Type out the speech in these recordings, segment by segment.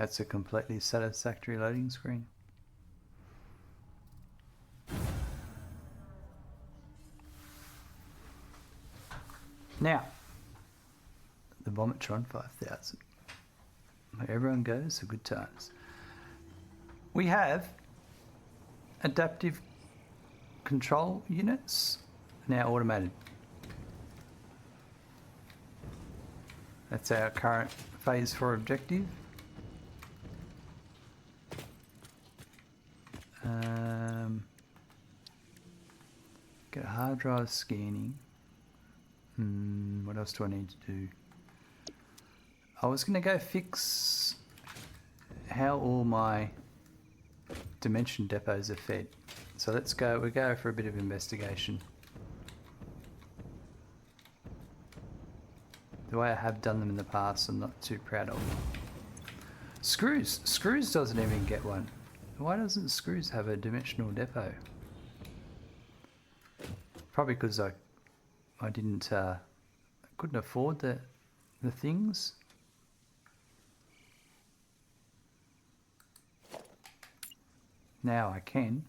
That's a completely satisfactory loading screen. Now, the Vomitron 5000. Where everyone goes for good times. We have adaptive control units, now automated. That's our current phase 4 objective. Get a hard drive scanning. What else do I need to do? I was going to go fix how all my dimension depots are fed. So let's go, we'll go for a bit of investigation. The way I have done them in the past, I'm not too proud of. Screws. Screws doesn't even get one. Why doesn't Screws have a dimensional depot? Probably because I didn't, couldn't afford the things. Now I can.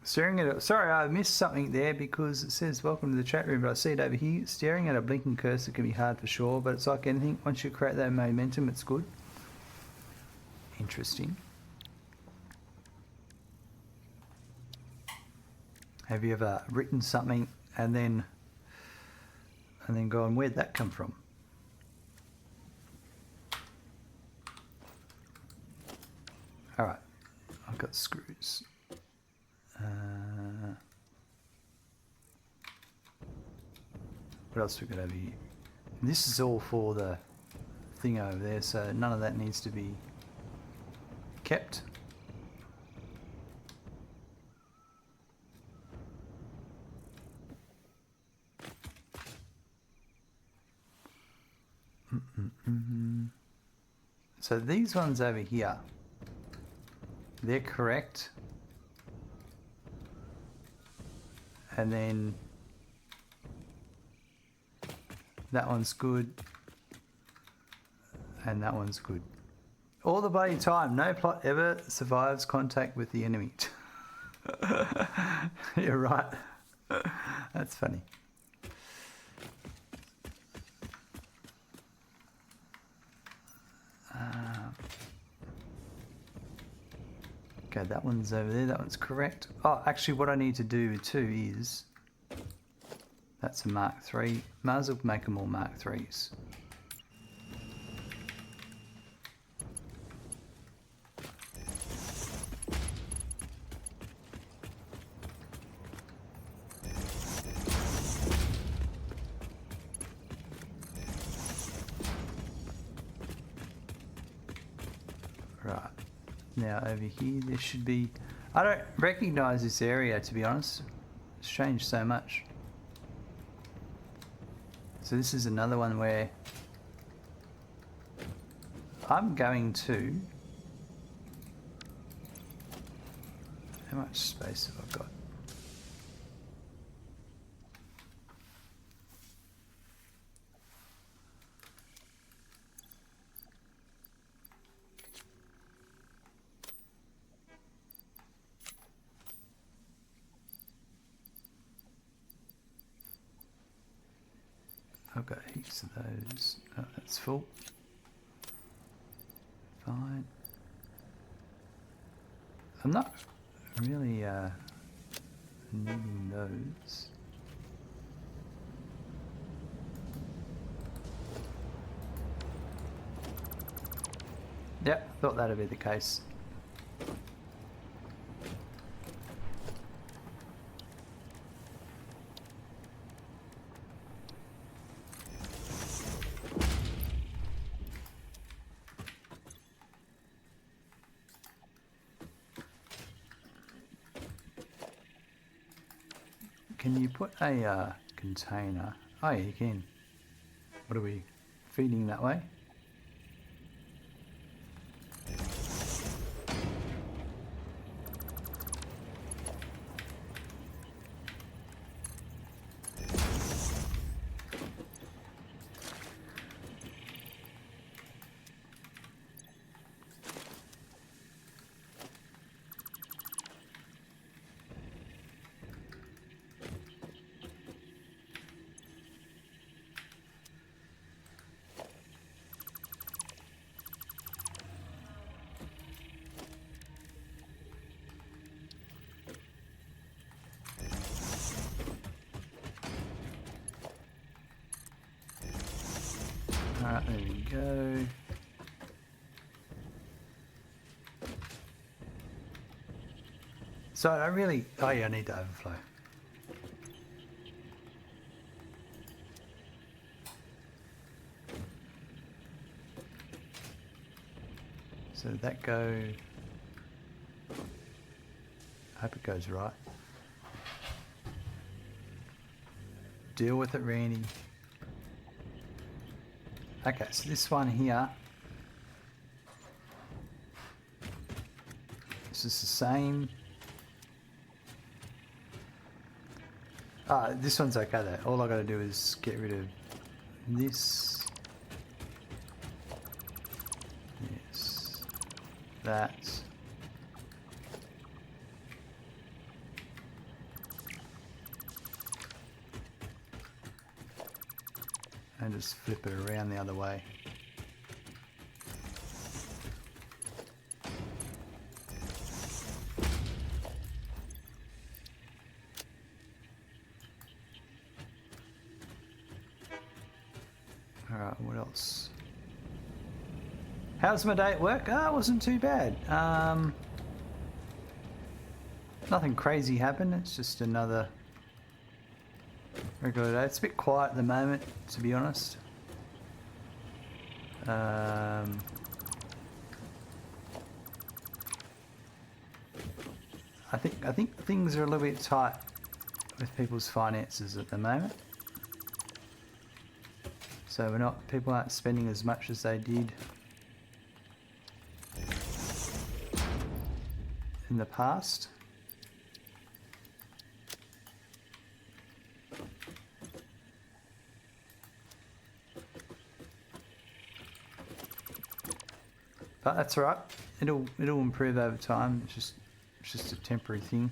Staring at it. Sorry, I missed something there because it says welcome to the chat room, but I see it over here. Staring at a blinking cursor can be hard for sure, but it's like anything. Once you create that momentum, it's good. Interesting. Have you ever written something and then gone, where'd that come from? All right, I've got screws. What else we got over here? This is all for the thing over there, so none of that needs to be kept. So these ones over here, they're correct. And then that one's good. And that one's good. All the bloody time. No plot ever survives contact with the enemy. You're right. That's funny. Okay, that one's over there. That one's correct. Oh, actually what I need to do too is... That's a Mark III. Might as well make them all Mark IIIs. Right. Now over here there should be... I don't recognise this area, to be honest. It's changed so much. So this is another one where I'm going to... How much space have I got? I've got heaps of those. Oh, that's full. Fine. I'm not really needing those. Yep, thought that'd be the case. Can you put a container? Oh yeah, you can. What are we feeding that way? go. So I really, oh yeah, I need to overflow. So that go, I hope it goes right. Deal with it, Randy. Okay, so this one here, this is the same. This one's okay though. All I gotta do is get rid of this. Yes. That. And just flip it around the other way. Alright, what else? How's my day at work? It wasn't too bad. Nothing crazy happened. It's just another regular day. It's a bit quiet at the moment, to be honest. I think things are a little bit tight with people's finances at the moment. So people aren't spending as much as they did in the past. But that's alright. It'll improve over time. It's just a temporary thing.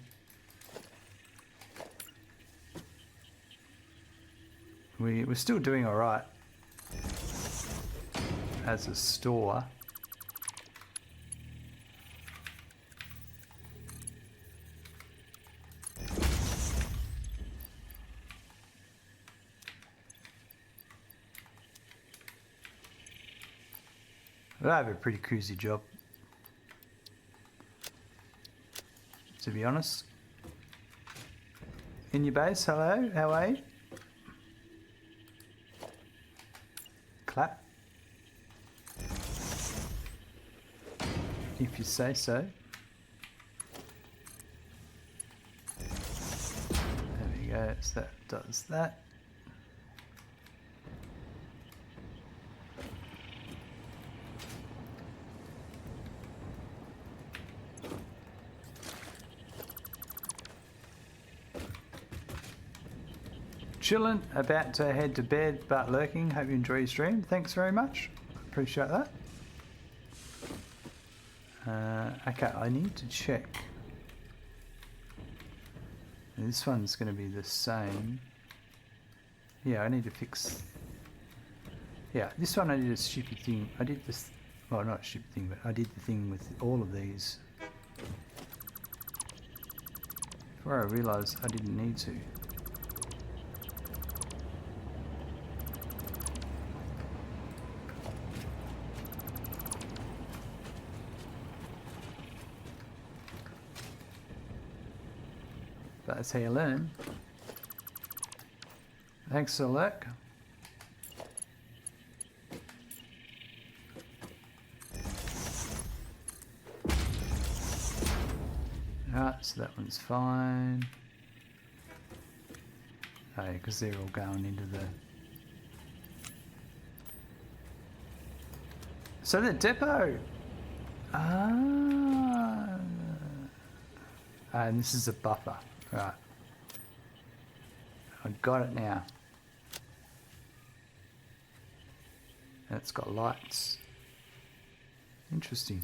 We're still doing alright as a store. But I have a pretty cruisy job, to be honest. In your base, hello, how are you? Clap. If you say so. There we go, so that does that. Chillin', about to head to bed, but lurking. Hope you enjoy your stream. Thanks very much. Appreciate that. Okay, I need to check. This one's going to be the same. Yeah, I need to fix. Yeah, this one I did a stupid thing. I did this. Well, not a stupid thing, but I did the thing with all of these. Before I realised I didn't need to. That's how you learn. Thanks for the look. Alright, so that one's fine. Oh, yeah, because they're all going into the... So the depot! Ah. And this is a buffer. Right. I got it now. And it's got lights. Interesting.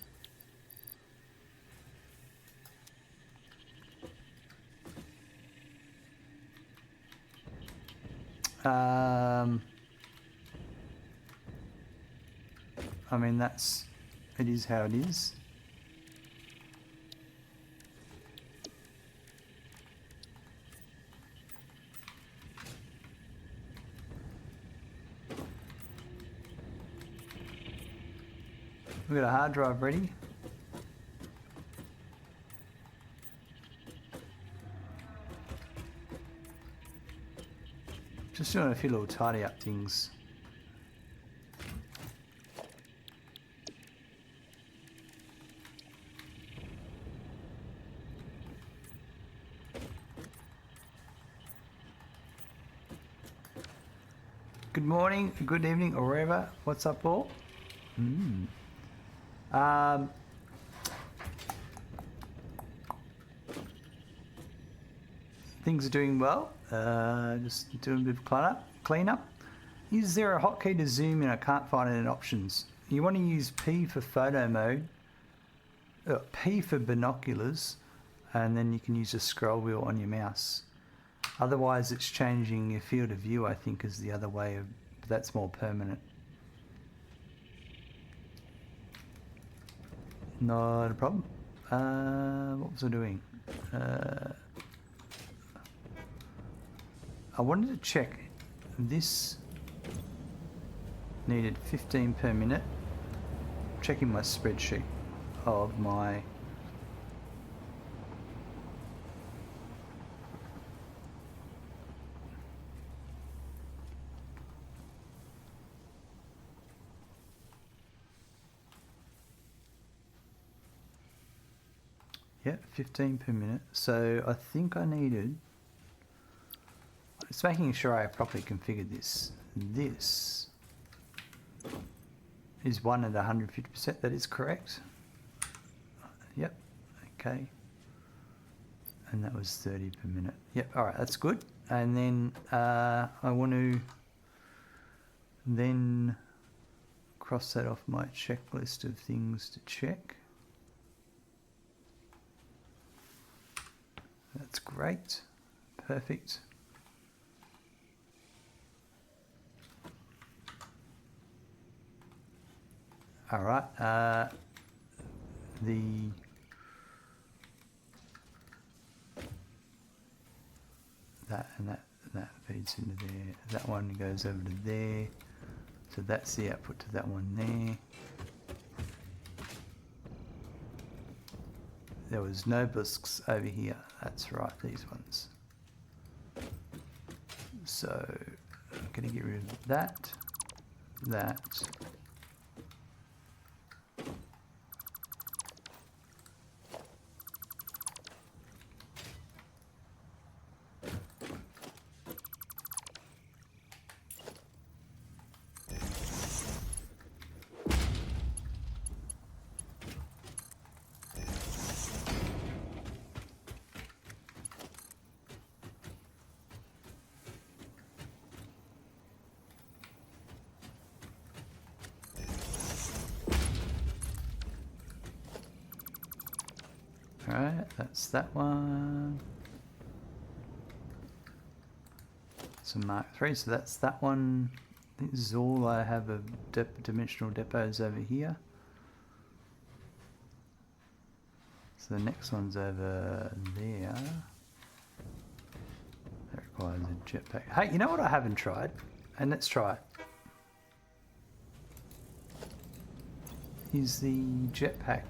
I mean, it is how it is. We've got a hard drive ready. Just doing a few little tidy up things. Good morning, good evening, or wherever. What's up, all? Things are doing well. Just doing a bit of cleanup. Is there a hotkey to zoom in? I can't find it in options. You want to use P for photo mode, P for binoculars, and then you can use a scroll wheel on your mouse. Otherwise, it's changing your field of view, I think, is the other way of, that's more permanent. Not a problem. What was I doing? I wanted to check this needed 15 per minute. Checking my spreadsheet of my yeah, 15 per minute. So I think I needed, it's making sure I properly configured this. This is 1 at 150%. That is correct. Yep. Okay. And that was 30 per minute. Yep. All right. That's good. And then I want to then cross that off my checklist of things to check. That's great. Perfect. All right. That and that feeds into there. That one goes over to there. So that's the output to that one there. There was no busks over here. That's right, these ones. So I'm going to get rid of that. Alright, that's that one. Some Mark III, so that's that one. I think this is all I have of dimensional depots over here. So the next one's over there. That requires a jetpack. Hey, you know what I haven't tried? And let's try it. Is the jetpack.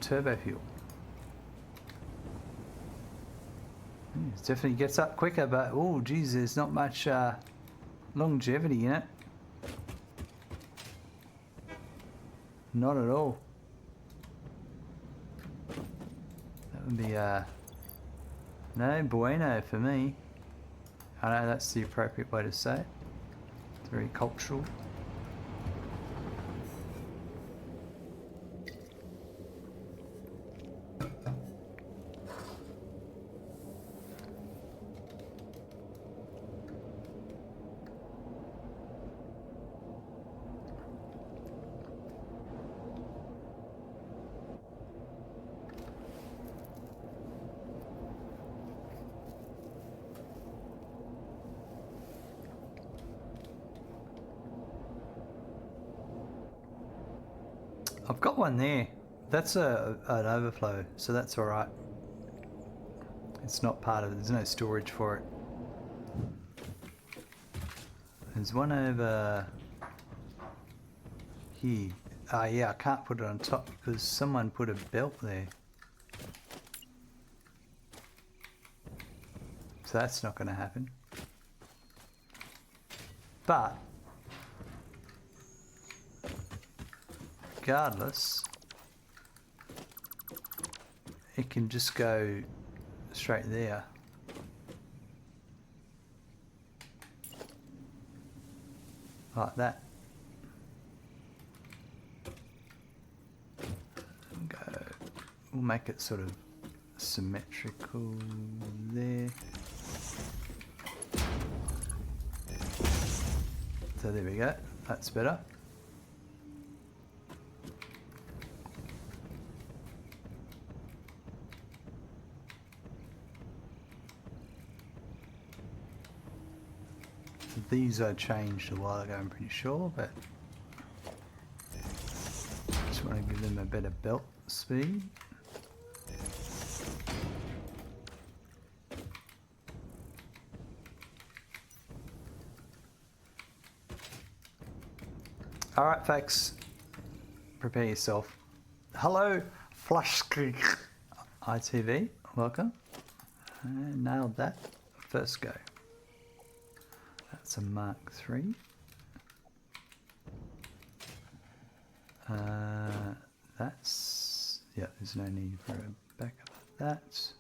Turbo fuel. It definitely gets up quicker, but oh geez, there's not much longevity in it. Not at all. That would be no bueno for me. I know that's the appropriate way to say it. It's very cultural. I've got one there. That's an overflow, so that's all right. It's not part of it. There's no storage for it. There's one over here. Ah, yeah, I can't put it on top because someone put a belt there. So that's not going to happen. But regardless, it can just go straight there. Like that. Go. We'll make it sort of symmetrical there. So there we go. That's better. These I changed a while ago, I'm pretty sure, but just want to give them a better belt speed. Alright folks, prepare yourself. Hello, Flush ITV, welcome. Nailed that. First go. That's a Mark III. That's, yeah, there's no need for a backup of that.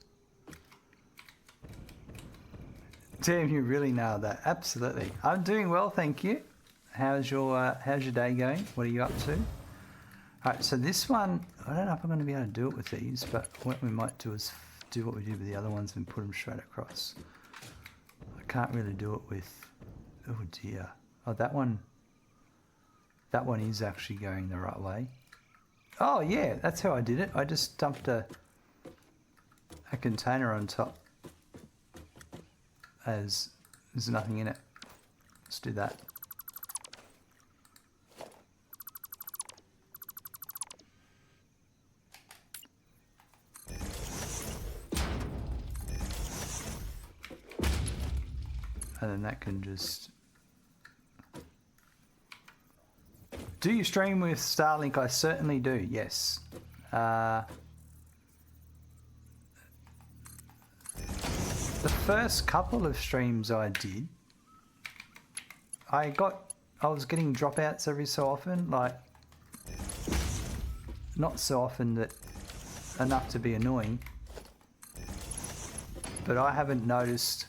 Damn, you really nailed that. Absolutely. I'm doing well, thank you. How's your day going? What are you up to? Alright, so this one, I don't know if I'm going to be able to do it with these, but what we might do is do what we did with the other ones and put them straight across. I can't really do it with, oh dear. Oh, that one is actually going the right way. Oh yeah, that's how I did it. I just dumped a container on top as there's nothing in it. Let's do that. And then that can just... Do you stream with Starlink? I certainly do, yes. The first couple of streams I did, I was getting dropouts every so often, like not so often that enough to be annoying, but I haven't noticed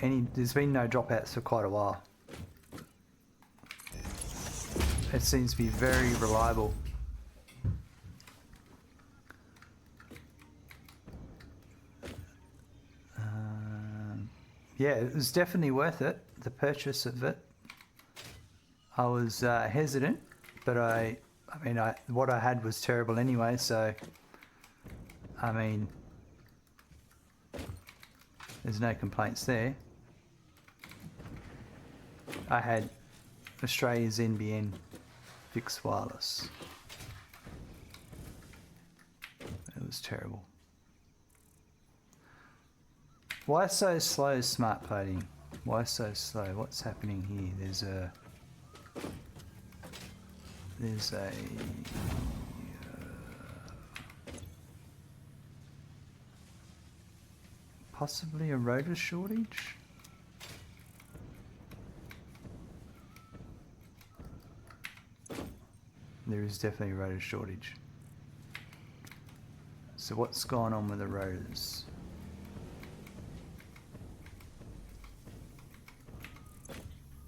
there's been no dropouts for quite a while. It seems to be very reliable. Yeah, it was definitely worth it, the purchase of it. I was hesitant, but I mean, what I had was terrible anyway, so I mean, there's no complaints there. I had Australia's NBN fixed wireless. It was terrible. Why so slow, smart plating? Why so slow? What's happening here? There's a possibly a rotor shortage? There is definitely a rotor shortage. So what's going on with the rotors?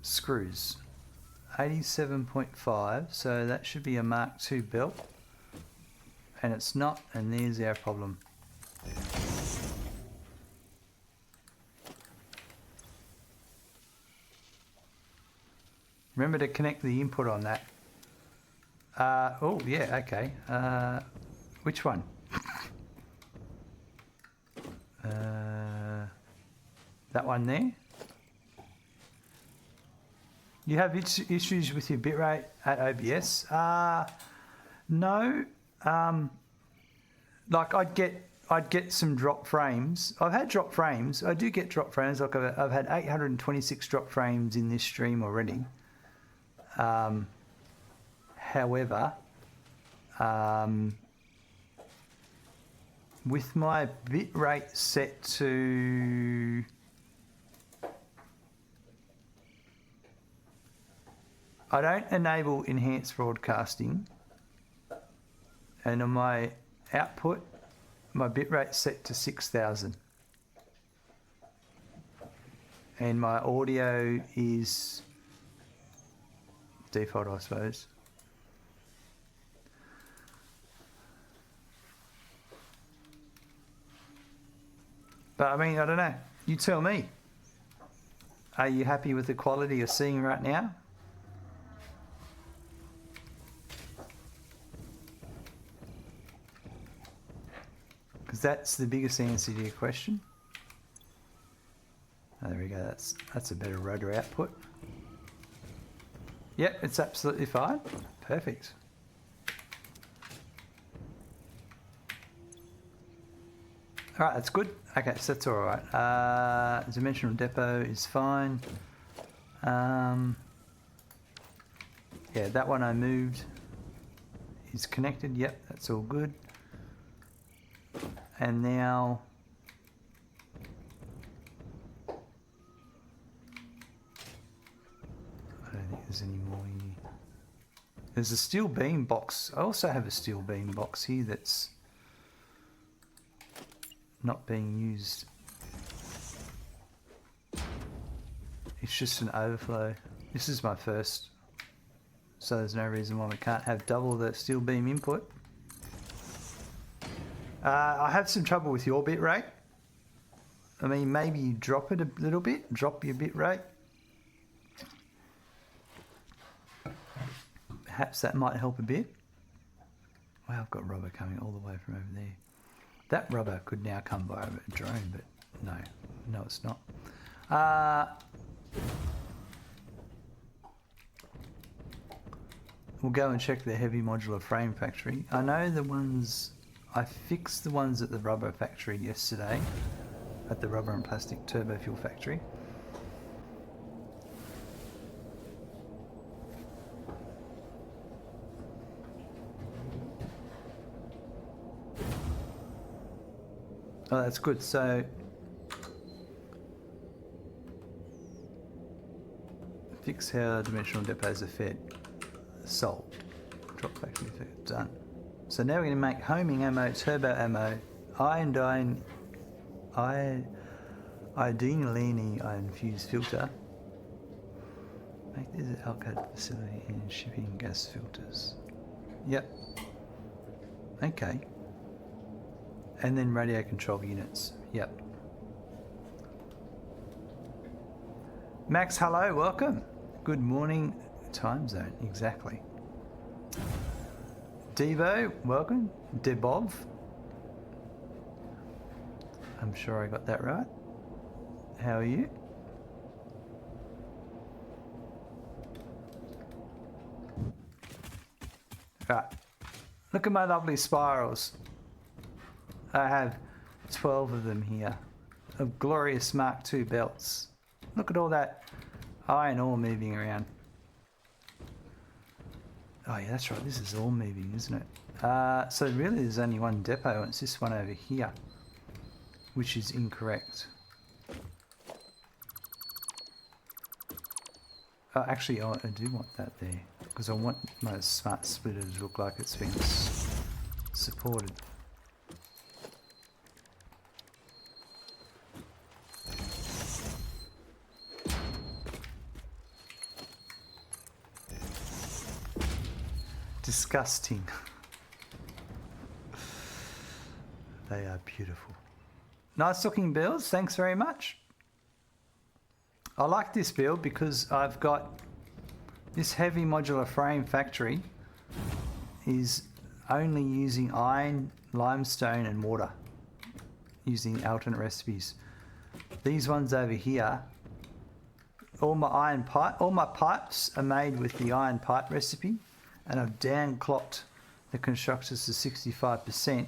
Screws. 87.5, so that should be a Mark II belt. And it's not, and there's our problem. Remember to connect the input on that. Oh, yeah, okay. Which one? That one there? You have issues with your bitrate at OBS? No. Like I'd get some drop frames. I've had drop frames. I do get drop frames. Like I've had 826 drop frames in this stream already. However, with my bit rate set to I don't enable enhanced broadcasting, and on my output my bitrate set to 6,000 and my audio is default, I suppose. But I mean, I don't know, you tell me. Are you happy with the quality you're seeing right now? Because that's the biggest answer to your question. Oh, there we go, that's a better rotor output. Yep, it's absolutely fine. Perfect. All right, that's good. Okay, so that's all right. Dimensional depot is fine. Yeah, that one I moved is connected. Yep, that's all good. And now I don't think there's any more here. There's a steel beam box. I also have a steel beam box here that's not being used. It's just an overflow. This is my first, so there's no reason why we can't have double the steel beam input. I have some trouble with your bit rate. I mean, maybe you drop it a little bit, drop your bit rate. Perhaps that might help a bit. Wow, I've got rubber coming all the way from over there. That rubber could now come by a drone, but no, it's not. We'll go and check the heavy modular frame factory. I know the ones, I fixed the ones at the rubber factory yesterday, at the rubber and plastic turbo fuel factory. Oh, that's good. So fix how dimensional depots are fed. Solved. Drop factory effect. Done. So now we're going to make homing ammo, turbo ammo, iodine infused filter. Make this an alcohol facility and shipping gas filters. Yep. Okay. And then radio control units. Yep. Max, hello, welcome. Good morning time zone, exactly. Devo, welcome. Debov. I'm sure I got that right. How are you? Right. Look at my lovely spirals. I have 12 of them here, of glorious Mark II belts. Look at all that iron ore moving around. Oh yeah, that's right, this is all moving, isn't it? So really there's only one depot, and it's this one over here, which is incorrect. Oh, actually, I do want that there, because I want my smart splitter to look like it's been supported. Disgusting. They are beautiful. Nice looking builds, thanks very much. I like this build because I've got this heavy modular frame factory is only using iron, limestone and water, using alternate recipes. These ones over here, all my pipes are made with the iron pipe recipe, and I've down clocked the constructors to 65%,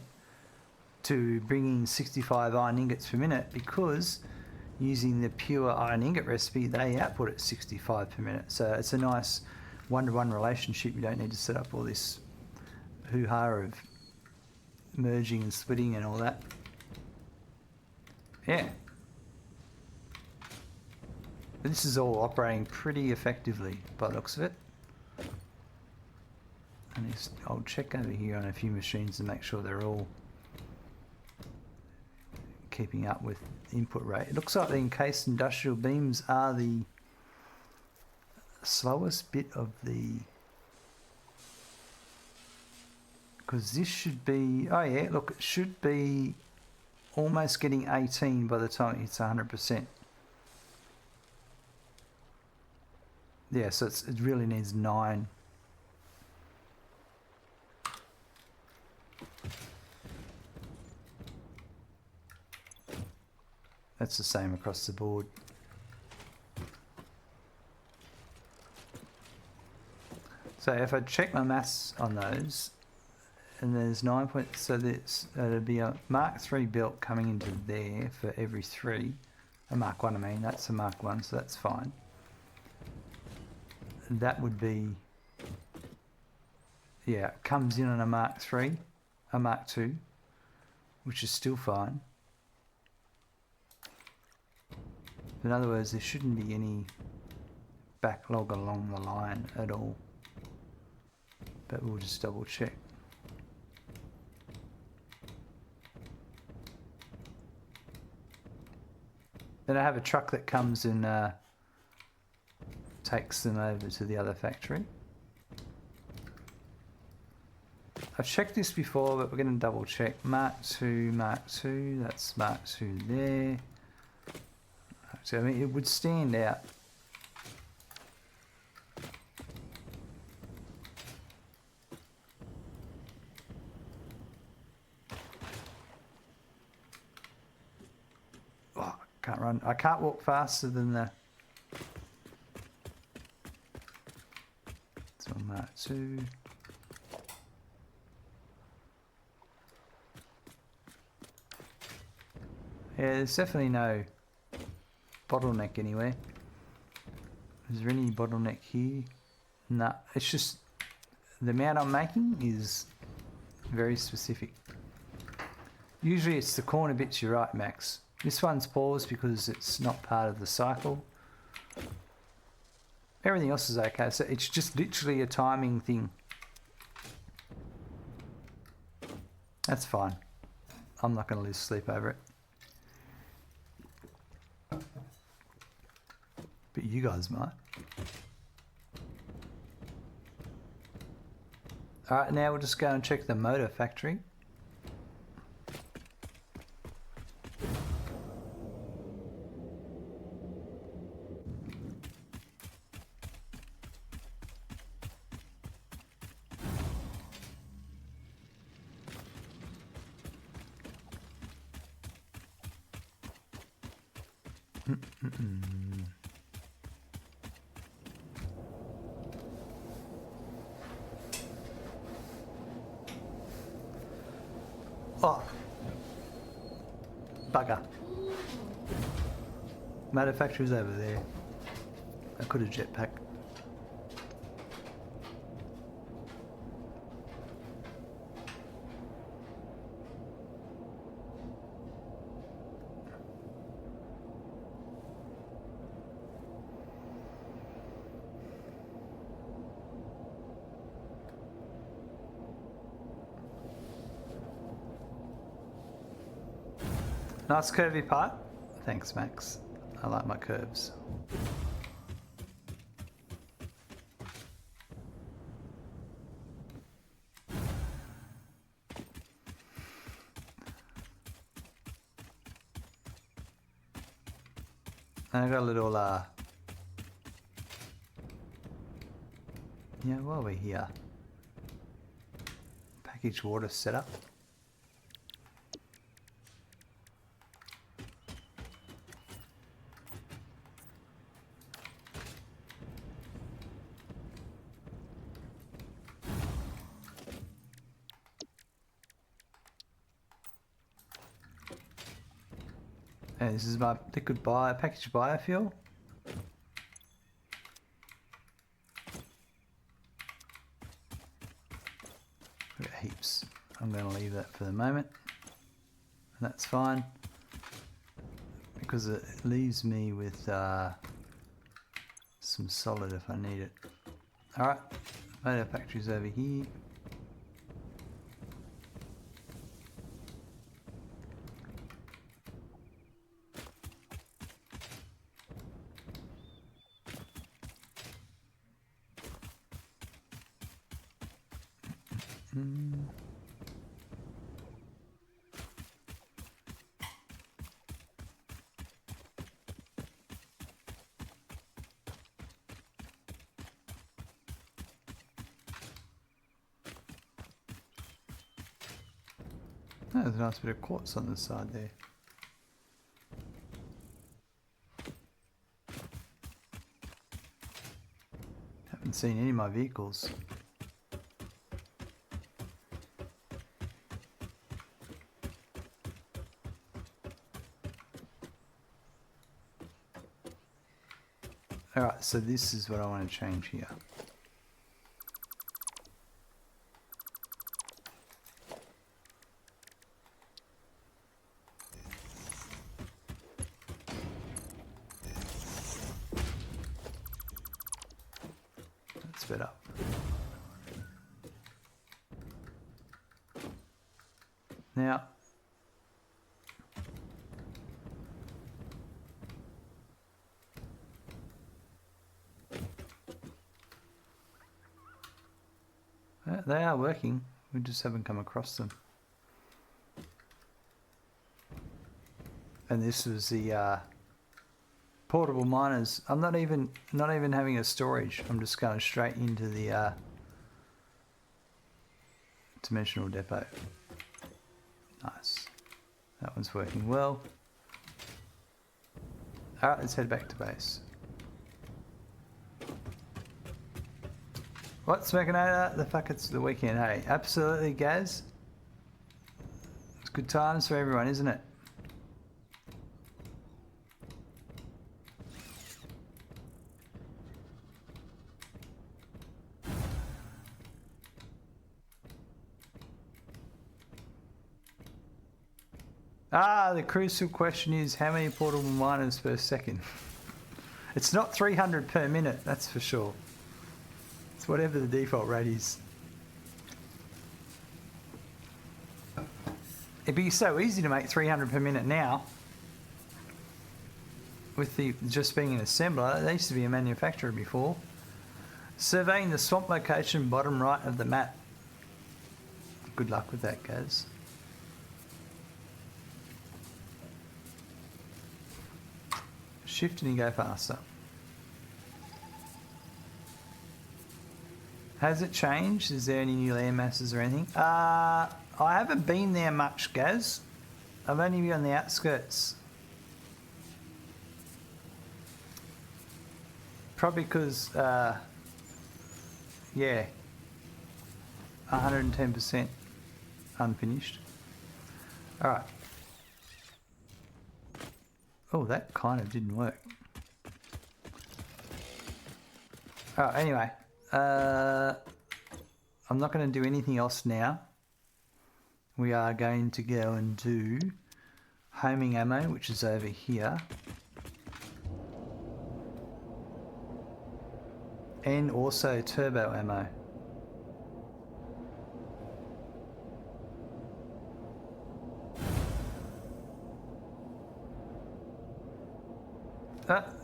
to bring in 65 iron ingots per minute, because using the pure iron ingot recipe, they output at 65 per minute. So it's a nice one-to-one relationship. You don't need to set up all this hoo-ha of merging and splitting and all that. Yeah. But this is all operating pretty effectively by the looks of it. And I'll check over here on a few machines and make sure they're all keeping up with input rate. It looks like the encased industrial beams are the slowest bit of the... Because this should be... Oh yeah, look, it should be almost getting 18 by the time it hits 100%. Yeah, so it really needs 9. That's the same across the board. So if I check my maths on those, and there's 9 points, so there'd be a Mark 3 belt coming into there for every 3. A Mark 1, I mean, that's a Mark 1, so that's fine. That would be, yeah, it comes in on a Mark 3, a Mark 2, which is still fine. In other words, there shouldn't be any backlog along the line at all. But we'll just double check. Then I have a truck that comes and takes them over to the other factory. I've checked this before, but we're going to double check. Mark 2, that's Mark 2 there. So, I mean, it would stand out. Oh, I can't run. I can't walk faster than the... So Mark 2. Yeah, there's definitely no bottleneck anywhere. Is there any bottleneck here? No, it's just the amount I'm making is very specific. Usually it's the corner bits, you're right, Max. This one's paused because it's not part of the cycle. Everything else is okay, so it's just literally a timing thing. That's fine. I'm not going to lose sleep over it. But you guys might. Alright, now we'll just go and check the motor factory. Oh, bugger. Motor factory's over there. I could have jetpacked. Nice curvy part. Thanks, Max. I like my curves. And I got a little, yeah, while we're here, packaged water setup. And this is my liquid packaged biofuel. I've got heaps. I'm going to leave that for the moment. And that's fine. Because it leaves me with some solid if I need it. Alright, motor factory's over here. Oh, there's a nice bit of quartz on the side there. Haven't seen any of my vehicles. Alright, so this is what I want to change here. That's better. Now, they are working, we just haven't come across them. And this was the portable miners. I'm not even having a storage. I'm just going straight into the dimensional depot. Nice. That one's working well. Alright, let's head back to base. What, Smekinator? The fuck, it's the weekend, hey? Absolutely, Gaz. It's good times for everyone, isn't it? Ah, the crucial question is how many portable miners per second? It's not 300 per minute, that's for sure. It's whatever the default rate is. It'd be so easy to make 300 per minute now. With the just being an assembler, they used to be a manufacturer before. Surveying the swamp location bottom right of the map. Good luck with that, guys. Shift and you go faster. Has it changed? Is there any new land masses or anything? I haven't been there much, Gaz. I've only been on the outskirts. Probably because, yeah, 110% unfinished. Alright. Oh, that kind of didn't work. Alright, anyway. I'm not going to do anything else now. We are going to go and do homing ammo, which is over here. And also turbo ammo.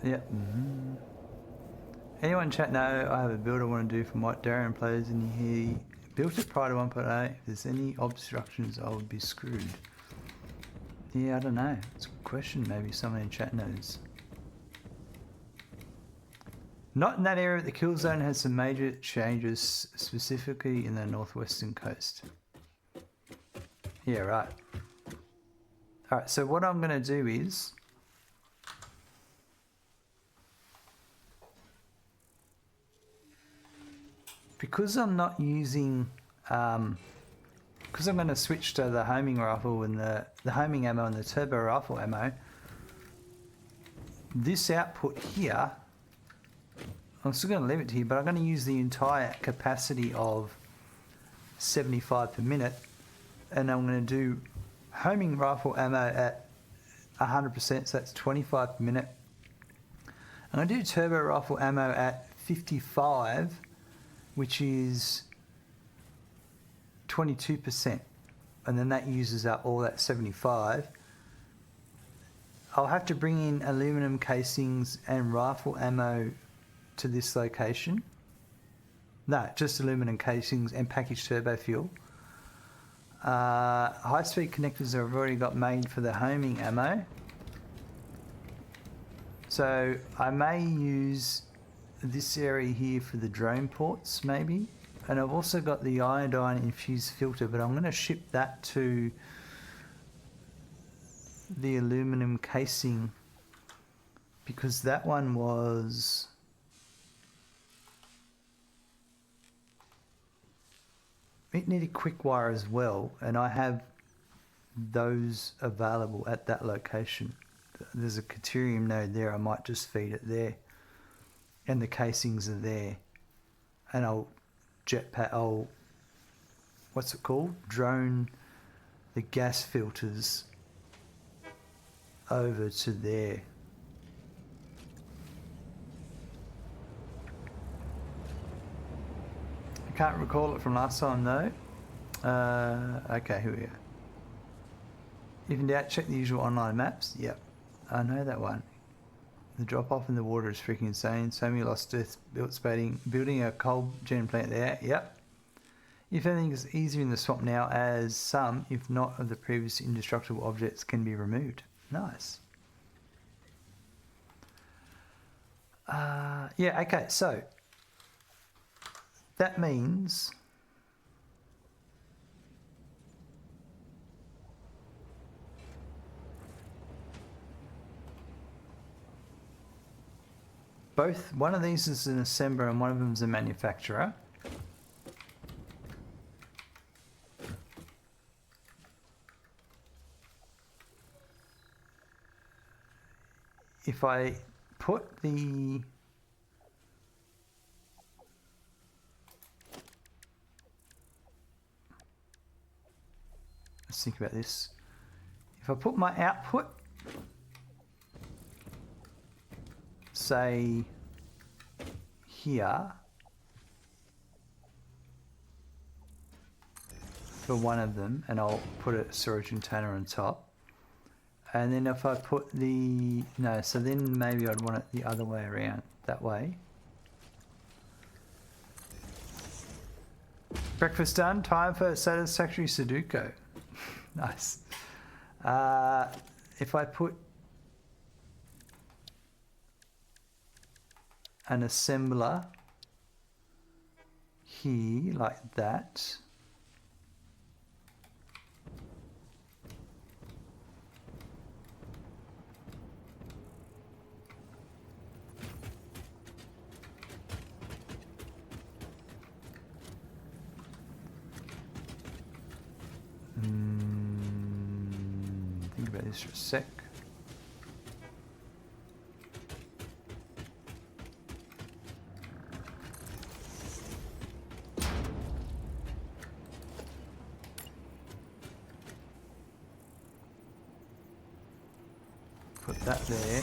Yeah. Anyone chat know I have a build I want to do from what Darren plays and he built it prior to 1.8. If there's any obstructions I would be screwed. Yeah, I don't know. It's a good question. Maybe someone in chat knows. Not in that area, the kill zone has some major changes, specifically in the northwestern coast. Yeah, right. Alright, so what I'm going to do is... because I'm not using... because I'm going to switch to the homing rifle and the homing ammo and the turbo rifle ammo, this output here, I'm still going to leave it here, but I'm going to use the entire capacity of 75 per minute, and I'm going to do homing rifle ammo at 100%, so that's 25 per minute. I'm going to do turbo rifle ammo at 55, which is 22%, and then that uses up all that 75. I'll have to bring in aluminum casings and rifle ammo to this location. No, just aluminum casings and packaged turbo fuel. High-speed connectors I've already got made for the homing ammo. So I may use this area here for the drone ports, maybe. And I've also got the Iodine Infused Filter, but I'm going to ship that to the aluminum casing because that one was... it needed quick wire as well, and I have those available at that location. There's a Caterium node there, I might just feed it there. And the casings are there. And I'll what's it called? Drone the gas filters over to there. I can't recall it from last time though. Okay, here we go. If in doubt, check the usual online maps. Yep, I know that one. The drop off in the water is freaking insane. So many lost deaths building a coal gen plant there. Yep. If anything is easier in the swamp now, as some, if not of the previous indestructible objects, can be removed. Nice. Yeah, okay, so that means one of these is an assembler and one of them is a manufacturer. If I put the let's think about this. If I put my output, say here, for one of them, and I'll put a storage container on top. And then if I put the, no, so then maybe I'd want it the other way around, that way. Breakfast done, time for Satisfactory Sudoku. Nice. If I put an assembler here like that, think about this for a sec. Put that there.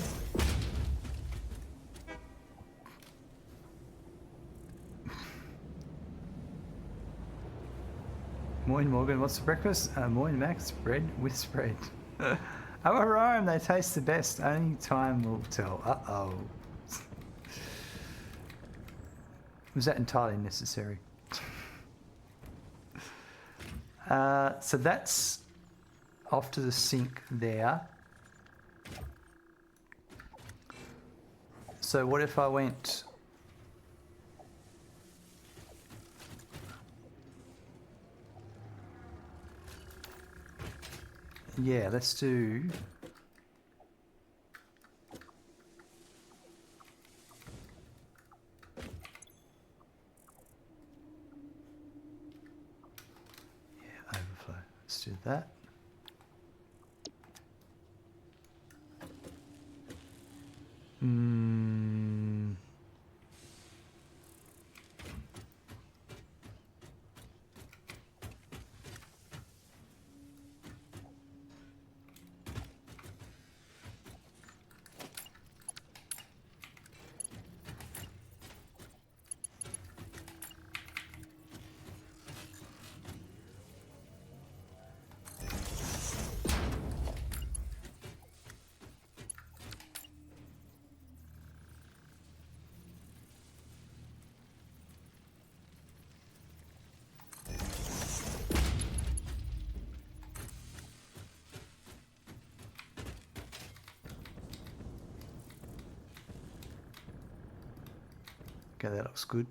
Morning Morgan, what's for breakfast? Morning Max, bread with spread. Oh, Rome, they taste the best. Only time will tell. Uh-oh. Was that entirely necessary? So that's off to the sink there. So what if I went... yeah, let's do... yeah, overflow. Let's do that. Okay, that looks good.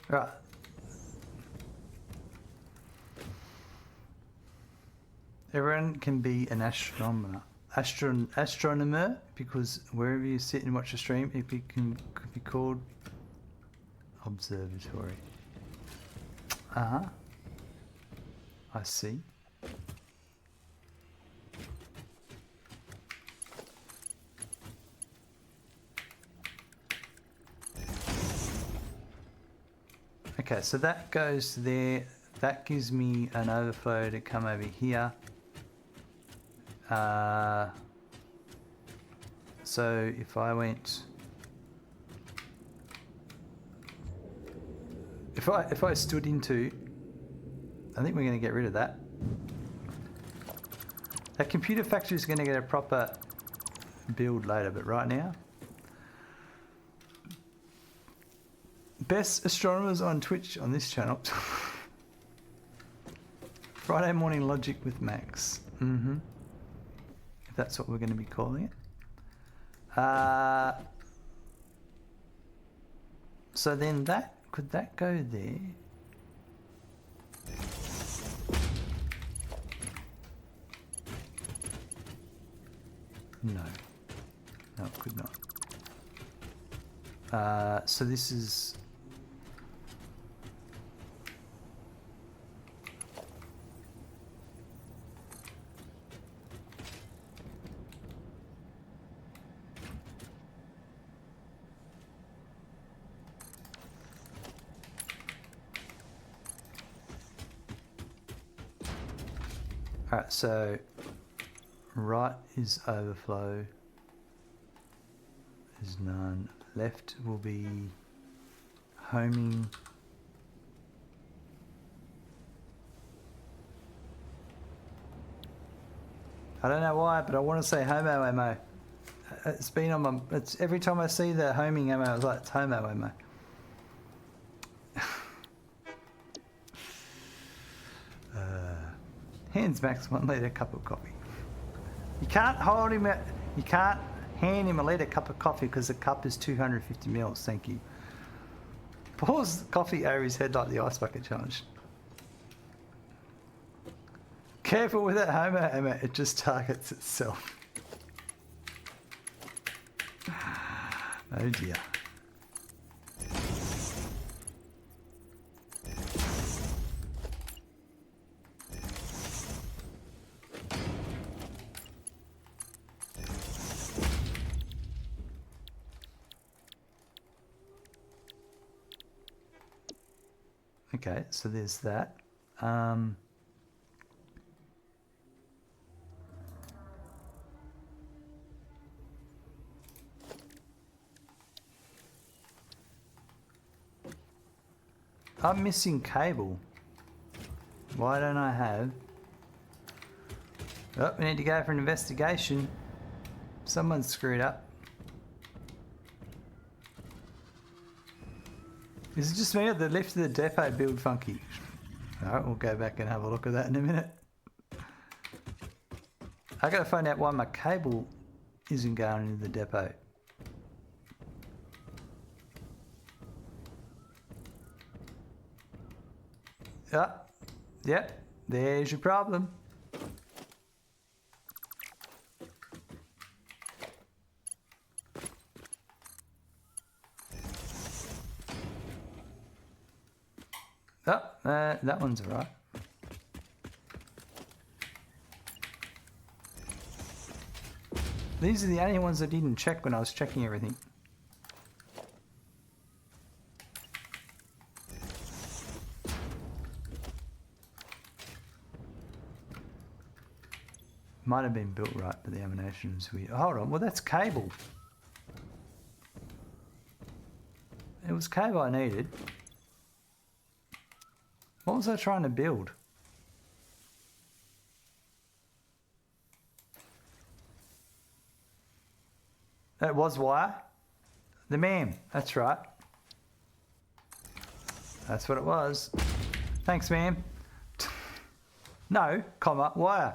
Right. Everyone can be an astronomer. Astronomer, because wherever you sit and watch a stream, could be called observatory. Uh-huh. I see. Okay, so that goes there. That gives me an overflow to come over here. So if I went, if I stood into, I think we're going to get rid of that. That computer factory is going to get a proper build later, but right now, best astronomers on Twitch on this channel. Friday morning logic with Max. If that's what we're going to be calling it. So then could that go there? No, it could not. So this is. Alright, so right is overflow. There's none. Left will be homing. I don't know why, but I want to say homo ammo. It's been on my. It's every time I see the homing ammo, I was like, it's homo ammo. Hands Max 1 litre cup of coffee. You can't hold him at. You can't hand him a litre cup of coffee because the cup is 250 mils. Thank you. Pours coffee over his head like the ice bucket challenge. Careful with that homo ammo. It just targets itself. Oh dear. Okay, so there's that. I'm missing cable. Why don't I have... Oh, we need to go for an investigation. Someone's screwed up. Is it just me or the lift to the depot build funky? Alright, we'll go back and have a look at that in a minute. I gotta find out why my cable isn't going into the depot. Yep, there's your problem. That one's alright. These are the only ones I didn't check when I was checking everything. Might have been built right, but the animation is weird. Hold on, well that's cable. It was cable I needed. What was I trying to build? It was wire? The MAM, that's right. That's what it was. Thanks, ma'am. No, comma, wire.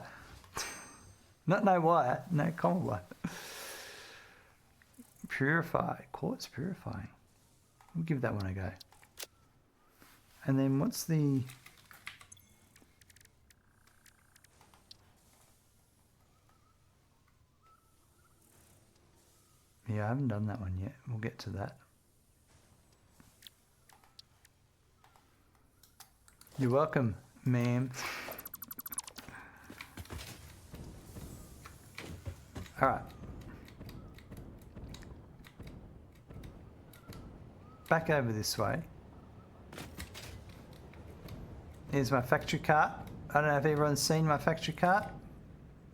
Not no wire, no comma wire. Purify, quartz purifying. We'll give that one a go. And then what's the... Yeah, I haven't done that one yet. We'll get to that. You're welcome, ma'am. All right. Back over this way. Here's my factory cart. I don't know if everyone's seen my factory cart.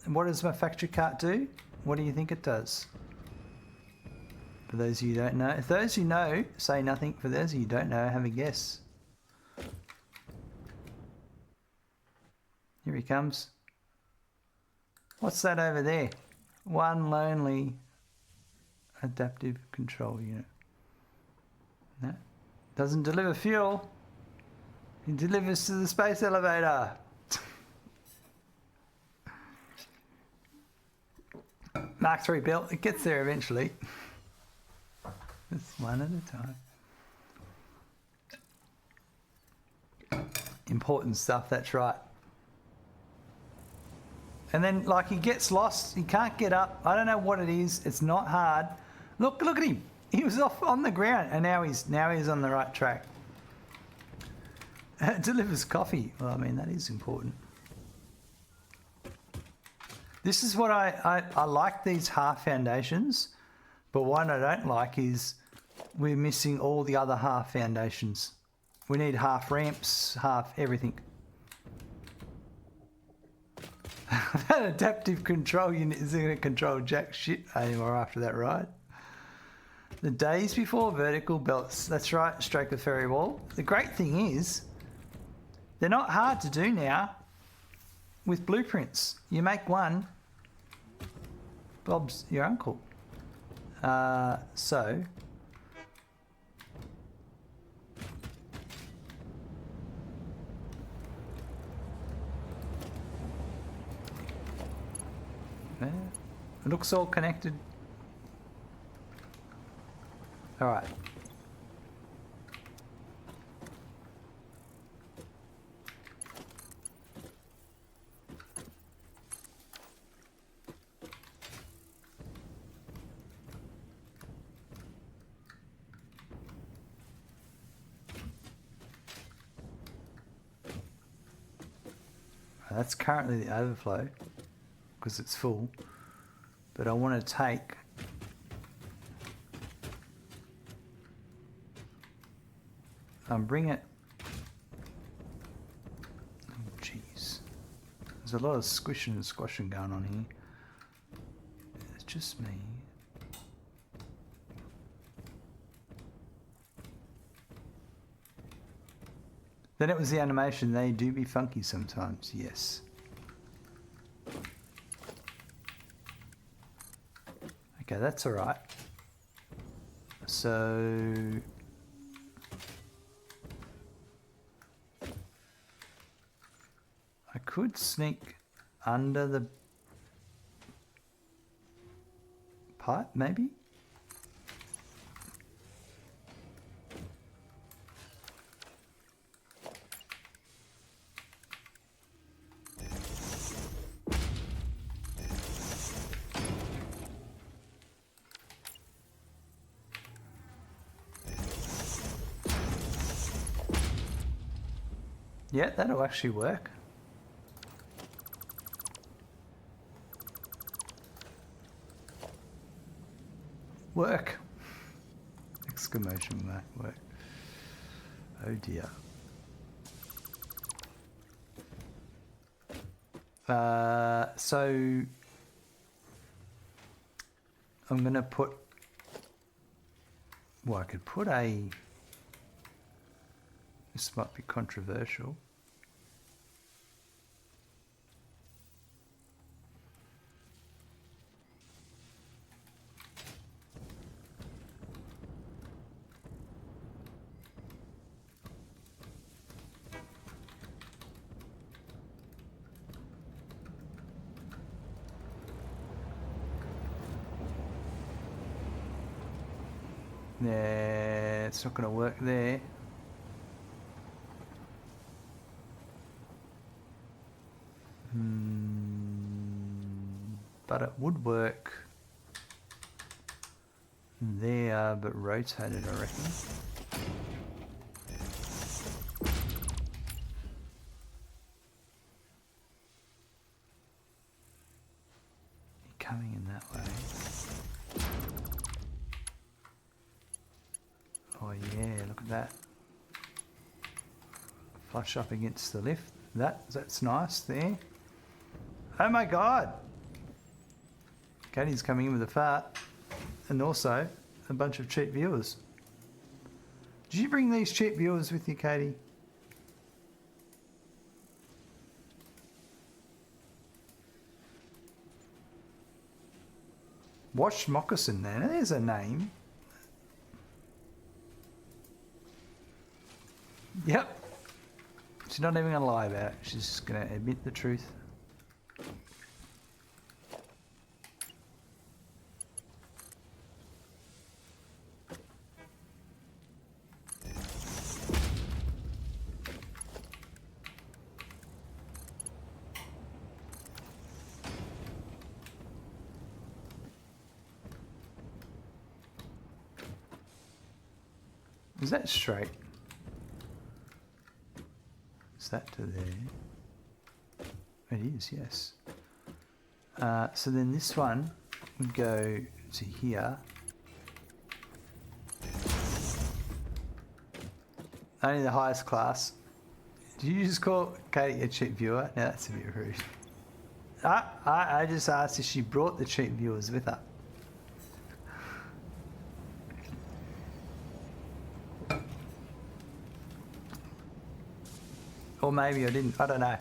And what does my factory cart do? What do you think it does? For those of you who don't know. If those who know, say nothing. For those of you who don't know, have a guess. Here he comes. What's that over there? One lonely adaptive control unit. No. Doesn't deliver fuel. It delivers to the space elevator. Mark III built. It gets there eventually. It's one at a time. Important stuff, that's right. And then, like, he gets lost. He can't get up. I don't know what it is. It's not hard. Look at him. He was off on the ground, and now he's on the right track. It delivers coffee. Well, I mean, that is important. This is what I like, these half foundations, but what I don't like is we're missing all the other half foundations. We need half ramps, half everything. That adaptive control unit isn't going to control jack shit anymore after that ride. The days before vertical belts. That's right, stroke the ferry wall. The great thing is, they're not hard to do now with blueprints. You make one, Bob's your uncle. So... Yeah. It looks all connected. All right. That's currently the overflow because it's full, but I want to take bring it. Oh jeez, there's a lot of squishing and squashing going on here. It's just me. Then it was the animation. They do be funky sometimes, yes. Okay, that's all right. So... I could sneak under the pipe, maybe? Yeah, that'll actually work. Work! Exclamation mark, work. Oh dear. So I'm gonna put, well, I could put a, this might be controversial. Yeah, it's not going to work there. But it would work there, but rotated, I reckon. You're coming in that way. Oh yeah, look at that. Flush up against the lift. That's nice there. Oh my god! Katie's coming in with a fart. And also a bunch of cheap viewers. Did you bring these cheap viewers with you, Katie? Washed moccasin, man. There's a name. Yep. She's not even going to lie about it. She's just going to admit the truth. Is that straight? Is that to there? It is, yes. So then this one would go to here. Only the highest class. Did you just call Katie a cheap viewer? No, that's a bit rude. I just asked if she brought the cheap viewers with her. Or maybe I didn't. I don't know.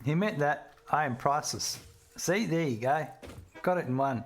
He meant that I am priceless. See, there you go. Got it in one.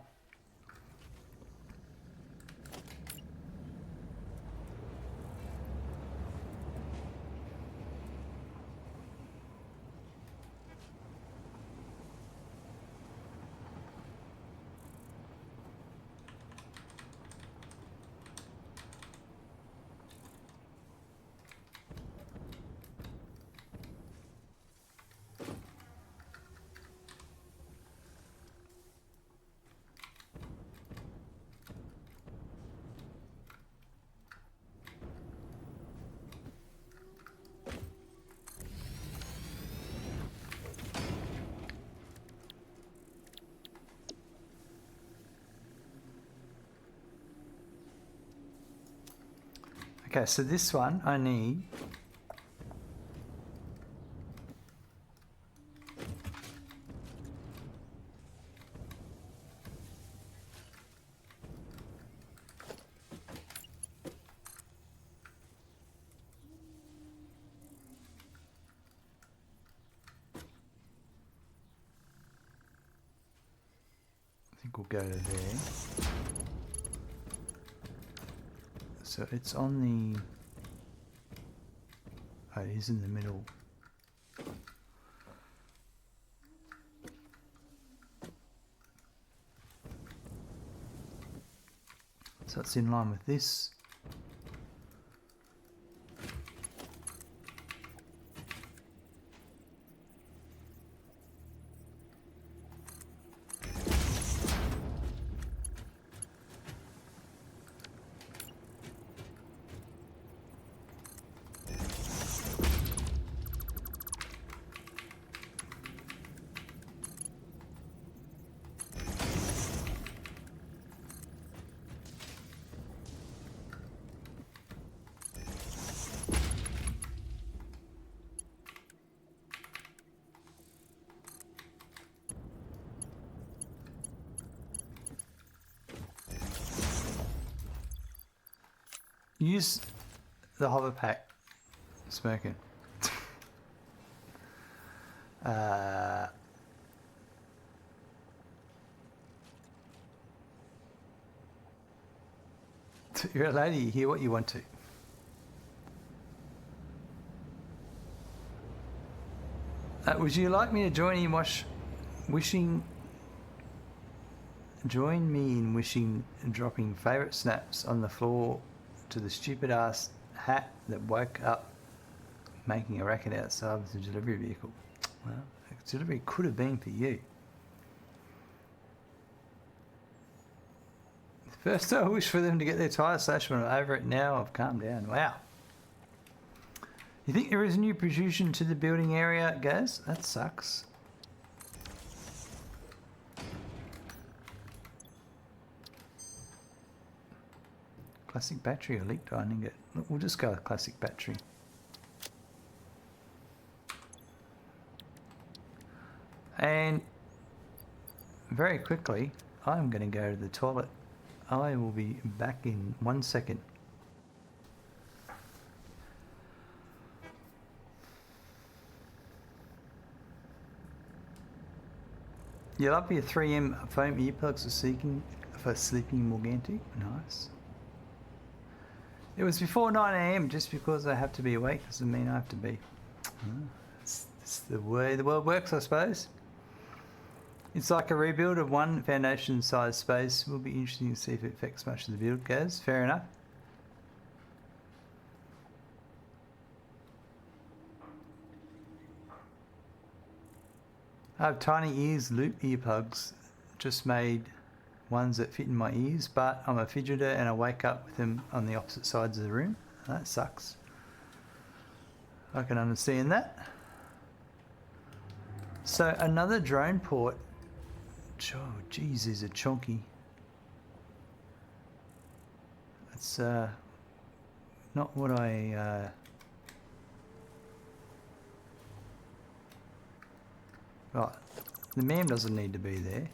Okay, so this one I need I think we'll go to there. So it's on the, oh, it is in the middle. So it's in line with this. Use the hover pack. Smoking. You're a lady, you hear what you want to. Would you like me to join me in wishing and dropping favourite snaps on the floor to the stupid ass hat that woke up making a racket outside with the delivery vehicle? Well, the delivery could have been for you. First I wish for them to get their tyre slashed when I'm over it. Now I've calmed down. Wow. You think there is a new protrusion to the building area, Gaz? That sucks. Classic battery or leaked iron ingot? We'll just go with classic battery. And very quickly, I'm going to go to the toilet. I will be back in 1 second. You love your 3M foam earplugs for sleeping Morganti? Nice. It was before 9 AM just because I have to be awake doesn't mean I have to be. It's the way the world works, I suppose. It's like a rebuild of one foundation size space. Will be interesting to see if it affects much of the build, Gaz. Fair enough. I have tiny ears loop earplugs, just made ones that fit in my ears, but I'm a fidgeter and I wake up with them on the opposite sides of the room. That sucks. I can understand that. So another drone port. Oh, geez, these are chunky. It's not what I. Right, the MAM doesn't need to be there.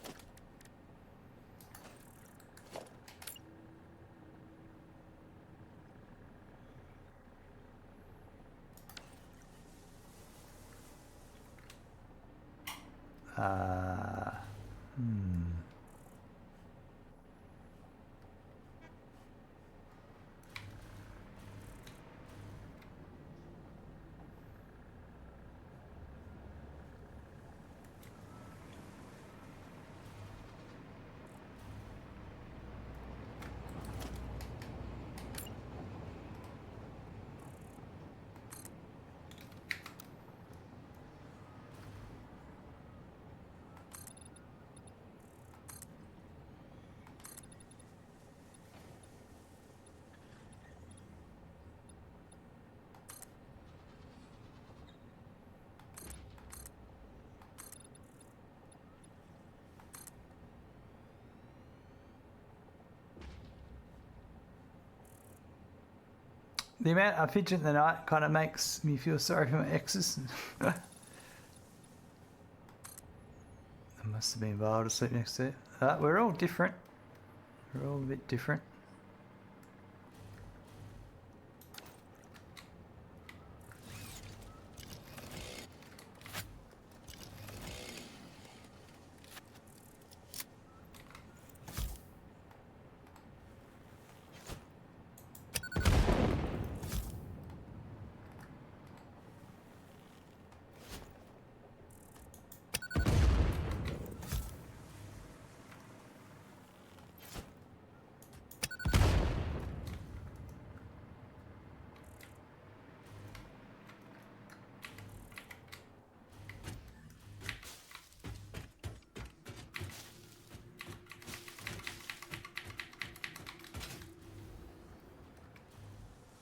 The amount I fidget in the night kind of makes me feel sorry for my exes. I must have been vile to sleep next to it. We're all different. We're all a bit different.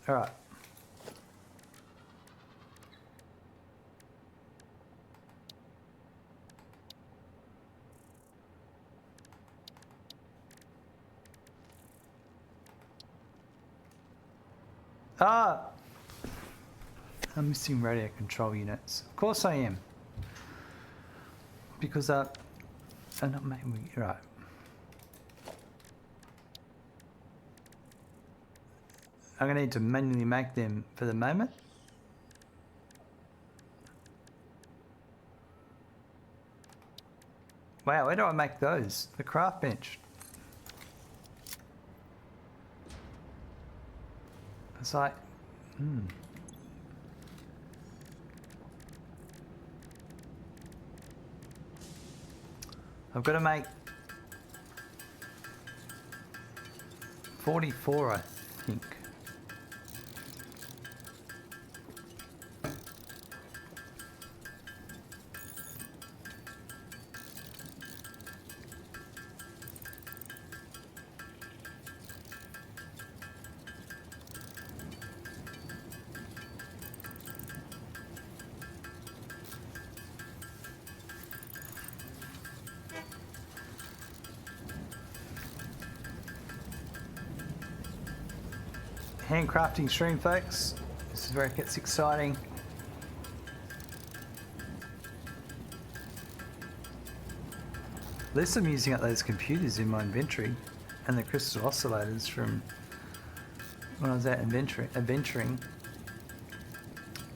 All right. I'm missing radio control units. Of course I am. Because I'm not making me right. I'm going to need to manually make them for the moment. Wow, where do I make those? The craft bench. It's like, I've got to make 44, I think. Handcrafting stream, folks. This is where it gets exciting. At least I'm using up those computers in my inventory and the crystal oscillators from when I was out adventuring.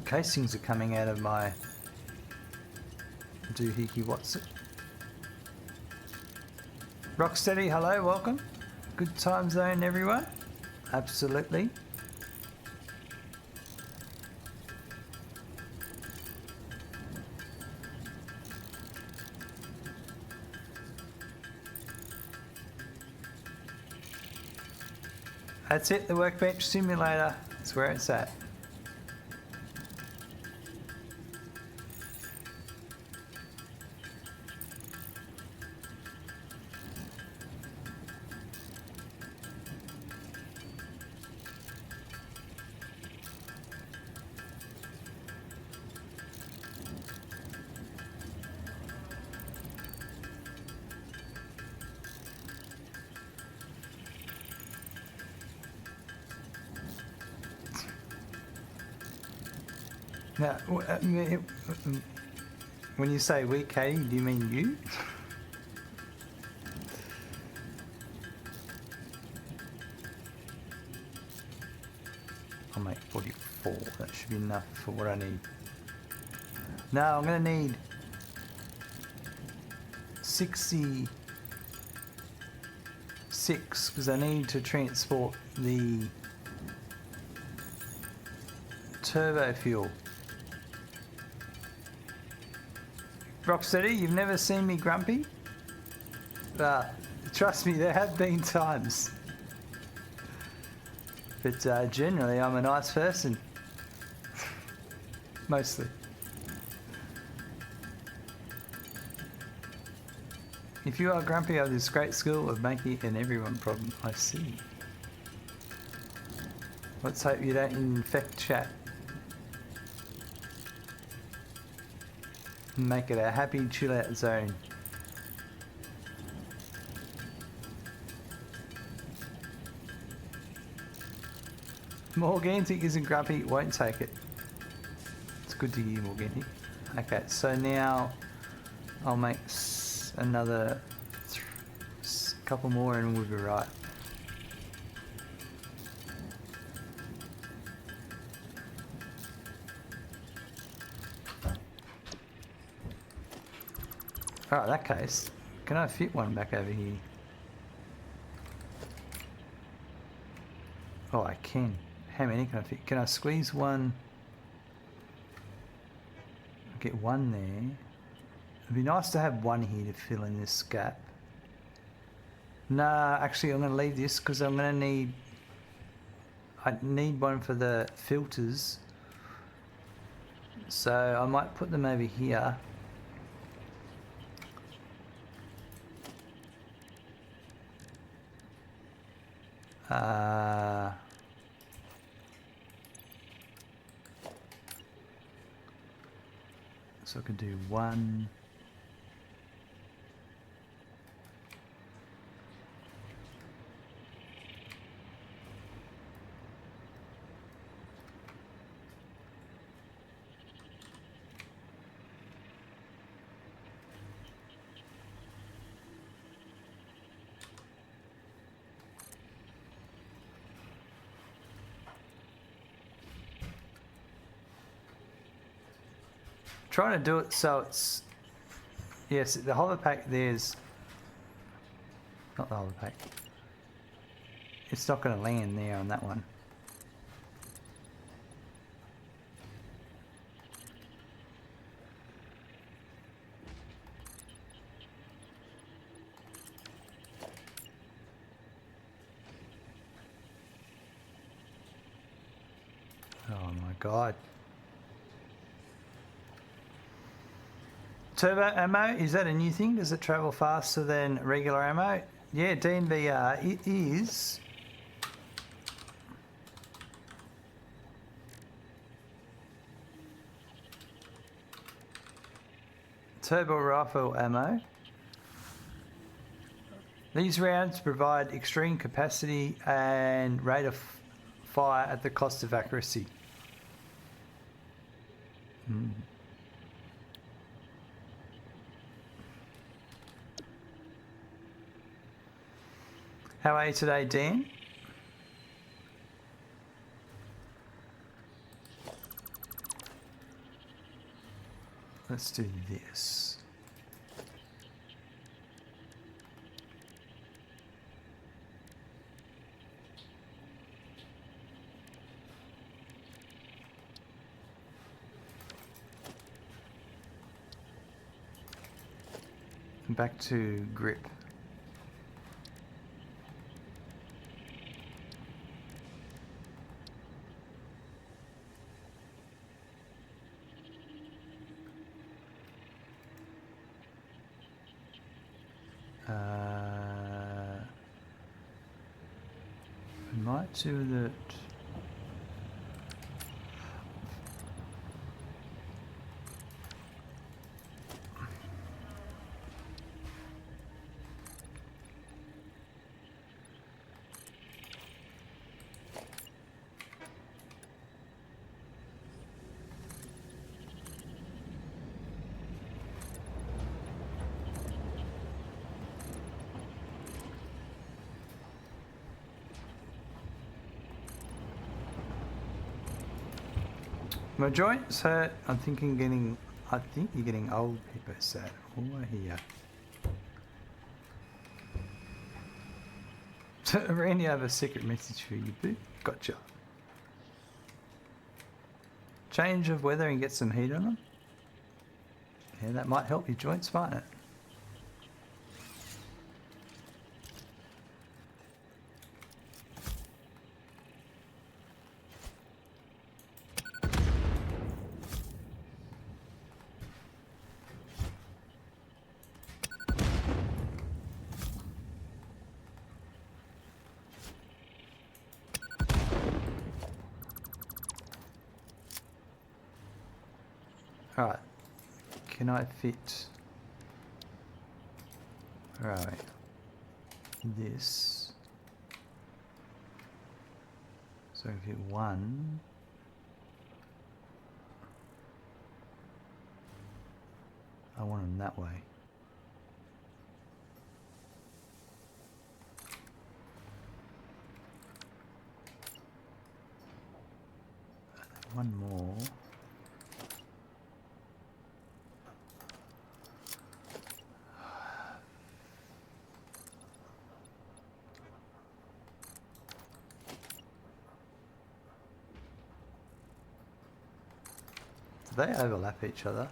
Casings are coming out of my doohickey. What's it? Rocksteady, hello, welcome. Good time zone, everyone. Absolutely. That's it, the workbench simulator. That's where it's at. Now, when you say we, Katie, do you mean you? I'll make 44. That should be enough for what I need. Now I'm going to need 66 because I need to transport the turbo fuel. Rocksteady, you've never seen me grumpy? Trust me, there have been times. But generally, I'm a nice person. Mostly. If you are grumpy, I have this great skill of making it an everyone problem. I see. Let's hope you don't infect chat. Make it a happy chill out zone. Morgantic isn't grumpy, won't take it. It's good to hear, Morgantic. Okay, so now I'll make another couple more and we'll be right. Alright, in that case, can I fit one back over here? Oh, I can. How many can I fit? Can I squeeze one? I'll get one there. It'd be nice to have one here to fill in this gap. Nah, actually I'm going to leave this because I'm going to need... I need one for the filters. So I might put them over here. So I can do one. trying to do it so it's... Yes, the hover pack there's... Not the hover pack. It's not going to land there on that one. Oh my god. Turbo ammo, is that a new thing? Does it travel faster than regular ammo? Yeah, DNVR, it is. Turbo rifle ammo. These rounds provide extreme capacity and rate of fire at the cost of accuracy. How are you today, Dan? Let's do this. Back to grip. We might do that. My joints hurt. I think you're getting old, people said. Over here. Randy, I have a secret message for you, boo. Gotcha. Change of weather and get some heat on them. Yeah, that might help your joints, might it? Alright, can I fit, right, this, so I fit one, I want them that way. One more. Do they overlap each other?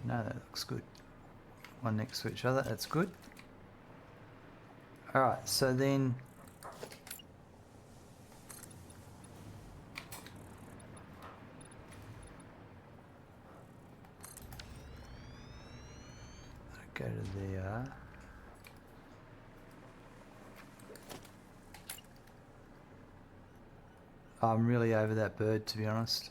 No, that looks good. One next to each other, that's good. Alright, so then go to there. I'm really over that bird, to be honest.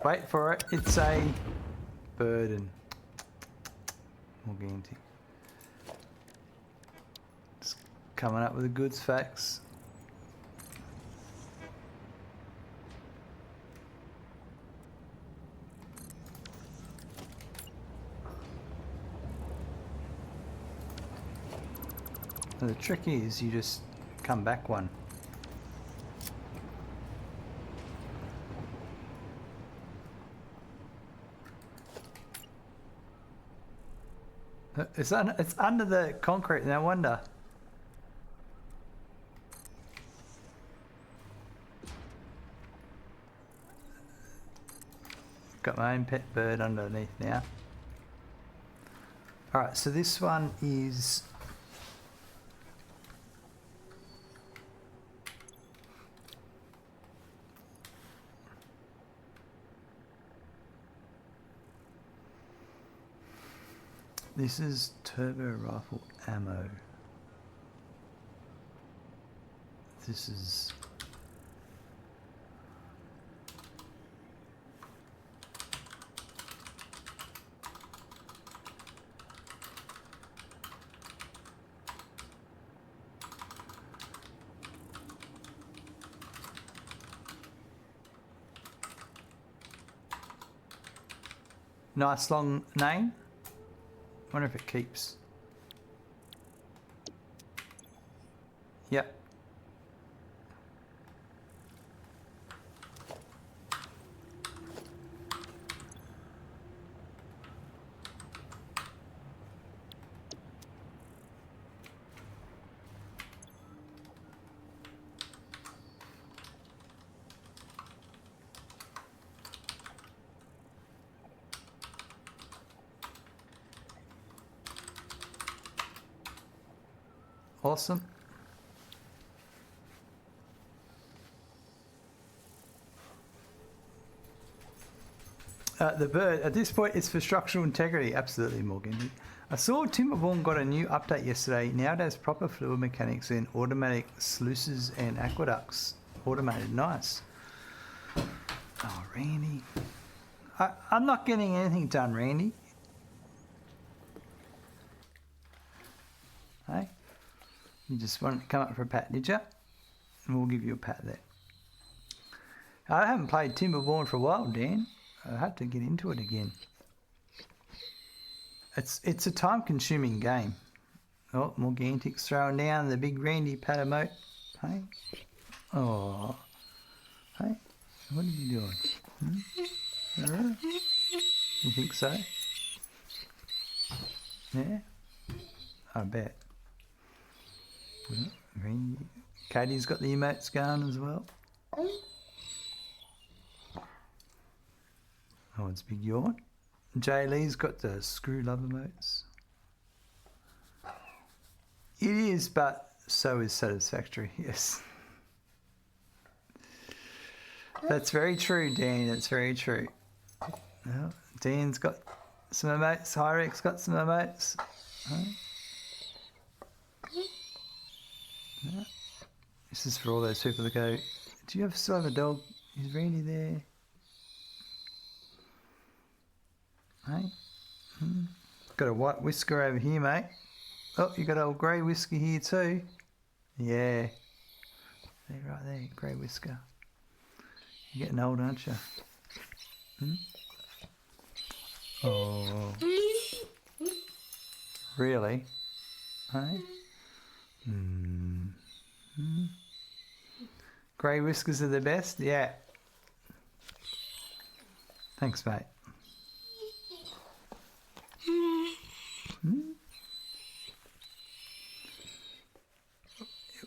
Wait for it. It's a burden. Morgantic. Just coming up with the goods facts. Now the trick is you just come back one. It's under the concrete, no wonder. Got my own pet bird underneath now. Alright, so this one is... This is turbo rifle ammo. This is... Nice long name. Wonder if it keeps. Yep. Awesome. The bird, at this point, it's for structural integrity. Absolutely, Morgan. I saw Timberborn got a new update yesterday. Now it has proper fluid mechanics and automatic sluices and aqueducts. Automated. Nice. Oh, Randy. I'm not getting anything done, Randy. Hey? You just wanted to come up for a pat, did you? And we'll give you a pat there. I haven't played Timberborn for a while, Dan. I have to get into it again. It's a time-consuming game. Oh, Morgantic's throwing down the big Randy pat emote. Hey? Oh. Hey? What are you doing? You think so? Yeah? I bet. Randy. Katie's got the emotes going as well. Oh, it's big yawn. Jay Lee's got the screw love emotes. It is, but so is Satisfactory, yes. That's very true, Dan. That's very true. Well, Dan's got some emotes. Hyrex got some emotes. Huh? Yeah. This is for all those people that go, do you still have a dog? Is Randy there? Hey? Got a white whisker over here, mate. Oh, you got an old grey whisker here too. Yeah. There, right there, grey whisker. You're getting old, aren't you? Oh. Really? Hey? Grey whiskers are the best? Yeah. Thanks, mate.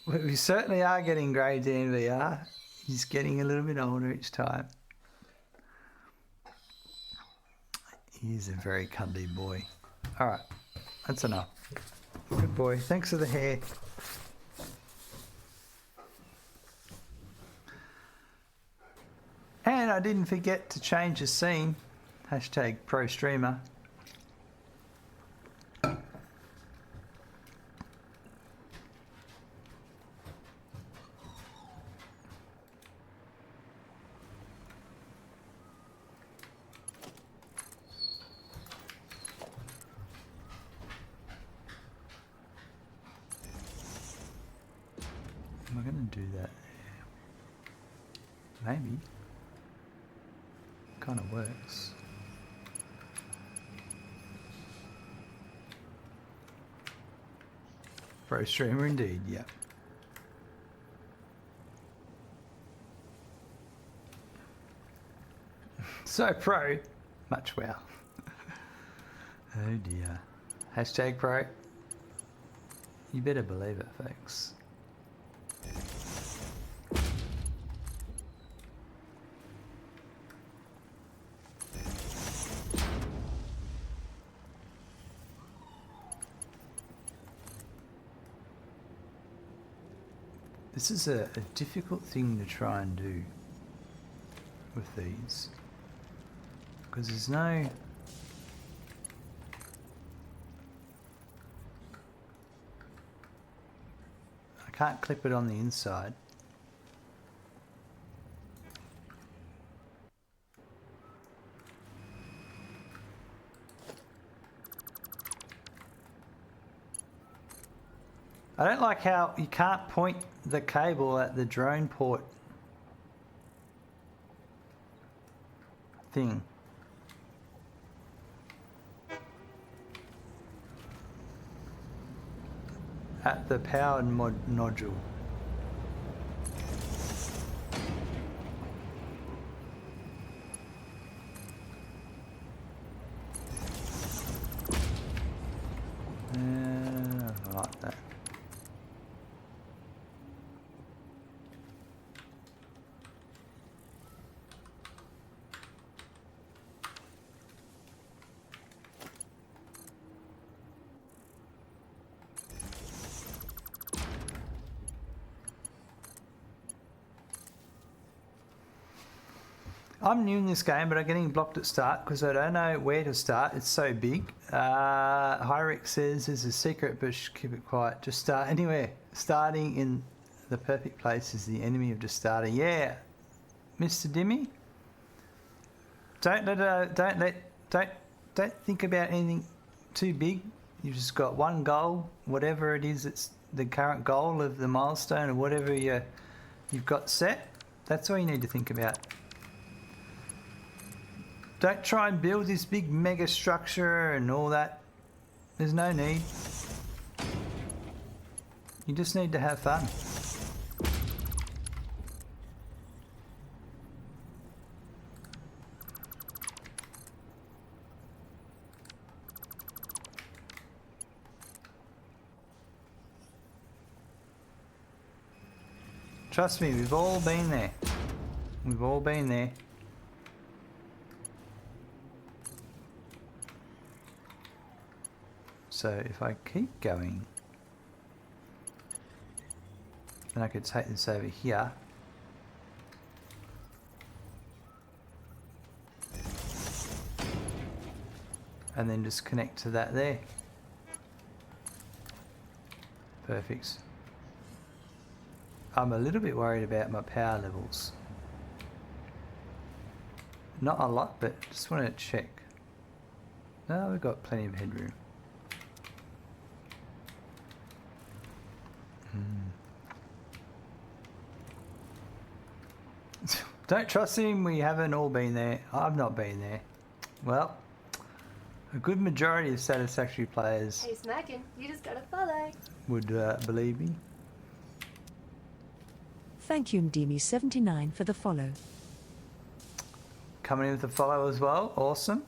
We certainly are getting grey, Dan VR. He's getting a little bit older each time. He's a very cuddly boy. All right, that's enough. Good boy. Thanks for the hair. And I didn't forget to change the scene. Hashtag pro streamer. going to do that there. Maybe. Kind of works. Pro streamer indeed, yeah. So pro, much wow. Oh dear. Hashtag pro. You better believe it, folks. This is a difficult thing to try and do with these, because there's no... I can't clip it on the inside. I don't like how you can't point the cable at the drone port thing. At the power nodule. I like that. I'm new in this game, but I'm getting blocked at start because I don't know where to start. It's so big. Hyrick says there's a secret, but keep it quiet. Just start anywhere. Starting in the perfect place is the enemy of just starting. Yeah, Mr. Dimmy. Don't think about anything too big. You've just got one goal, whatever it is. It's the current goal of the milestone or whatever you've got set. That's all you need to think about. Don't try and build this big mega structure and all that. There's no need. You just need to have fun. Trust me, we've all been there. We've all been there. So if I keep going, then I could take this over here. And then just connect to that there. Perfect. I'm a little bit worried about my power levels. Not a lot, but just want to check. No, we've got plenty of headroom. Don't trust him, we haven't all been there. I've not been there. Well, a good majority of Satisfactory players... Hey Smackin', you just got a follow. ...would believe me. Thank you Mdimi79 for the follow. Coming in with the follow as well, awesome.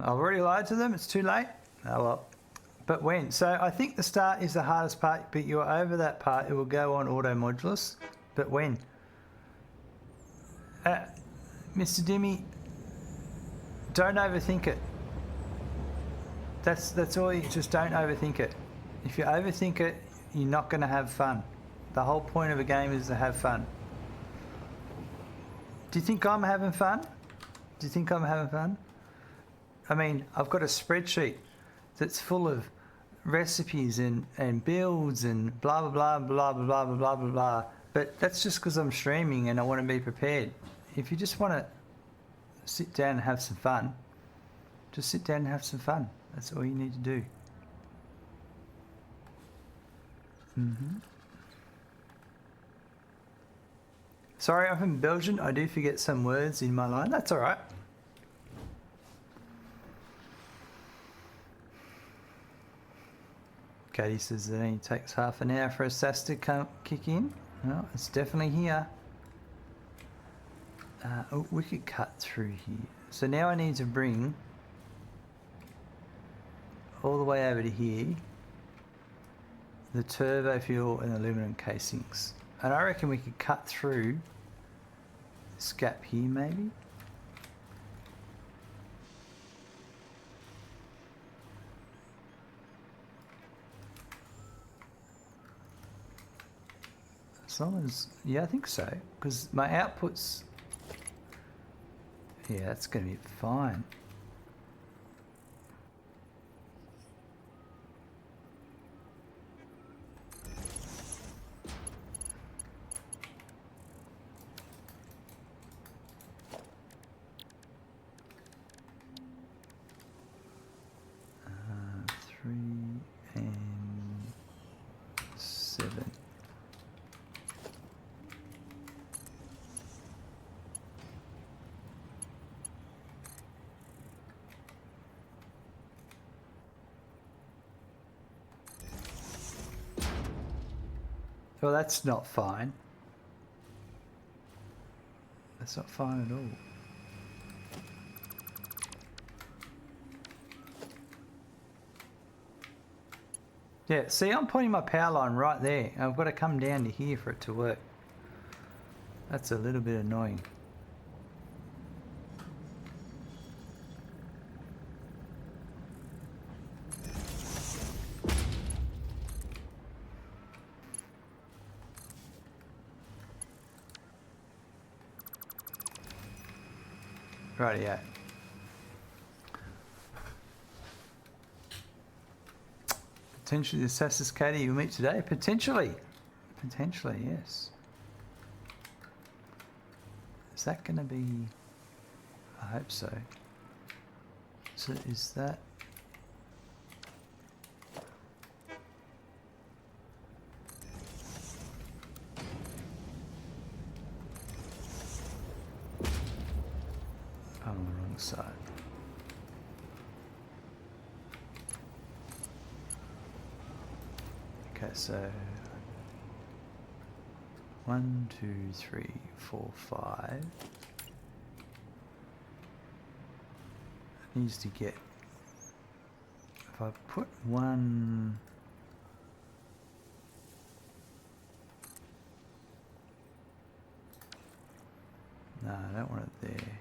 I've already lied to them, it's too late. Oh well. But when? So I think the start is the hardest part, but you're over that part, it will go on auto modulus. But when? Mr. Dimmy, don't overthink it. That's all, you just don't overthink it. If you overthink it, you're not going to have fun. The whole point of a game is to have fun. Do you think I'm having fun? Do you think I'm having fun? I mean, I've got a spreadsheet that's full of recipes and builds and blah, blah, blah, blah, blah, blah, blah, blah, blah. But that's just because I'm streaming and I want to be prepared. If you just want to sit down and have some fun, just sit down and have some fun. That's all you need to do. Sorry, I'm from Belgium. I do forget some words in my line. That's all right. Katie says it only takes half an hour for a SAS to kick in. No, it's definitely here. Oh, we could cut through here. So now I need to bring all the way over to here the turbo fuel and aluminum casings. And I reckon we could cut through this gap here maybe. As long as, yeah, I think so, because my outputs, yeah, that's going to be fine. Well, that's not fine. That's not fine at all. Yeah, see, I'm pointing my power line right there. I've got to come down to here for it to work. That's a little bit annoying. Rightio. Potentially the Satisfactory you'll meet today? Potentially. Potentially, yes. Is that going to be... I hope so. So is that... I'm on the wrong side. Okay, so 1, 2, 3, 4, 5 needs to get, if I put one, no, I don't want it there.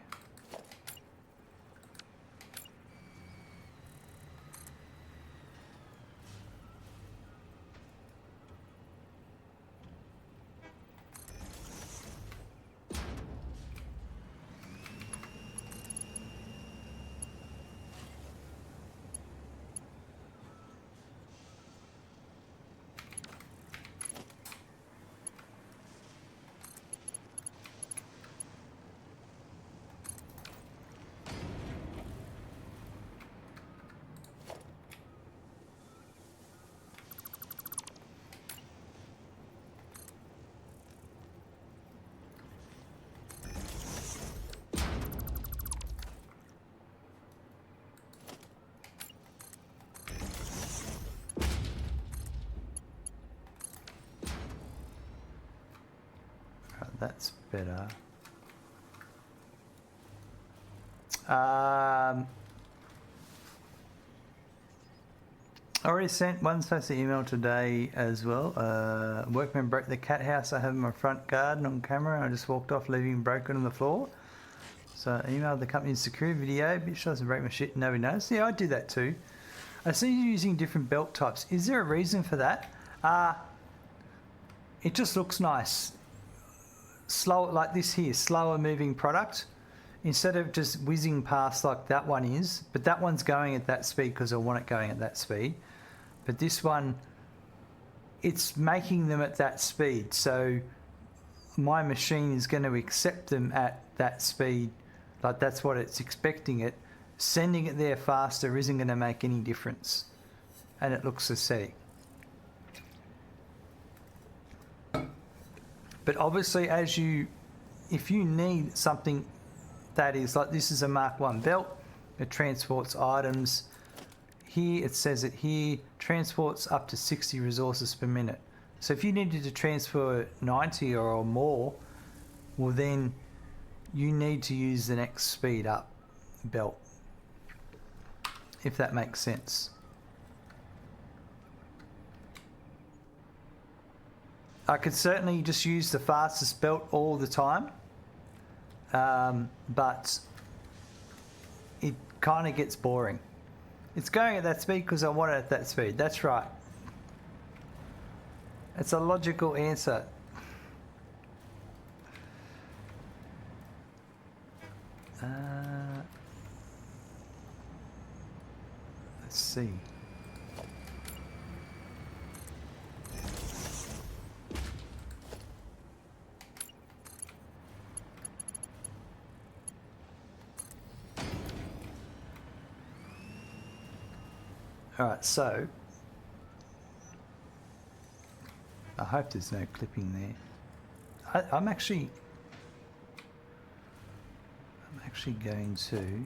That's better. I already sent one special email today as well. Workman broke the cat house I have in my front garden on camera, and I just walked off leaving it broken on the floor. So I emailed the company's security video. Bitch doesn't break my shit and nobody knows. Yeah, I do that too. I see you using different belt types. Is there a reason for that? It just looks nice. Slow, like this here, slower moving product, instead of just whizzing past like that one is, but that one's going at that speed because I want it going at that speed. But this one, it's making them at that speed. So my machine is going to accept them at that speed. Like that's what it's expecting it. Sending it there faster isn't going to make any difference. And it looks aesthetic. But obviously if you need something that is like, this is a Mark 1 belt, it transports items. Here, it says it here, transports up to 60 resources per minute. So if you needed to transfer 90 or more, well then you need to use the next speed up belt, if that makes sense. I could certainly just use the fastest belt all the time, but it kind of gets boring. It's going at that speed because I want it at that speed. That's right. It's a logical answer. Let's see. Alright, so I hope there's no clipping there. I'm actually going to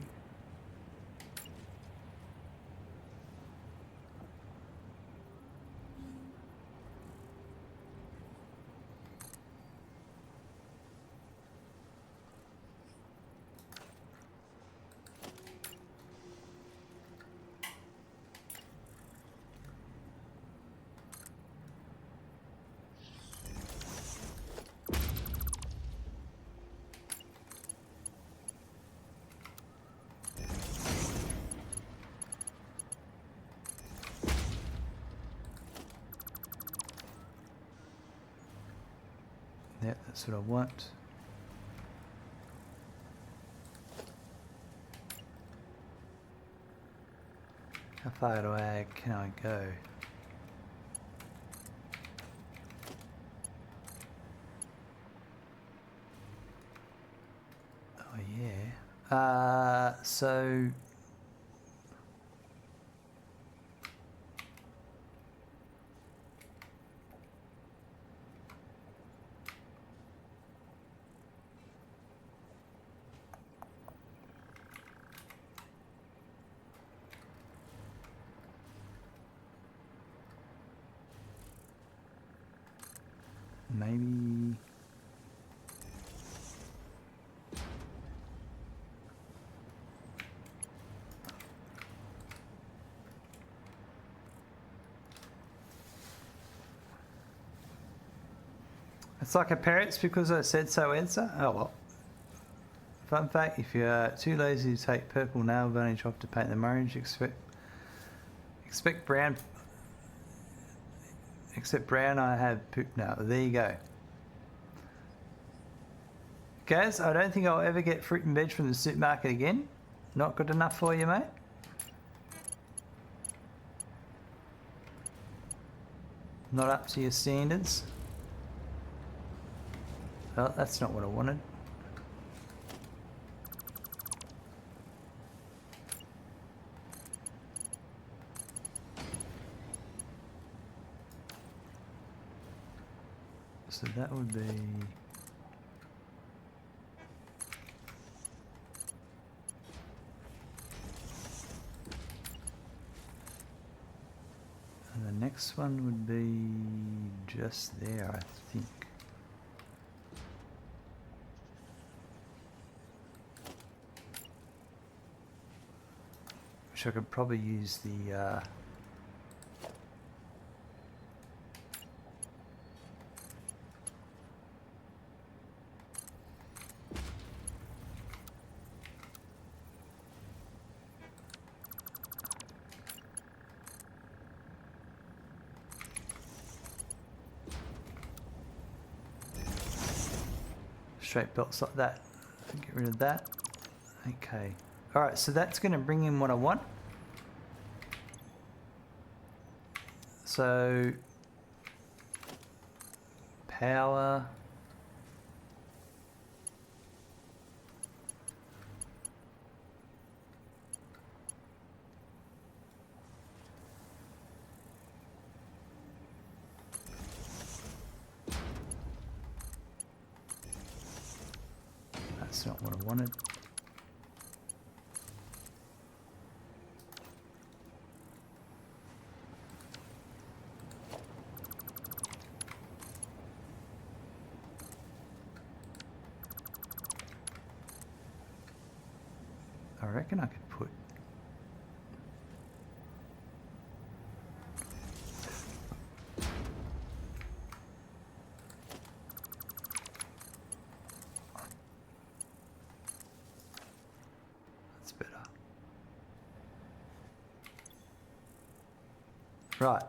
yeah, that's what I want. How far away can I go? Oh yeah. So maybe it's like a parrot's because I said so answer. Oh well. Fun fact, if you're too lazy to take purple nail varnish off to paint them orange, expect brown. Except brown, I have poop now. There you go. Gaz, I don't think I'll ever get fruit and veg from the supermarket again. Not good enough for you, mate? Not up to your standards? Well, that's not what I wanted. So that would be... And the next one would be just there, I think. Which I could probably use the... straight belts like that. Get rid of that. Okay. Alright, so that's going to bring in what I want. so power. That's not what I wanted. I reckon I could put that's better. Right.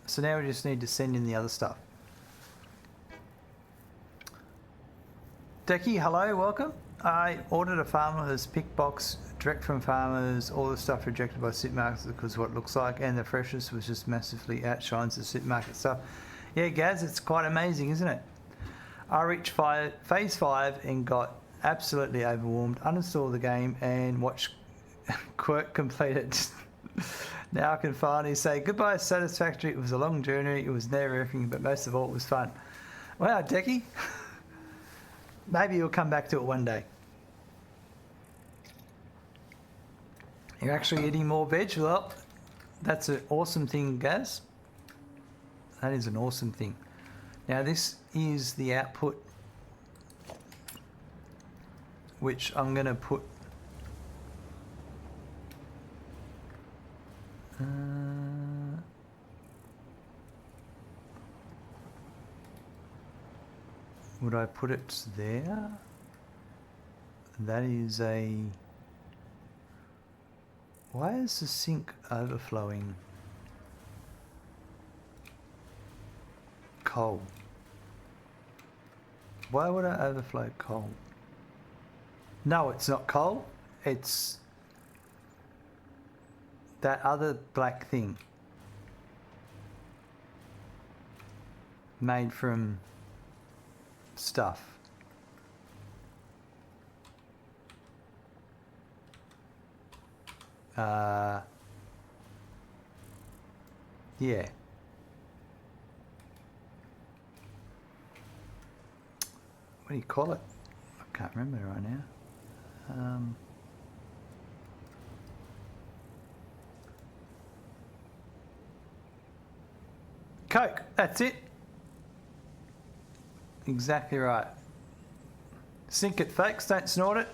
So now we just need to send in the other stuff. Decky, hello, welcome. I ordered a farmer's pick box direct from farmers, all the stuff rejected by supermarkets because what it looks like, and the freshness was just massively outshines the supermarket stuff. Yeah, Gaz, it's quite amazing, isn't it? I reached phase 5 and got absolutely overwhelmed, uninstalled the game and watched Quirk complete it. Now I can finally say goodbye Satisfactory. It was a long journey, it was nerve-wracking, but most of all it was fun. Wow, Decky. Maybe you'll come back to it one day. You're actually eating more veg? Well, that's an awesome thing, Gaz. That is an awesome thing. Now this is the output, which I'm going to put... would I put it there? That is a... Why is the sink overflowing coal? Why would I overflow coal? No, it's not coal. It's that other black thing made from stuff. Yeah. What do you call it? I can't remember right now. Coke, that's it. Exactly right. Sink it, folks, don't snort it.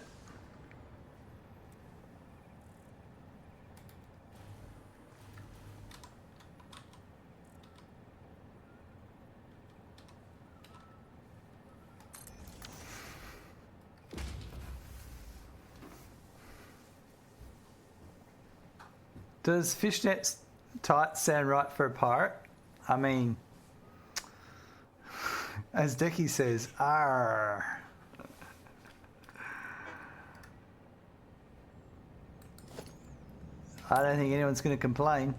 Does fishnet tights sound right for a pirate? I mean, as Decky says, arr. I don't think anyone's going to complain.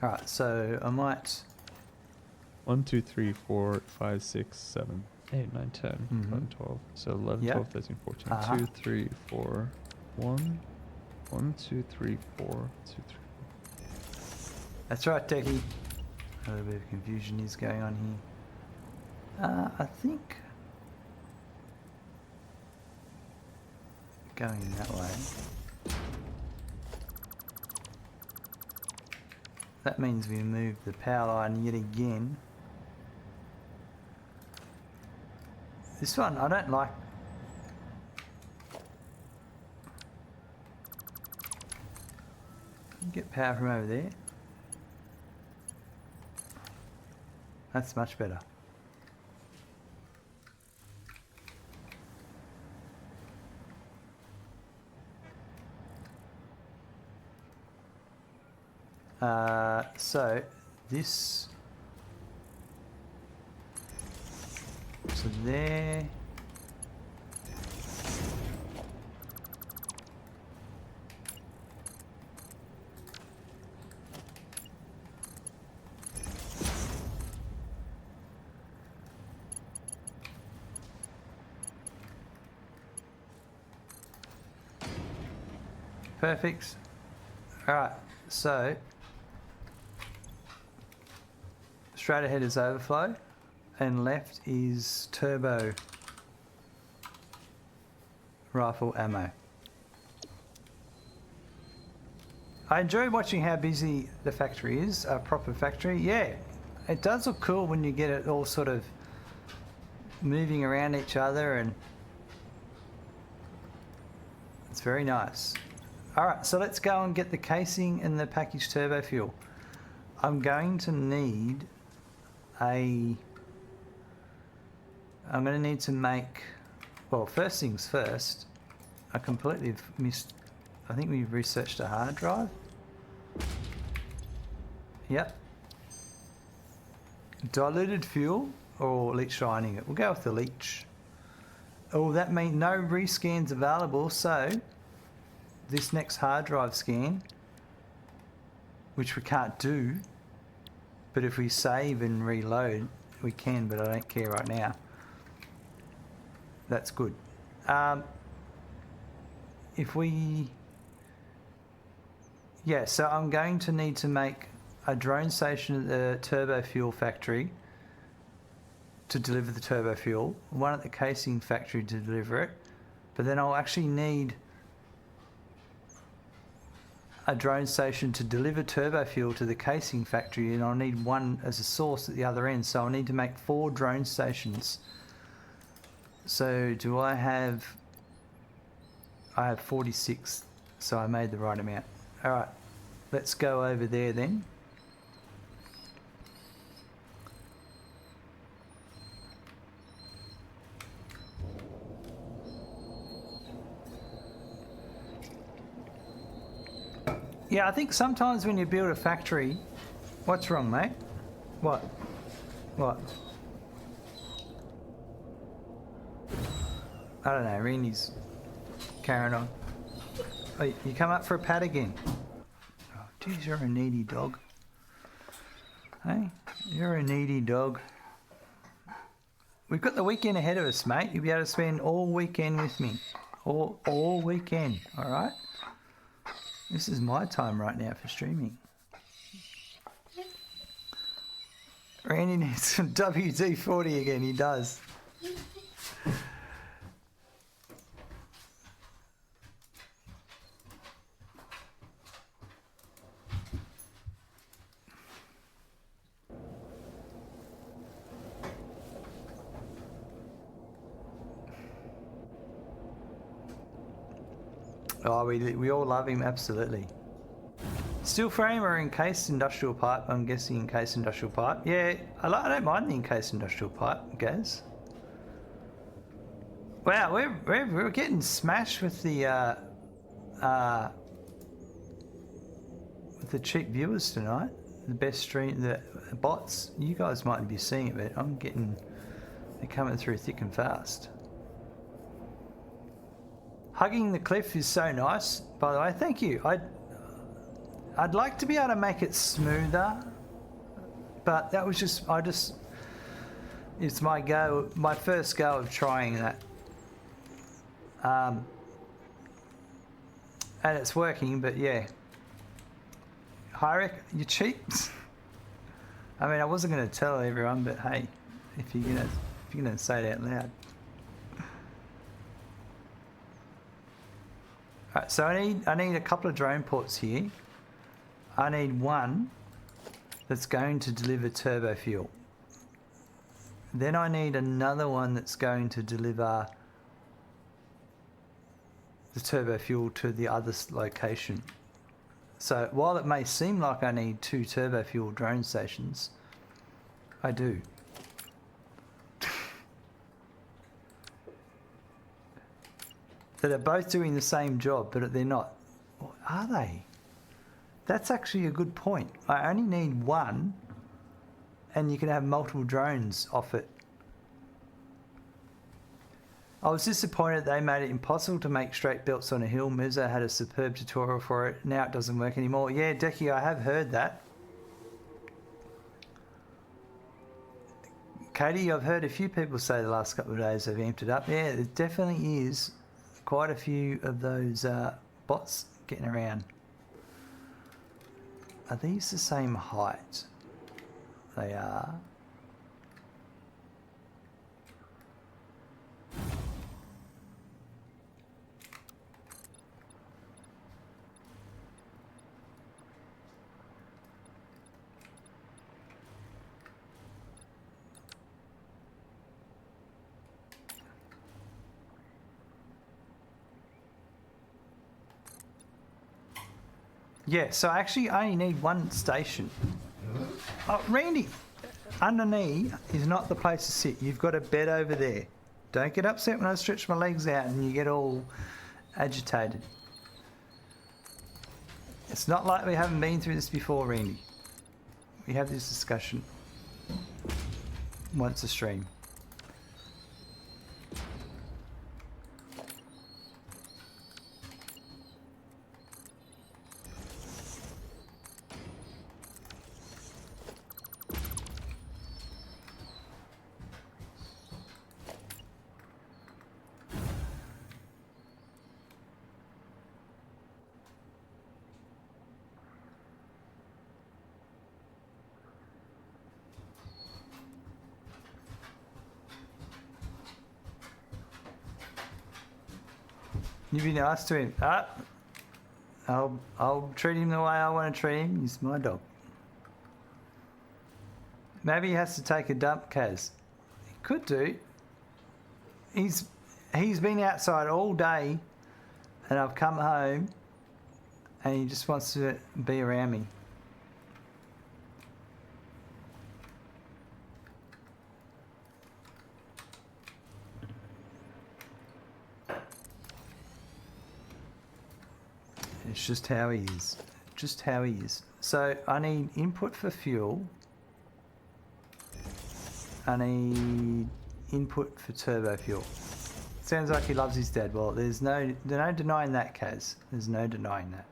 All right, so I might... 1, 2, 3, 4, 5, 6, 7, 8, 9, 10, 11, 12. So 11, Yep. 12, 13, 14. 2, 3, 4, 1. 1, 2, 3, 4, 2, 3. That's right, Decky. A little bit of confusion is going on here. I think... going that way. That means we move the power line yet again. This one, I don't like. Get power from over there. That's much better. So this, so there. Perfect. All right, so straight ahead is overflow and left is turbo rifle ammo. I enjoy watching how busy the factory is, a proper factory. Yeah, it does look cool when you get it all sort of moving around each other, and it's very nice. All right, so let's go and get the casing and the packaged turbo fuel. I'm going to need I'm going to need to make, well, first things first, I completely missed, I think we researched a hard drive. Yep. Diluted fuel or leach shining it? We'll go with the leach. Oh, that means no rescans available, so this next hard drive scan, which we can't do, but if we save and reload, we can, but I don't care right now. That's good. If we... Yeah, so I'm going to need to make a drone station at the turbo fuel factory to deliver the turbo fuel, one at the casing factory to deliver it, but then I'll actually need a drone station to deliver turbo fuel to the casing factory, and I'll need one as a source at the other end, so I'll need to make 4 drone stations. So do I have 46, so I made the right amount. All right, let's go over there then. Yeah, I think sometimes when you build a factory... What's wrong, mate? What? What? I don't know, Randy's carrying on. Oh, you come up for a pat again. Oh, geez, you're a needy dog. Hey, you're a needy dog. We've got the weekend ahead of us, mate. You'll be able to spend all weekend with me. All weekend, all right? This is my time right now for streaming. Randy needs some WD-40 again, he does. Oh, we all love him, absolutely. Steel frame or encased industrial pipe? I'm guessing encased industrial pipe. Yeah, I don't mind the encased industrial pipe, Gaz. Wow, we're getting smashed with the cheap viewers tonight. The best stream, the bots. You guys might be seeing it, but they're coming through thick and fast. Hugging the cliff is so nice, by the way. Thank you. I'd like to be able to make it smoother, but that was it's my first go of trying that. And it's working, but yeah. Hyrek, you cheap? I mean, I wasn't going to tell everyone, but hey, if you're gonna say it out loud. Alright, so I need a couple of drone ports here. I need one that's going to deliver turbo fuel. Then I need another one that's going to deliver the turbo fuel to the other location. So while it may seem like I need 2 turbo fuel drone stations, I do. That are both doing the same job, but they're not. Or are they? That's actually a good point. I only need one, and you can have multiple drones off it. I was disappointed they made it impossible to make straight belts on a hill. Mezzo had a superb tutorial for it. Now it doesn't work anymore. Yeah, Decky, I have heard that. Katie, I've heard a few people say the last couple of days they've amped it up. Yeah, there definitely is quite a few of those bots getting around. Are these the same height? They are. Yeah, so I actually only need one station. Oh, Randy, underneath is not the place to sit. You've got a bed over there. Don't get upset when I stretch my legs out and you get all agitated. It's not like we haven't been through this before, Randy. We have this discussion once a stream. You be nice to him. I'll treat him the way I want to treat him. He's my dog. Maybe he has to take a dump, Kaz. He could do. He's been outside all day, and I've come home, and he just wants to be around me. It's just how he is. Just how he is. So I need input for fuel. I need input for turbo fuel. Sounds like he loves his dad. Well, there's no denying that, Kaz. There's no denying that.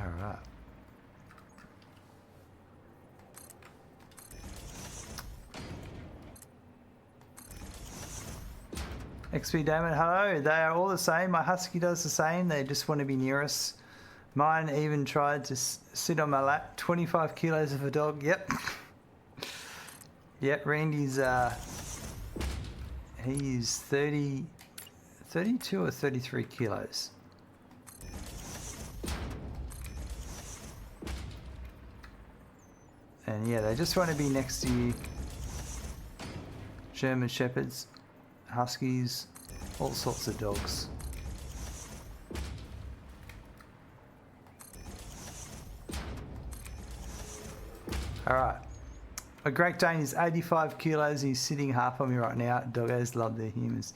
Alright. XP Damon, hello. They are all the same. My husky does the same. They just want to be near us. Mine even tried to sit on my lap. 25 kilos of a dog. Yep. Yep, Randy's he's 32 or 33 kilos. And yeah, they just want to be next to you. German Shepherds, Huskies, all sorts of dogs. Alright. A Great Dane is 85 kilos. He's sitting half on me right now. Doggos love their humans.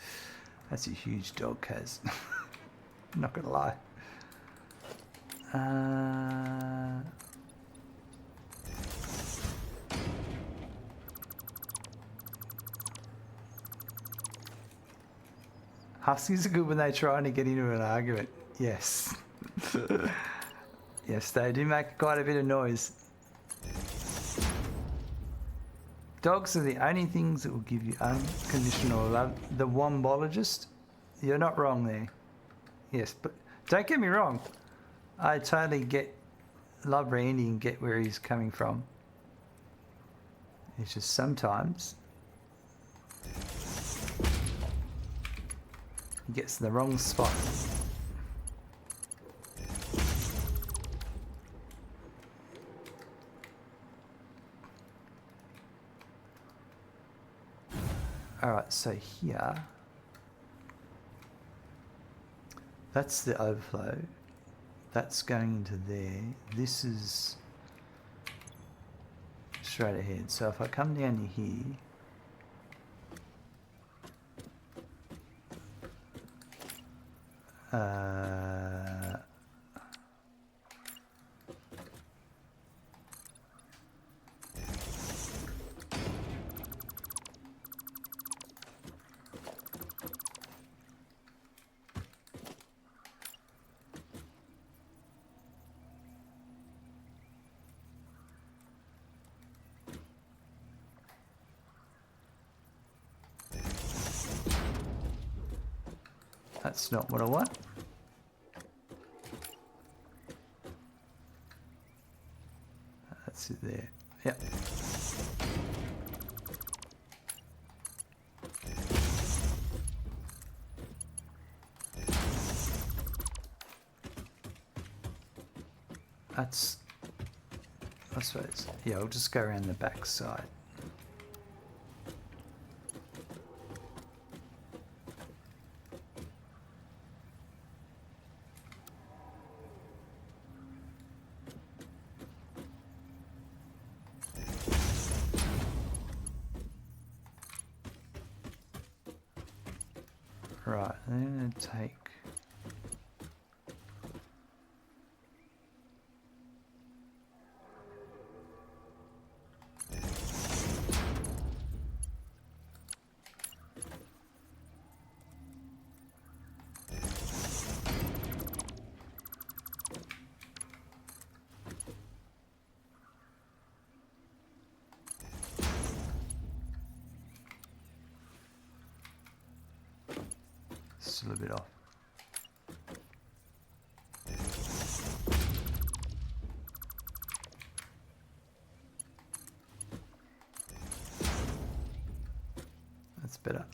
That's a huge dog, Kaz. I'm not going to lie. Huskies are good when they're trying to get into an argument. Yes. Yes, they do make quite a bit of noise. Dogs are the only things that will give you unconditional love. The wombologist, you're not wrong there. Yes, but don't get me wrong. I totally love Randy and get where he's coming from. It's just sometimes he gets in the wrong spot. Alright, so here, that's the overflow. That's going into there. This is straight ahead. So if I come down to here, that's not what I want. That's it there. Yep. That's, I suppose, yeah, I'll just go around the back side. Right, I'm going to take... Still a bit off. That's better.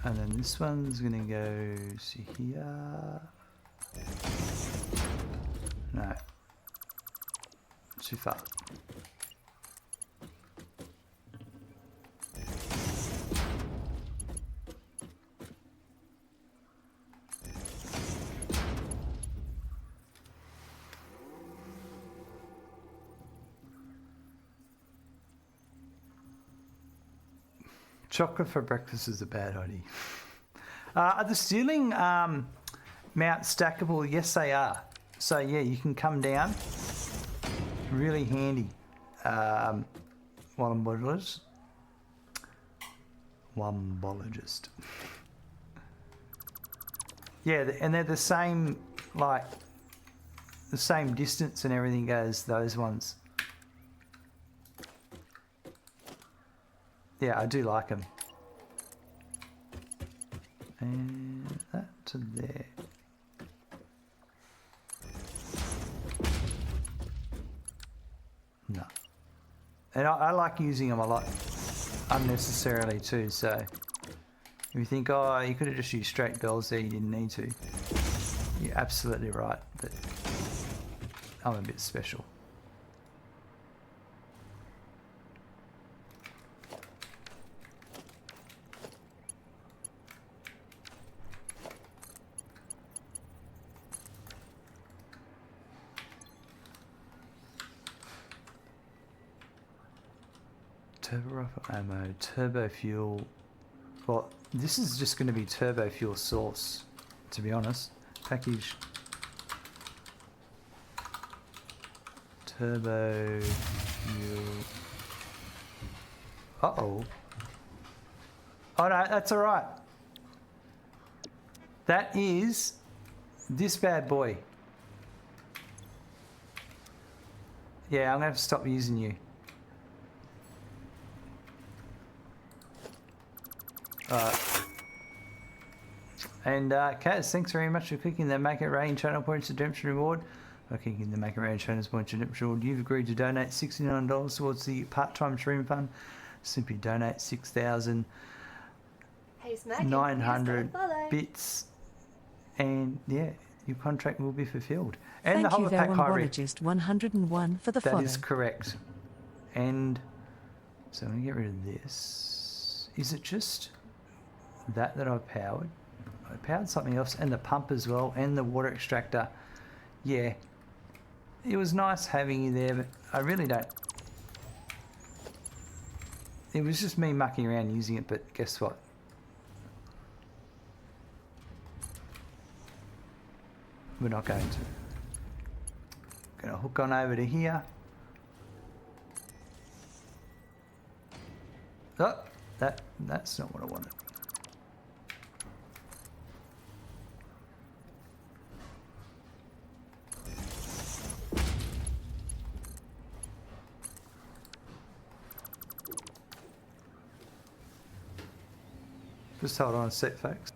And then this one's gonna go, see here. No. Too far. Chocolate for breakfast is a bad idea. Are the ceiling mount stackable? Yes, they are. So yeah, you can come down. Really handy. Wombologist. Yeah, and they're the same, like the same distance and everything as those ones. Yeah, I do like them. And that to there. No. And I like using them a lot unnecessarily too, so if you think, oh, you could have just used straight bells there, you didn't need to. You're absolutely right, but I'm a bit special. Turbo rifle ammo, turbo fuel. Well, this is just going to be turbo fuel source, to be honest. Package. Turbo fuel. Uh-oh. Oh no, that's all right. That is this bad boy. Yeah, I'm gonna have to stop using you. And Kaz, thanks very much for clicking the Make It Rain channel points redemption reward. By clicking the Make It Rain channel points redemption reward, you've agreed to donate $69 towards the part-time stream fund. Simply donate 6,900 Hey Smack, you just got a follow. bits, and yeah, your contract will be fulfilled. And Thank the you, Hover Pack Hybrid. Verwonbologist 101 for the That follow. is correct. And so I'm going to get rid of this. Is it just that I've powered? I powered something else, and the pump as well, and the water extractor. Yeah. It was nice having you there, but I really don't. It was just me mucking around using it, but guess what? We're not going to. Gonna hook on over to here. Oh, that's not what I wanted. Just hold on a sec, folks.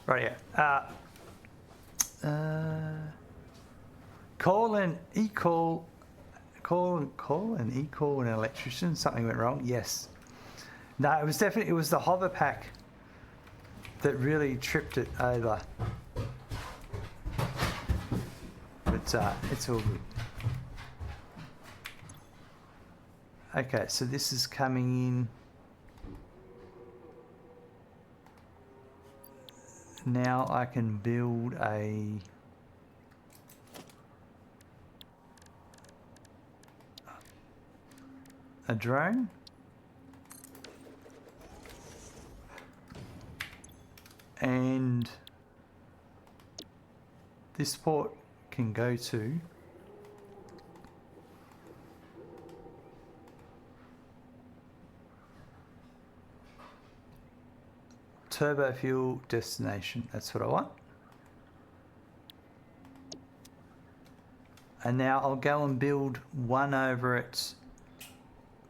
Right, yeah. Call and an electrician. Something went wrong. Yes. No, it was definitely, it was the hover pack that really tripped it over. But it's all good. Okay, so this is coming in. Now I can build a drone. And this port can go to turbo fuel destination. That's what I want. And now I'll go and build one over at...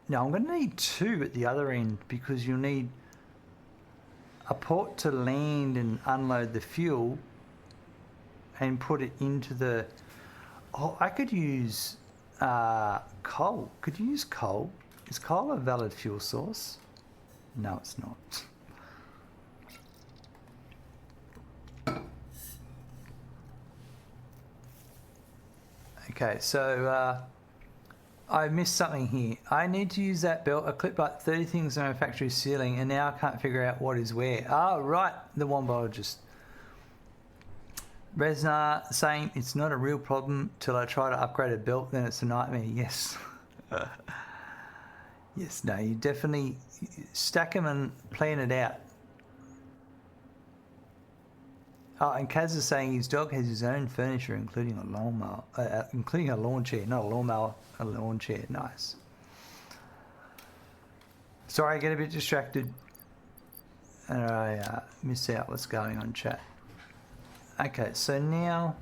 Now I'm going to need two at the other end, because you'll need a port to land and unload the fuel and put it into the... Oh, I could use coal. Could you use coal? Is coal a valid fuel source? No, it's not. Okay, so I missed something here. I need to use that belt. I clipped like 30 things on my factory ceiling, and now I can't figure out what is where. Ah, right, the wombologist. Resnar saying it's not a real problem till I try to upgrade a belt, then it's a nightmare. Yes. Yes, no, you definitely stack them and plan it out. Oh, and Kaz is saying his dog has his own furniture, including a lawnmower, including a lawn chair, not a lawnmower, a lawn chair. Nice. Sorry, I get a bit distracted, and I miss out what's going on, chat. Okay, so now,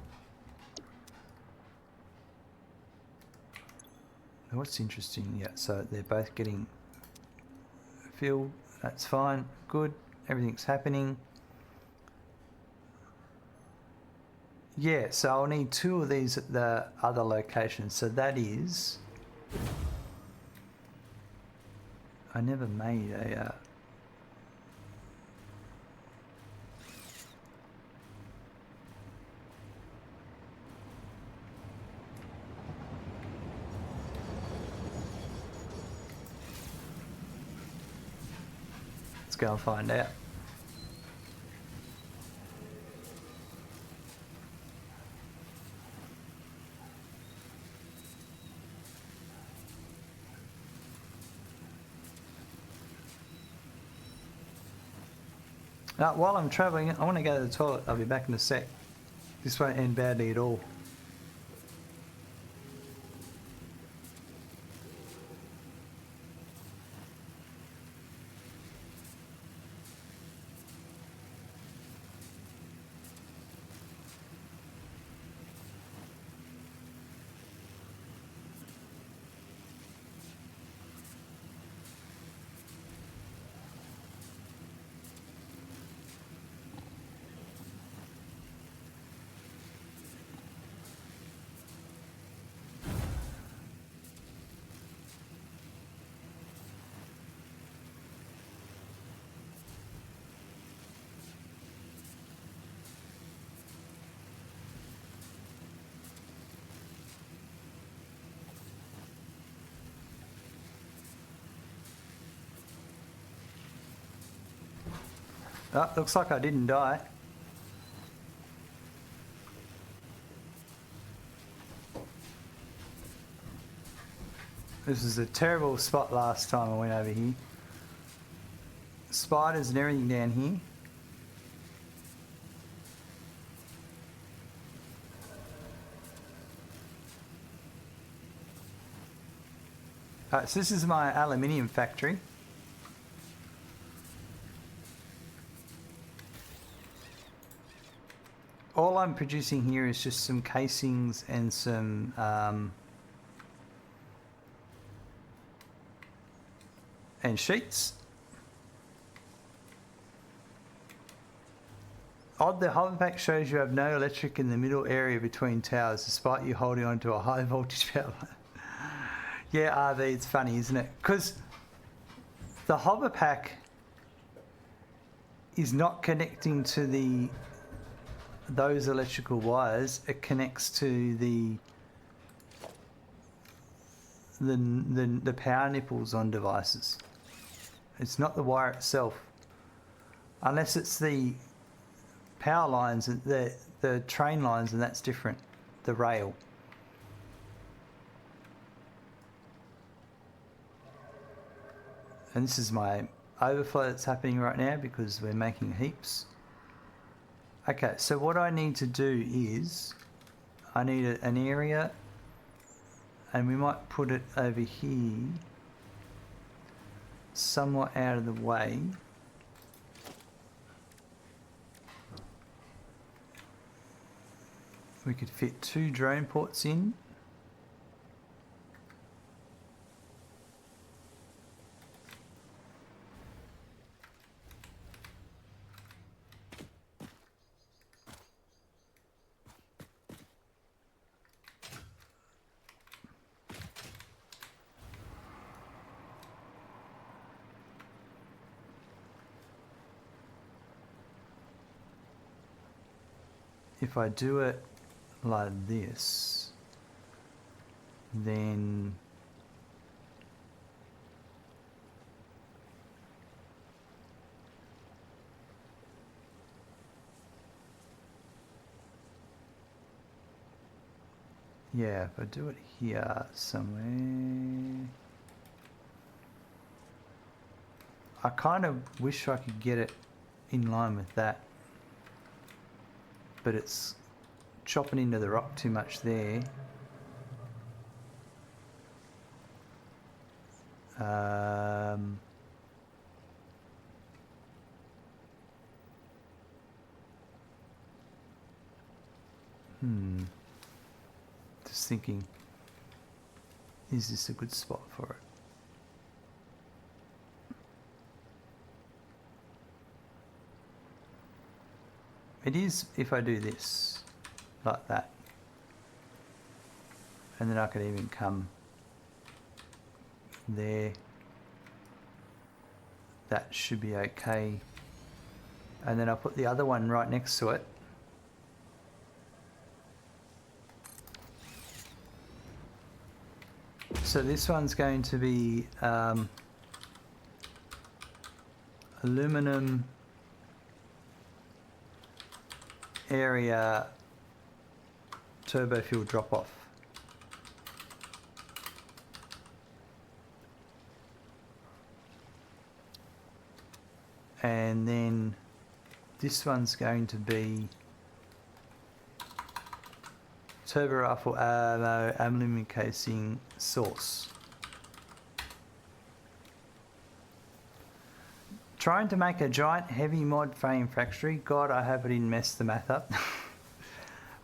what's interesting? Yeah, so they're both getting filled. That's fine. Good. Everything's happening. Yeah, so I'll need two of these at the other locations. So that is... I never made a... Let's go and find out. While I'm travelling, I want to go to the toilet. I'll be back in a sec. This won't end badly at all. Oh, looks like I didn't die. This was a terrible spot last time I went over here. Spiders and everything down here. Alright, so this is my aluminium factory. All I'm producing here is just some casings and some and sheets. Odd, the hover pack shows you have no electric in the middle area between towers, despite you holding onto a high voltage power line. Yeah, RV, it's funny, isn't it? Because the hover pack is not connecting to those electrical wires. It connects to the power nipples on devices. It's not the wire itself, unless it's the power lines and the train lines, and that's different. The rail. And this is my overflow that's happening right now because we're making heaps. Okay, so what I need to do is I need an area, and we might put it over here, somewhat out of the way. We could fit 2 drone ports in. If I do it like this, then yeah, if I do it here somewhere, I kind of wish I could get it in line with that, but it's chopping into the rock too much there. Just thinking, is this a good spot for it? It is if I do this, like that. And then I could even come there. That should be okay. And then I'll put the other one right next to it. So this one's going to be aluminum area turbo fuel drop off. And then this one's going to be turbo rifle ammo, aluminium casing, source. Trying to make a giant heavy mod frame factory. God, I hope I didn't mess the math up.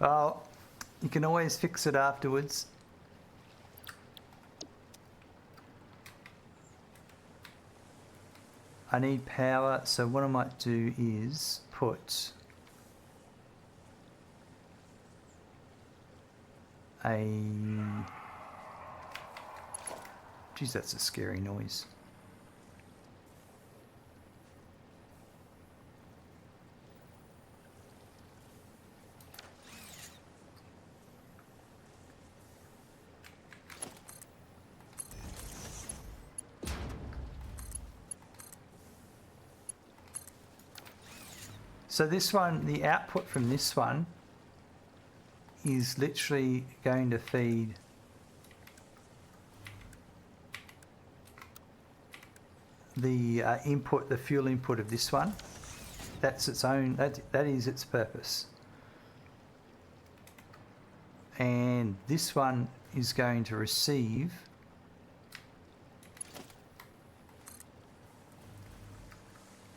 Well, you can always fix it afterwards. I need power, so what I might do is put a... Geez, that's a scary noise. So this one, the output from this one is literally going to feed the input, the fuel input of this one. That's its own, that is its purpose. And this one is going to receive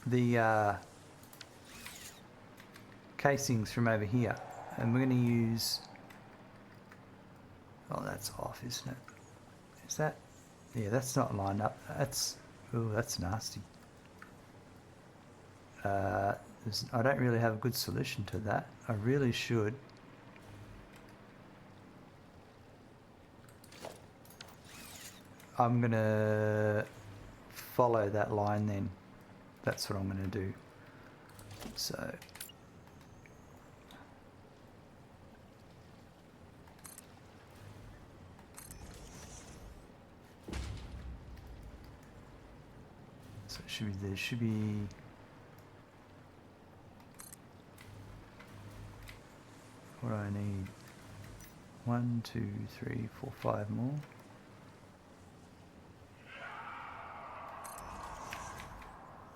the casings from over here, and we're going to use, oh, that's off, isn't it? Is that, yeah, that's not lined up. That's, oh, that's nasty. I don't really have a good solution to that. I really should. I'm going to follow that line then. That's what I'm going to do. So there should be what do I need? 1, 2, 3, 4, 5 more.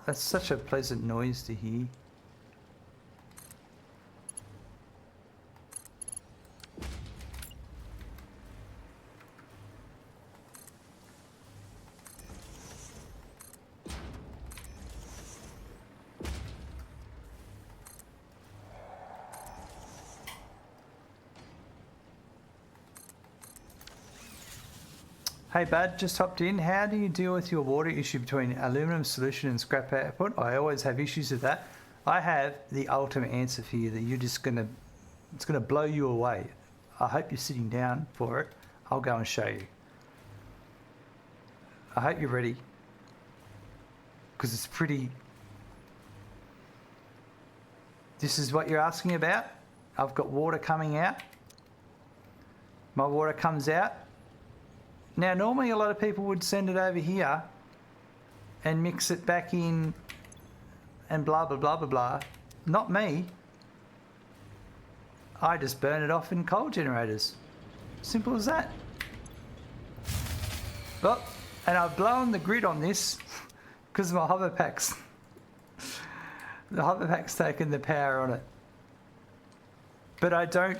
That's such a pleasant noise to hear. Hey Bud, just hopped in. How do you deal with your water issue between aluminum solution and scrap output? I always have issues with that. I have the ultimate answer for you that you're just it's gonna blow you away. I hope you're sitting down for it. I'll go and show you. I hope you're ready, because it's pretty... This is what you're asking about. I've got water coming out. My water comes out. Now, normally a lot of people would send it over here and mix it back in and blah, blah, blah, blah, blah. Not me. I just burn it off in coal generators. Simple as that. Well, and I've blown the grid on this because my hover pack's... The hover pack's taken the power on it. But I don't...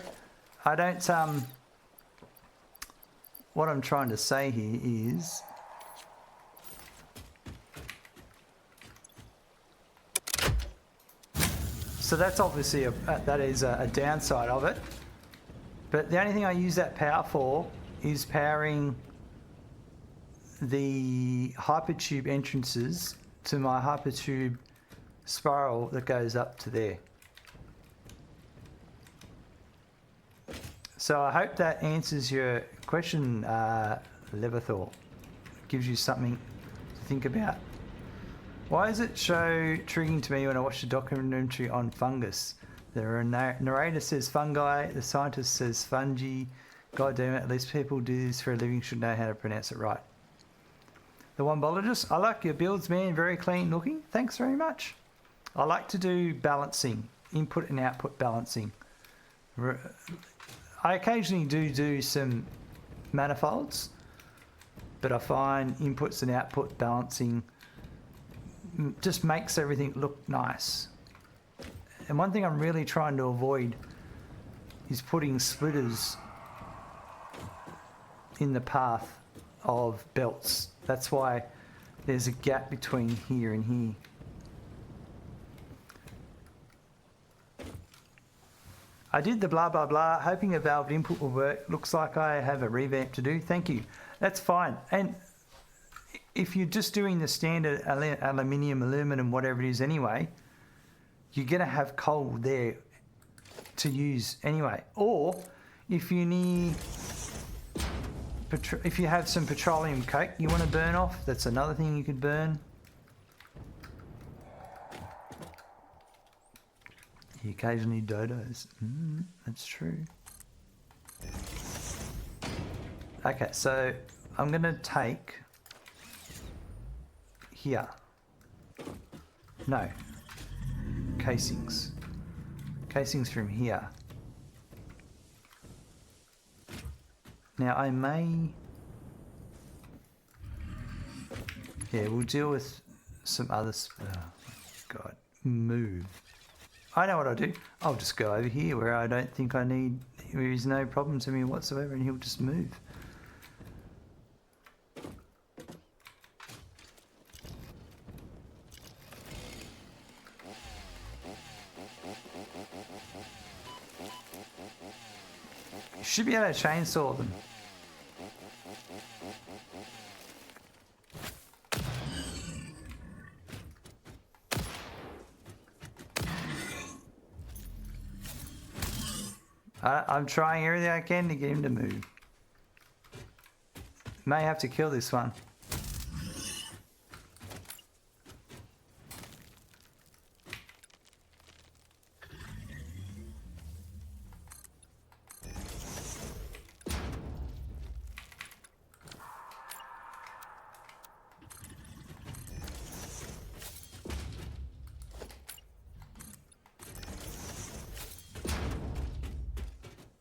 What I'm trying to say here is so that's obviously that is a downside of it, but the only thing I use that power for is powering the hypertube entrances to my hypertube spiral that goes up to there. So I hope that answers your question, Leverthor. Gives you something to think about. Why does it show triggering to me when I watch the documentary on fungus? The narrator says fungi, the scientist says fungi. God damn it, at least people do this for a living should know how to pronounce it right. The Wombologist, I like your builds, man, very clean looking. Thanks very much. I like to do balancing, input and output balancing. I occasionally do some manifolds, but I find inputs and output balancing just makes everything look nice. And one thing I'm really trying to avoid is putting splitters in the path of belts. That's why there's a gap between here and here. I did the blah blah blah, hoping a valved input will work. Looks like I have a revamp to do. Thank you. That's fine. And if you're just doing the standard aluminium, aluminum, whatever it is anyway, you're going to have coal there to use anyway. Or if you need, if you have some petroleum coke you want to burn off, that's another thing you could burn. You occasionally dodos. That's true. Okay, so I'm going to take here. No. Casings. Casings from here. Now I may... Yeah, we'll deal with some other... Oh, God. Move. I know what I'll do. I'll just go over here where I don't think I need... There is no problem to me whatsoever, and he'll just move. You should be able to chainsaw them. I'm trying everything I can to get him to move. May have to kill this one.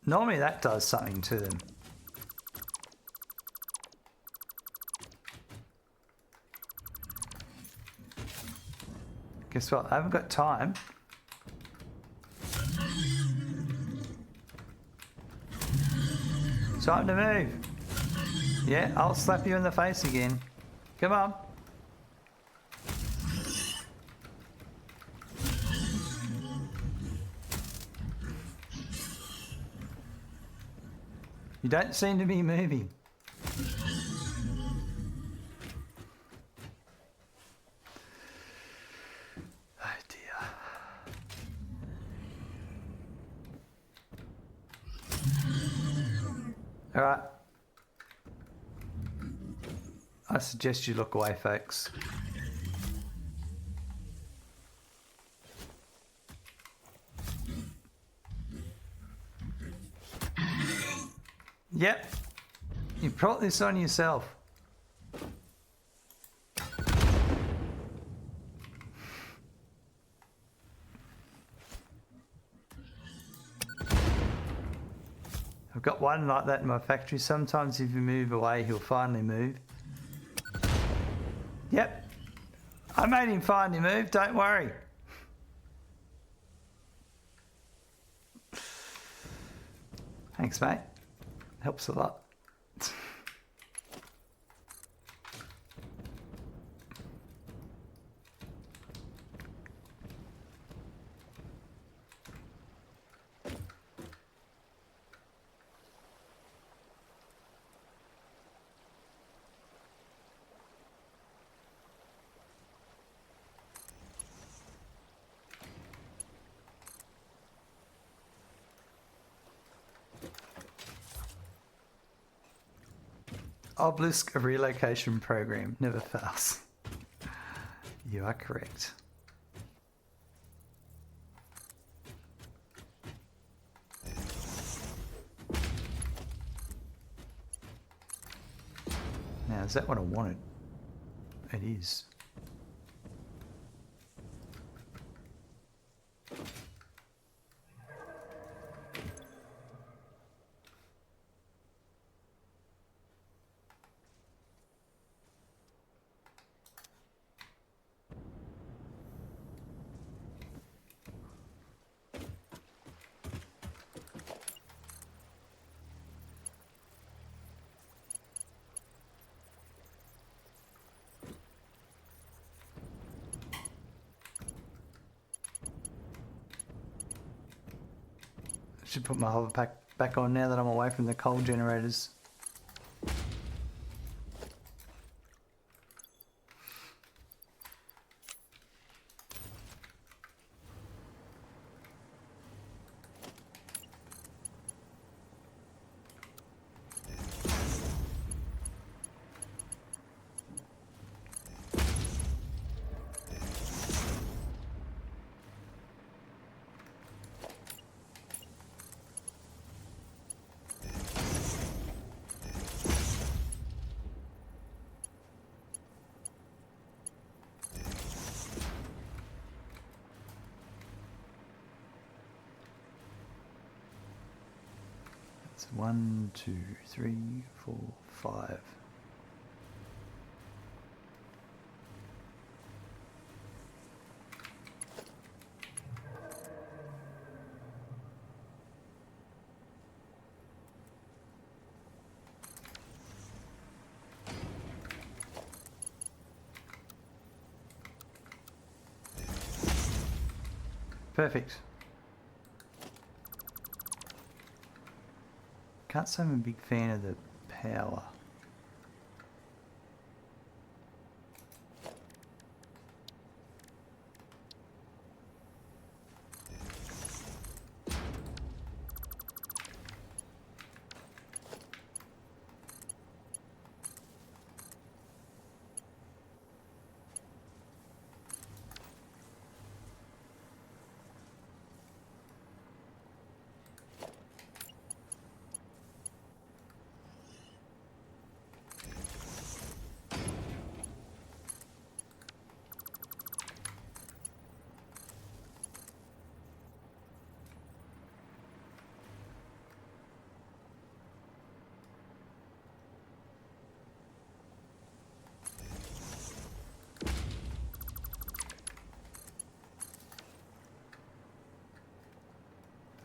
Normally that does something to them. Guess what? I haven't got time. Time to move. Yeah, I'll slap you in the face again. Come on. You don't seem to be moving. Oh dear. All right. I suggest you look away, folks. Yep, you brought this on yourself. I've got one like that in my factory. Sometimes if you move away, he'll finally move. Yep, I made him finally move, don't worry. Thanks, mate. Helps a lot. Obelisk, a relocation program, never fails. You are correct. Now, is that what I wanted? It is. Should put my hover pack back on now that I'm away from the coal generators. It's 1, 2, 3, 4, 5. Perfect. Can't say I'm a big fan of the power.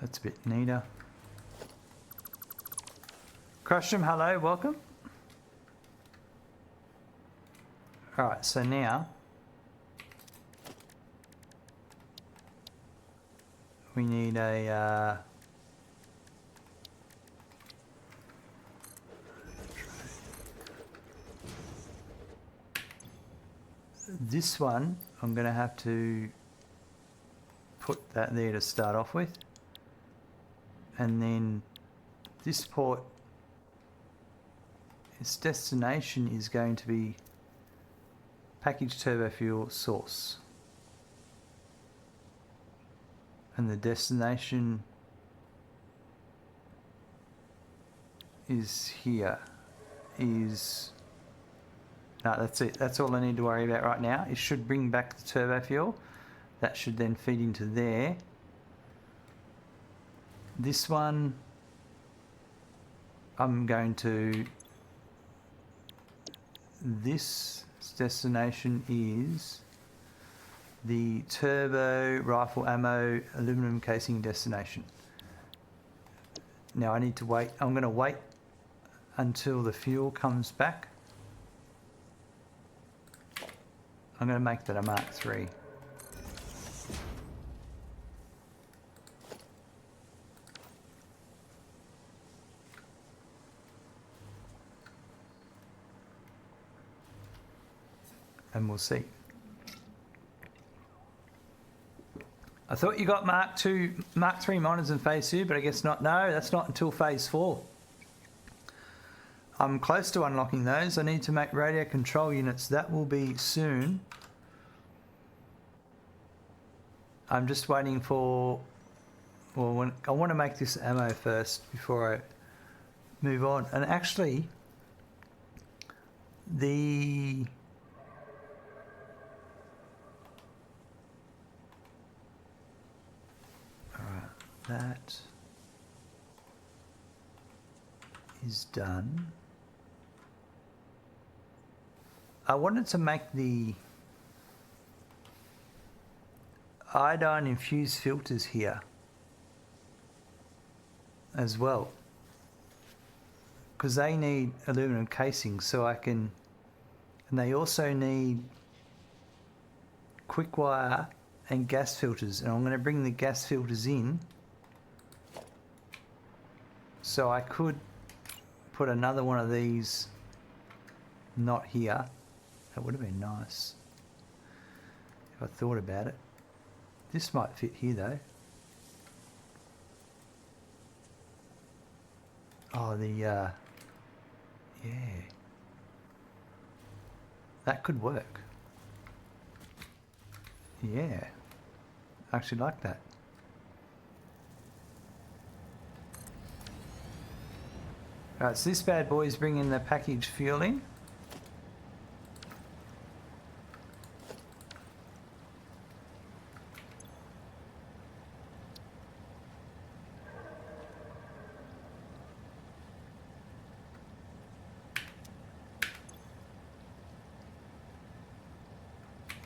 That's a bit neater. Crusham, hello, welcome. Alright, so now we need a this one I'm going to have to put that there to start off with, and then this port, its destination is going to be packaged turbo fuel source, and the destination is here. No, that's it. That's all I need to worry about right now. It should bring back the turbo fuel. That should then feed into there. This one, I'm going to... This destination is the turbo rifle ammo aluminum casing destination. Now I need to wait. I'm going to wait until the fuel comes back. I'm going to make that a Mark III. And we'll see. I thought you got Mark III monitors in phase 2, but I guess not. No, that's not until phase 4. I'm close to unlocking those. I need to make radio control units. That will be soon. I'm just waiting for... Well, I want to make this ammo first before I move on. And actually, the... Alright, that is done. I wanted to make the Iodine Infused Filters here as well, because they need aluminum casing, so I can, and they also need quick wire and gas filters, and I'm going to bring the gas filters in So I could put another one of these not here. That would have been nice if I thought about it. This might fit here though. Oh, yeah. That could work. Yeah. I actually like that. Alright, so this bad boy is bringing the packaged fuel in.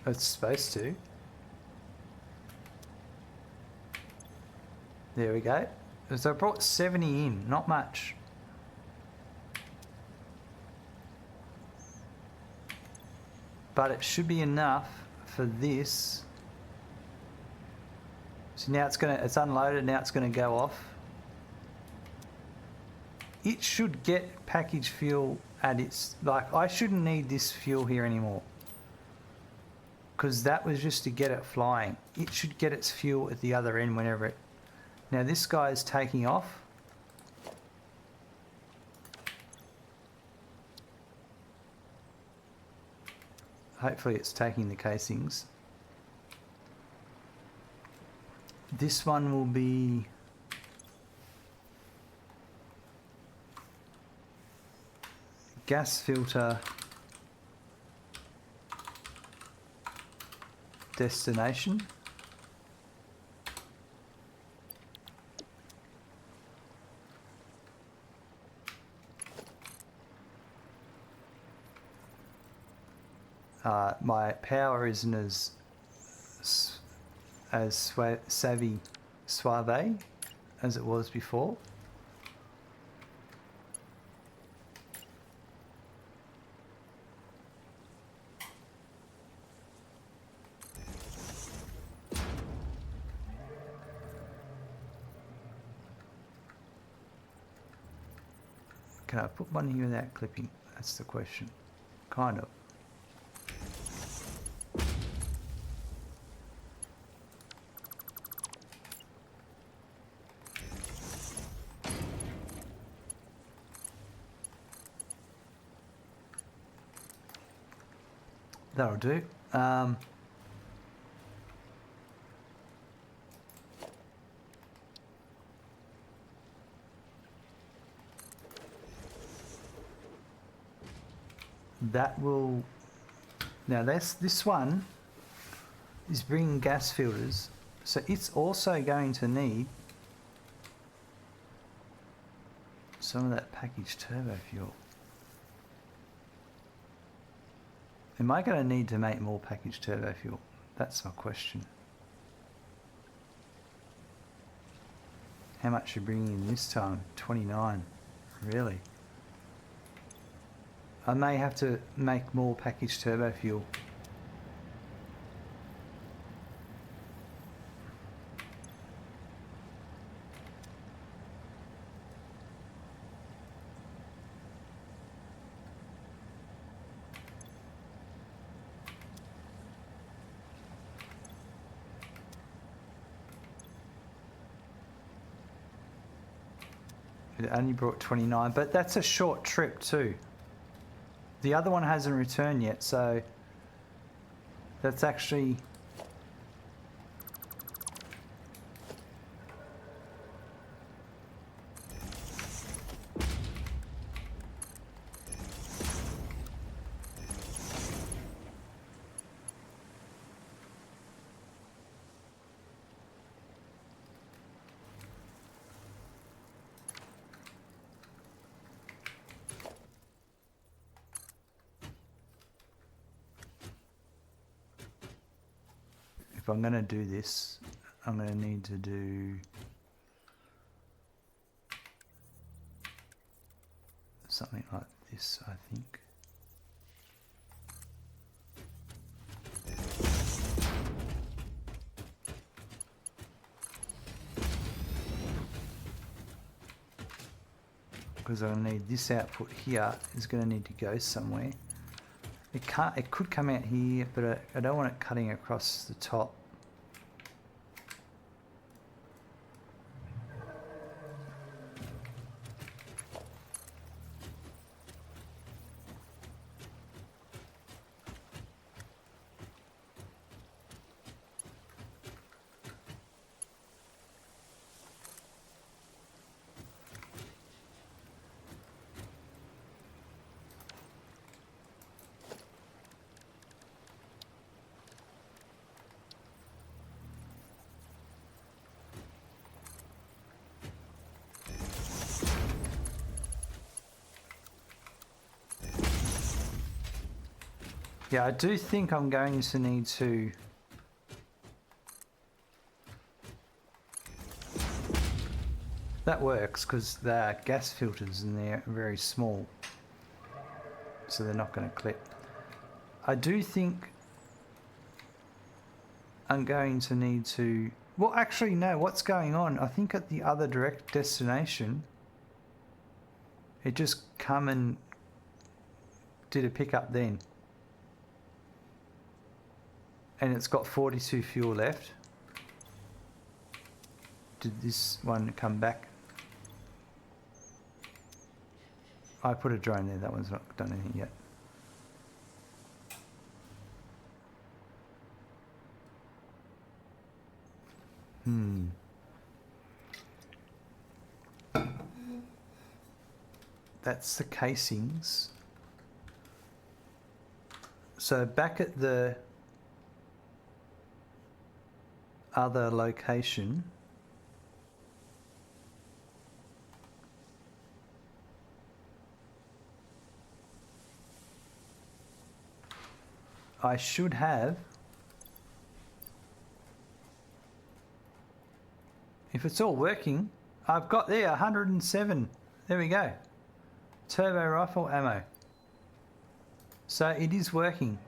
It's supposed to. There we go. So I brought 70 in, not much. But it should be enough for this. So now it's unloaded, now it's gonna go off. It should get packaged fuel at its, like, I shouldn't need this fuel here anymore. Because that was just to get it flying. It should get its fuel at the other end whenever it... Now this guy is taking off. Hopefully it's taking the casings. This one will be... gas filter destination. My power isn't as suave as it was before. Can I put one here without clipping? That's the question. Kind of. That'll do. That will... Now this one is bringing gas filters, so it's also going to need some of that packaged turbo fuel. Am I going to need to make more packaged turbo fuel? That's my question. How much are you bringing in this time? 29. Really? I may have to make more packaged turbo fuel. It only brought 29, but that's a short trip too. The other one hasn't returned yet, so that's actually... If I'm going to do this, I'm going to need to do something like this, I think. because I'll need this output here is going to need to go somewhere. It could come out here, but I don't want it cutting across the top. Yeah, I do think I'm going to need to that works because they're gas filters and they're very small, so they're not going to clip. I do think I'm going to need to, well actually no, what's going on? I think at the other direct destination it just come and did a pickup then. And it's got 42 fuel left. Did this one come back? I put a drone there, that one's not done anything yet. That's the casings. So back at the other location, I should have, if it's all working, I've got there 107. There we go. Turbo rifle ammo. So it is working.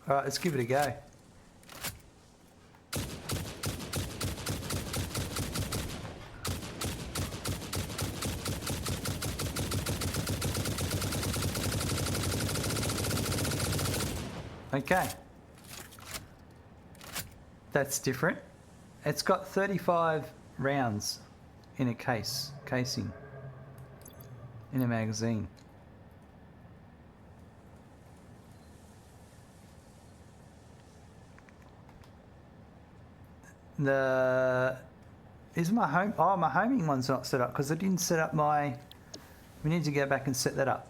All right, let's give it a go. Okay. That's different. It's got 35 rounds in a casing, in a magazine. Is my home? Oh, my homing one's not set up because I didn't set up my. We need to go back and set that up.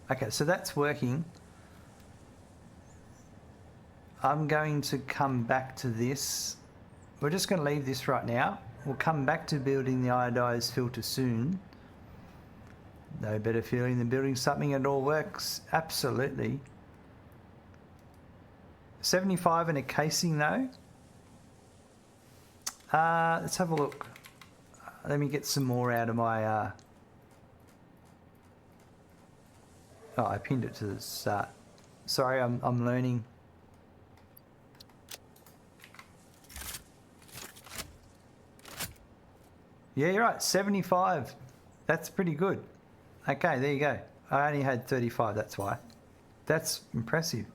Okay, so that's working. I'm going to come back to this. We're just going to leave this right now. We'll come back to building the iodized filter soon. No better feeling than building something that all works. Absolutely. 75 in a casing though. Let's have a look. Let me get some more out of my... Oh, I pinned it to the start. Sorry, I'm learning. Yeah, you're right, 75. That's pretty good. Okay, there you go. I only had 35, that's why. That's impressive.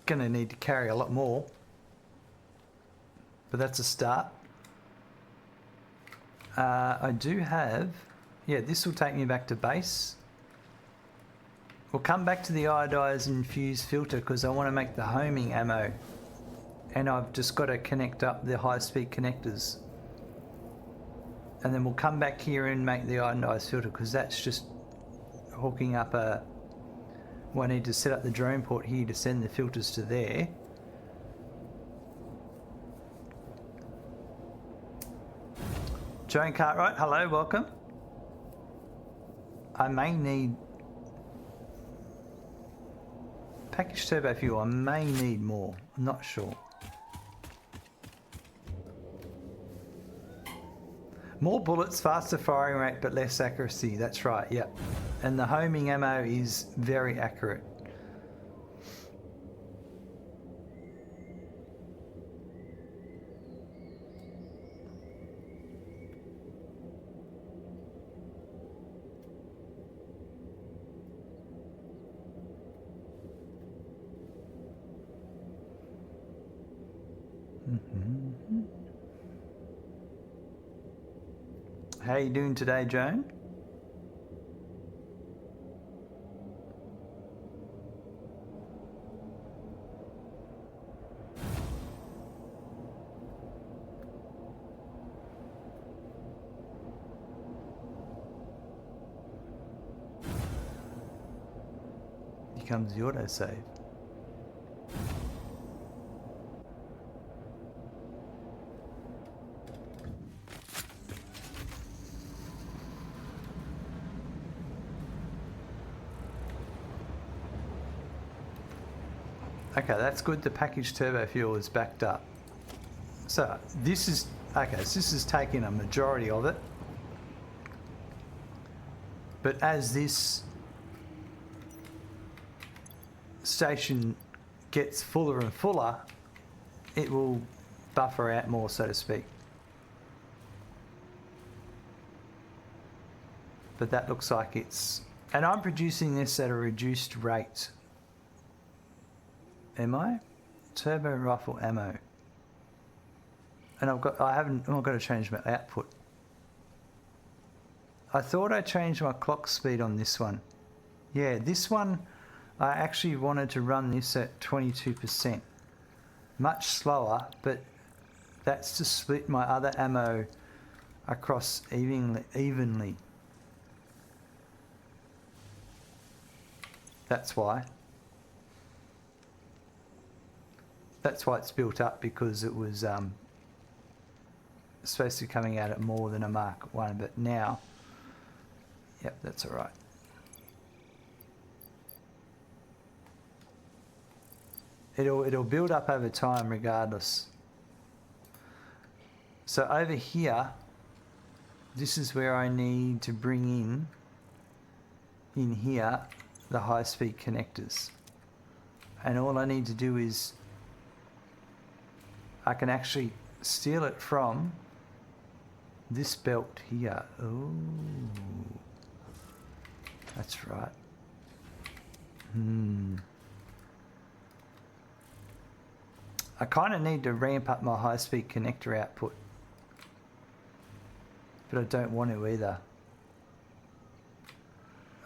Gonna need to carry a lot more. But that's a start. I do have... Yeah, this will take me back to base. We'll come back to the Iodine Infused Filter because I want to make the homing ammo. And I've just got to connect up the high-speed connectors. And then we'll come back here and make the ionized filter because that's just hooking up a... Well, I need to set up the drone port here to send the filters to there. Joan Cartwright, hello, welcome. I may need... Package turbo fuel, I may need more. I'm not sure. More bullets, faster firing rate, but less accuracy. That's right, yep. And the homing ammo is very accurate. How you doing today, Joan? Here comes the autosave. Okay, that's good. The packaged turbo fuel is backed up. So this is, okay, so this is taking a majority of it. But as this station gets fuller and fuller, it will buffer out more, so to speak. But that looks like it's, and I'm producing this at a reduced rate. Am I? Turbo rifle ammo. And I've got to change my output. I thought I changed my clock speed on this one. Yeah, this one, I actually wanted to run this at 22%. Much slower, but that's to split my other ammo across evenly. That's why. That's why it's built up, because it was supposed to be coming out at more than a Mark 1, but now, yep, that's all right. It'll build up over time regardless. So over here, this is where I need to bring in here, the high-speed connectors. And all I need to do is, I can actually steal it from this belt here. Oh, that's right. I kind of need to ramp up my high-speed connector output, but I don't want to either.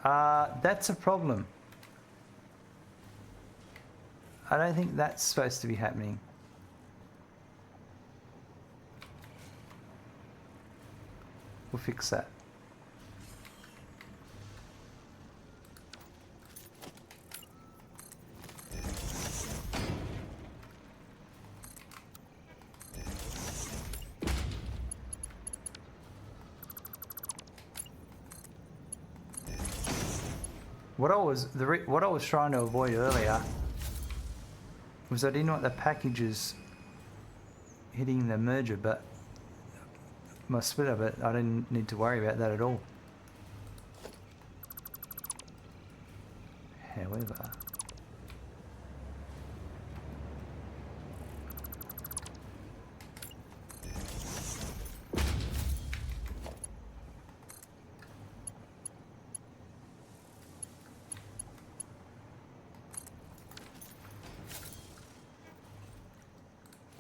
That's a problem. I don't think that's supposed to be happening. We'll fix that. What I was trying to avoid earlier was I didn't want the packages hitting the merger, but my splitter, but I didn't need to worry about that at all. However,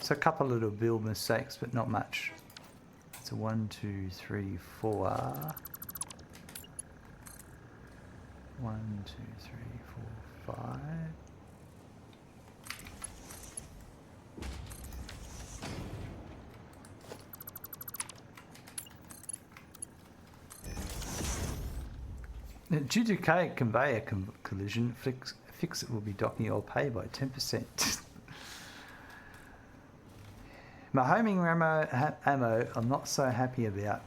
so a couple of little build mistakes, but not much. So 1, 2, 3, 4. 1, 2, 3, 4, 5. Due to conveyor collision, fix it will be docking your pay by 10%. My homing ammo, I'm not so happy about.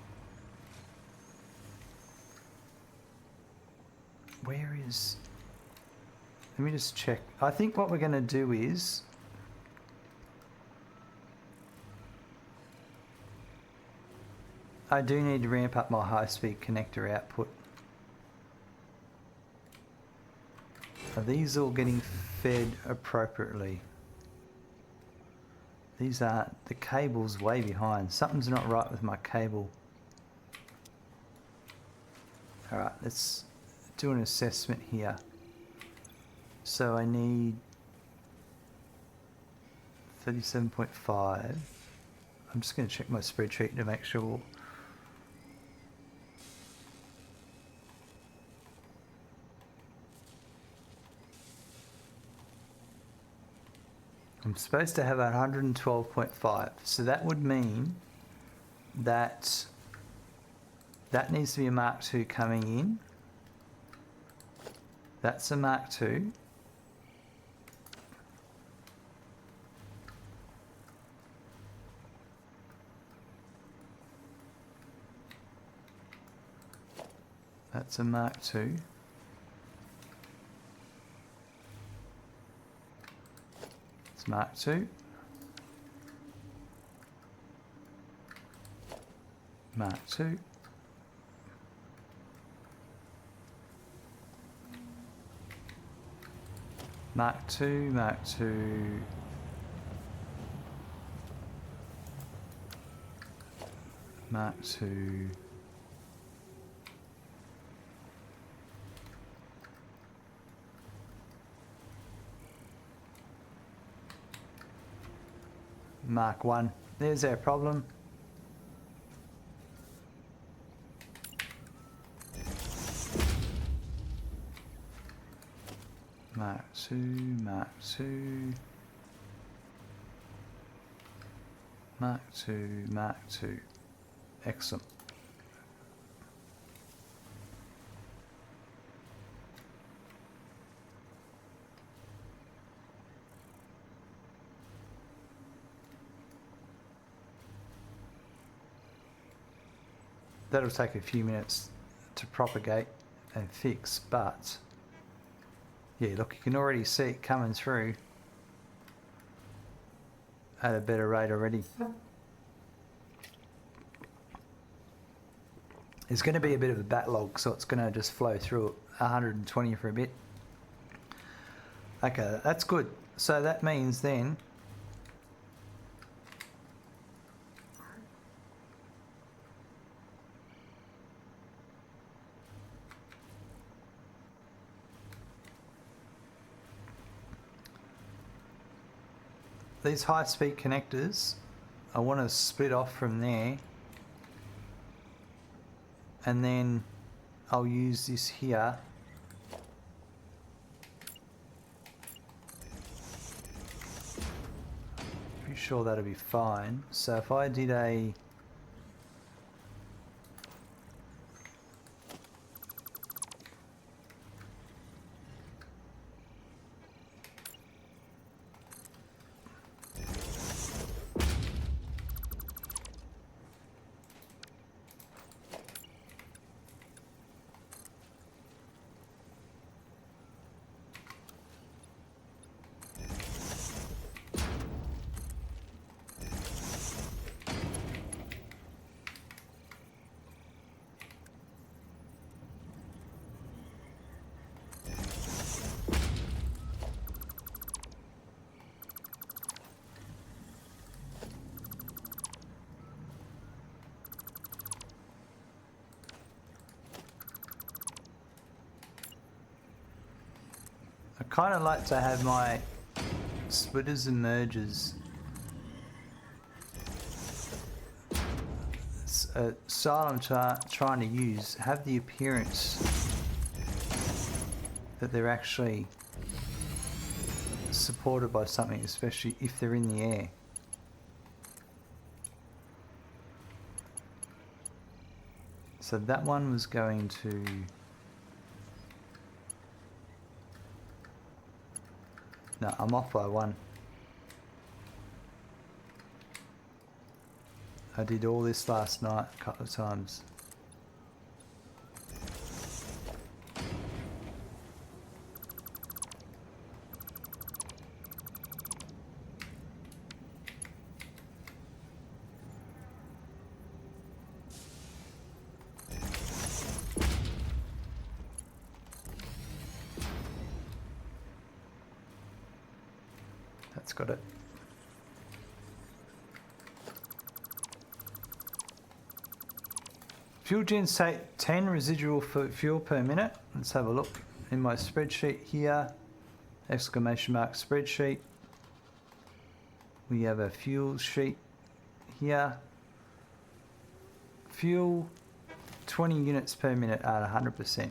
Where is... Let me just check. I think what we're going to do is... I do need to ramp up my high-speed connector output. Are these all getting fed appropriately? These aren't. The cable's way behind. Something's not right with my cable. Alright, let's do an assessment here. So I need 37.5. I'm just going to check my spreadsheet to make sure. I'm supposed to have 112.5. So that would mean that that needs to be a Mark II coming in. That's a Mark II. That's a Mark II. It's Mark II. Mark II. Mark II, Mark II. Mark II. Mark 1. There's our problem. Mark 2, Mark 2. Mark 2, Mark 2. Excellent. That'll take a few minutes to propagate and fix, but yeah, look, you can already see it coming through at a better rate already. There's going to be a bit of a backlog, so it's going to just flow through at 120 for a bit. Okay, that's good. So that means then these high-speed connectors, I want to split off from there, and then I'll use this here. Pretty sure that'll be fine. So if I did a I kind of like to have my splitters and mergers style I'm trying to use have the appearance that they're actually supported by something, especially if they're in the air. So that one was going to no, I'm off by one. I did all this last night a couple of times. That's got it. Fuel gens take 10 residual fuel per minute. Let's have a look in my spreadsheet here. Exclamation mark spreadsheet. We have a fuel sheet here. Fuel 20 units per minute at 100%.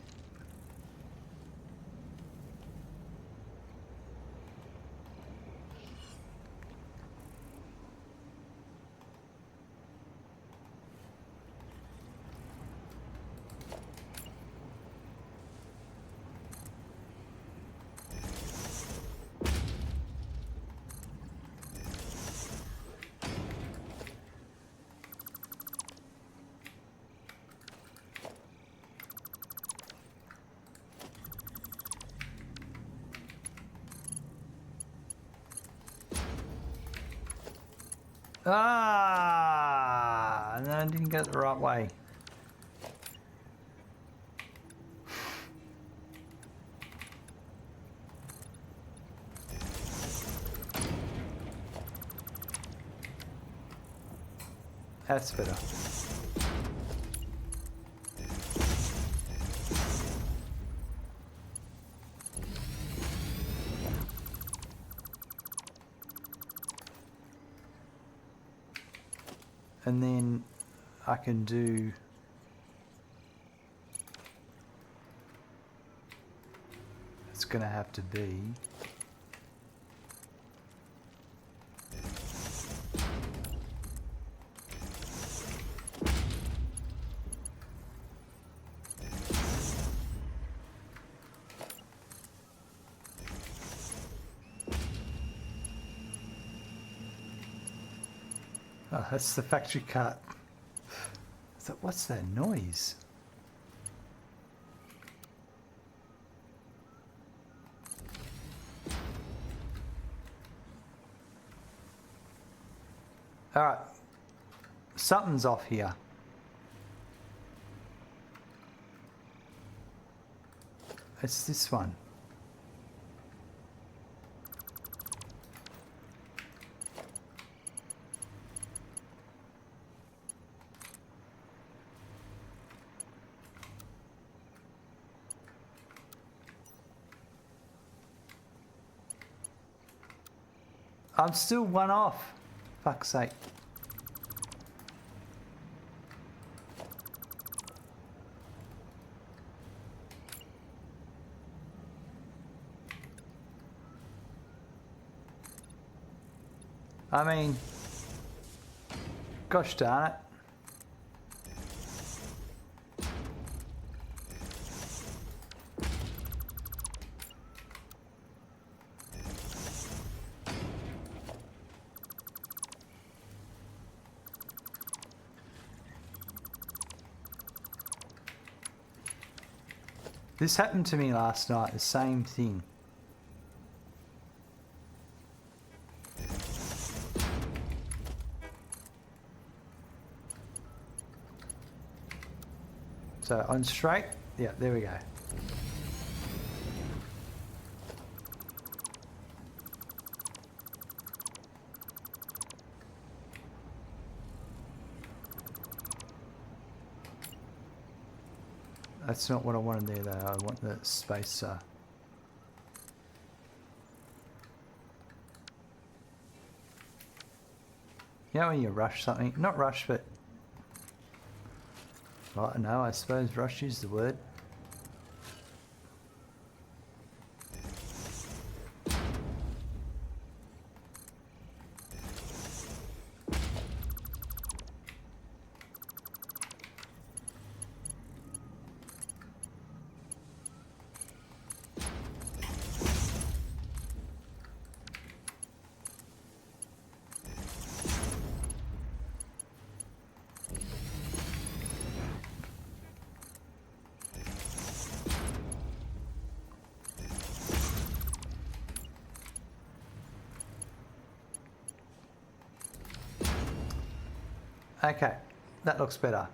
Ah, and then I didn't get it the right way. That's better. And then I can do it's gonna have to be oh, that's the factory cart. So what's that noise? All right, something's off here. It's this one. I'm still one off. Fuck's sake. I mean, gosh darn it. This happened to me last night, the same thing. So on straight, yeah, there we go. That's not what I wanted there though, I want the spacer. You know when you rush something, not rush but, well, no, I suppose rush is the word. Okay, that looks better.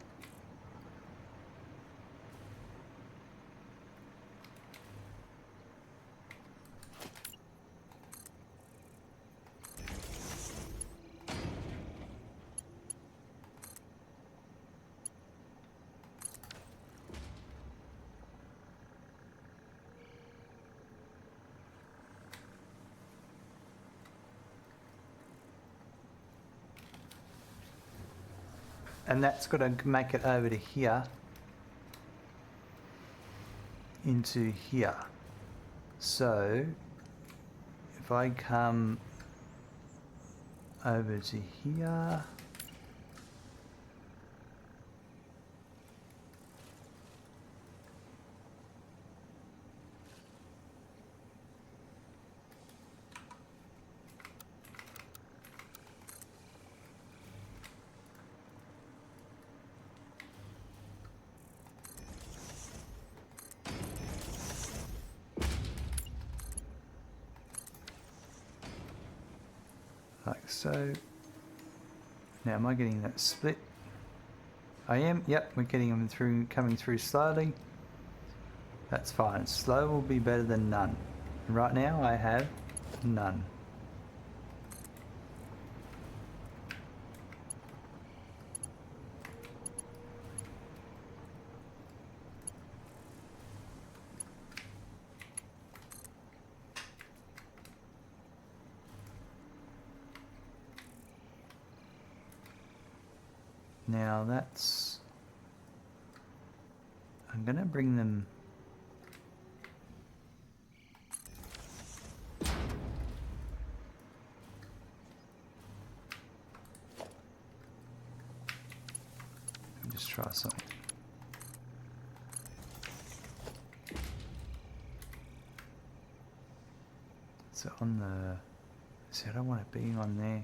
And that's got to make it over to here. Into here. So if I come over to here, like so. Now am I getting that split? I am, yep, we're getting them through, coming through slowly. That's fine. Slow will be better than none. Right now I have none. Now that's, I'm gonna bring them let me just try something. So on the, see, I don't want it being on there.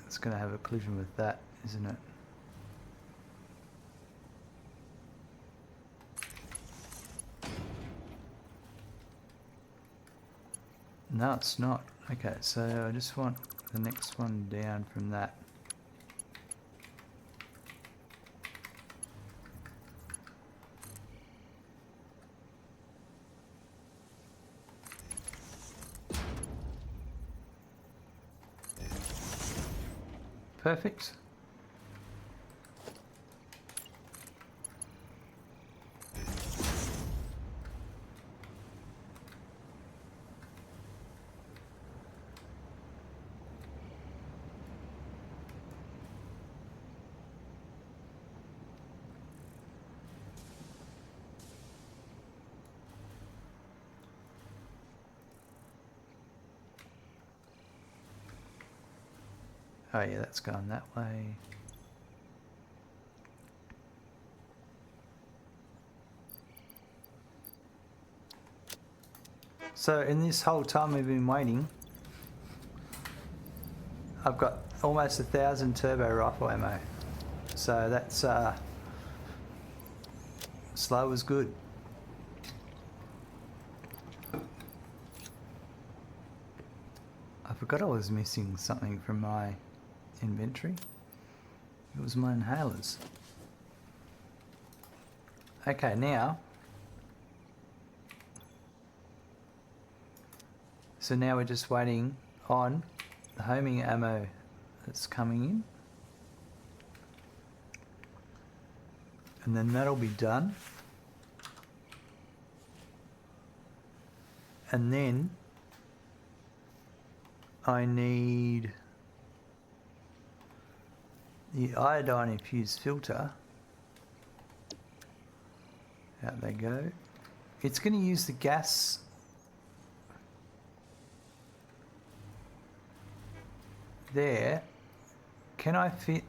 That's gonna have a collision with that, isn't it? No, it's not. Okay, so I just want the next one down from that. Perfect. Oh yeah, that's gone that way. So in this whole time we've been waiting, I've got almost 1,000 turbo rifle ammo. So that's slow is good. I forgot I was missing something from my inventory. It was my inhalers. Okay, now. So now we're just waiting on the homing ammo that's coming in. And then that'll be done. And then I need the iodine infused filter. Out they go. It's going to use the gas there. Can I fit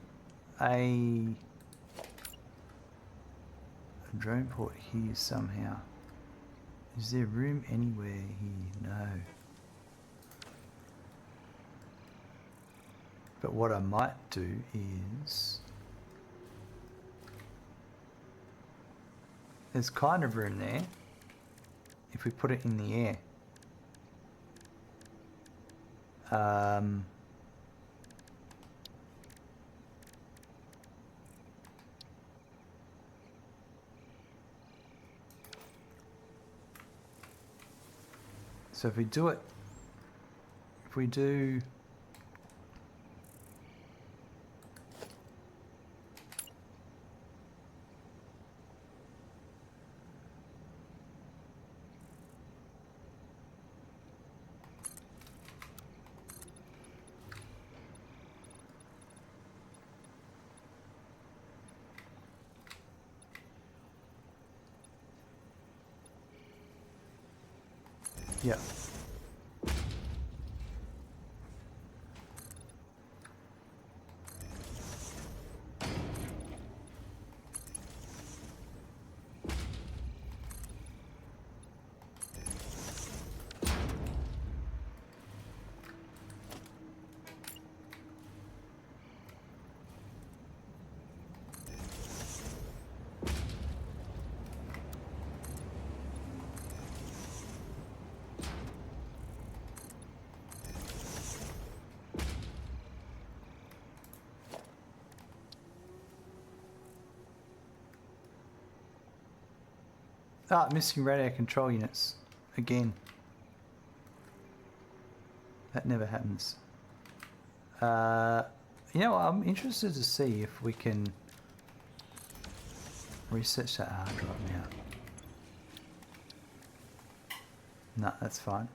a drone port here somehow? Is there room anywhere here? No. But what I might do is, there's kind of room there if we put it in the air. So if we do it, if we do yeah. Ah, missing radio control units. Again. That never happens. You know, I'm interested to see if we can research that hard drive now. No, that's fine.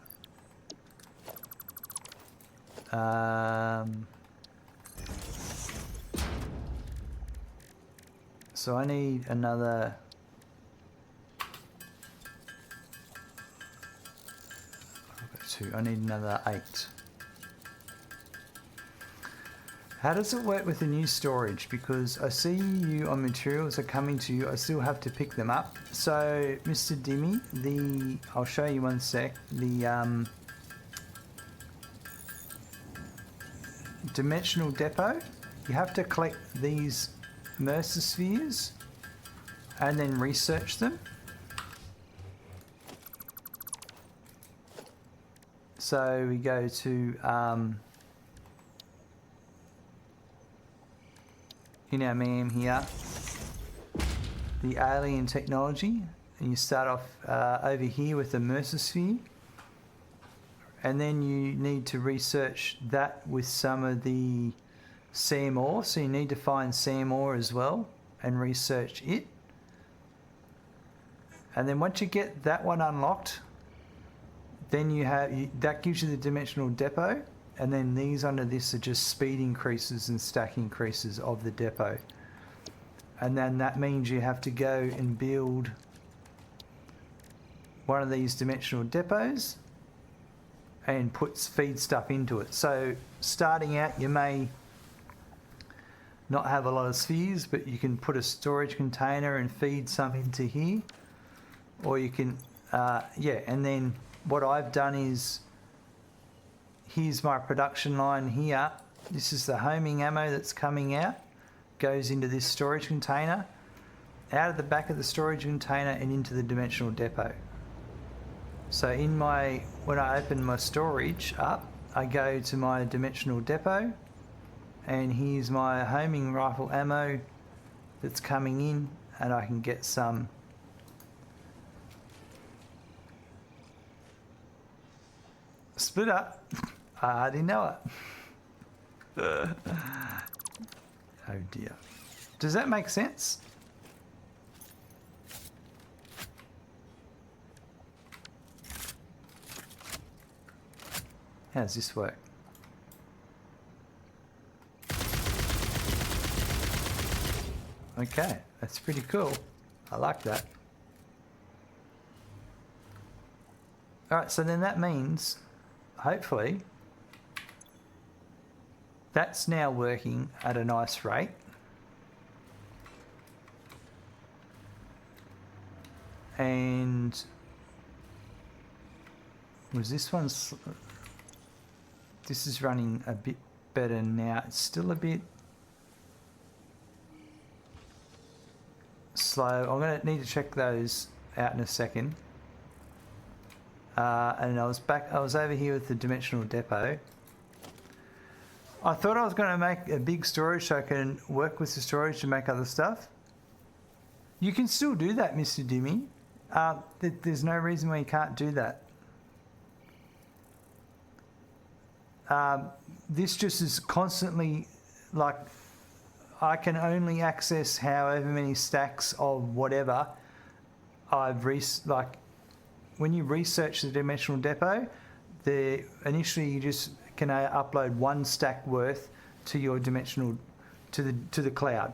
So I need another... I need another 8. How does it work with the new storage? Because I see you on materials are coming to you. I still have to pick them up. So, Mr. Dimmy, I'll show you one sec. The dimensional depot. You have to collect these Mercer spheres and then research them. So we go to, in our MAM here, the alien technology, and you start off over here with the Mercer sphere, and then you need to research that with some of the SAM ore, so you need to find SAM ore as well and research it. And then once you get that one unlocked, then you have, that gives you the dimensional depot, and then these under this are just speed increases and stack increases of the depot. And then that means you have to go and build one of these dimensional depots and feed stuff into it. So starting out, you may not have a lot of spheres, but you can put a storage container and feed some into here, or you can, yeah, and then what I've done is, here's my production line here. This is the homing ammo that's coming out, goes into this storage container, out of the back of the storage container and into the dimensional depot. So in my, when I open my storage up, I go to my dimensional depot, and here's my homing rifle ammo that's coming in, and I can get some splitter. I didn't know it. Oh dear. Does that make sense? How does this work? Okay, that's pretty cool. I like that. Alright, so then that means, hopefully, that's now working at a nice rate. And was this one's, this is running a bit better now. It's still a bit slow. I'm going to need to check those out in a second. And I was over here with the dimensional depot. I thought I was going to make a big storage so I can work with the storage to make other stuff. You can still do that, Mr. Dimmy. There's no reason why you can't do that. this just is constantly, like, I can only access however many stacks of whatever I've like, when you research the dimensional depot, initially you just can upload one stack worth to your dimensional, to the cloud.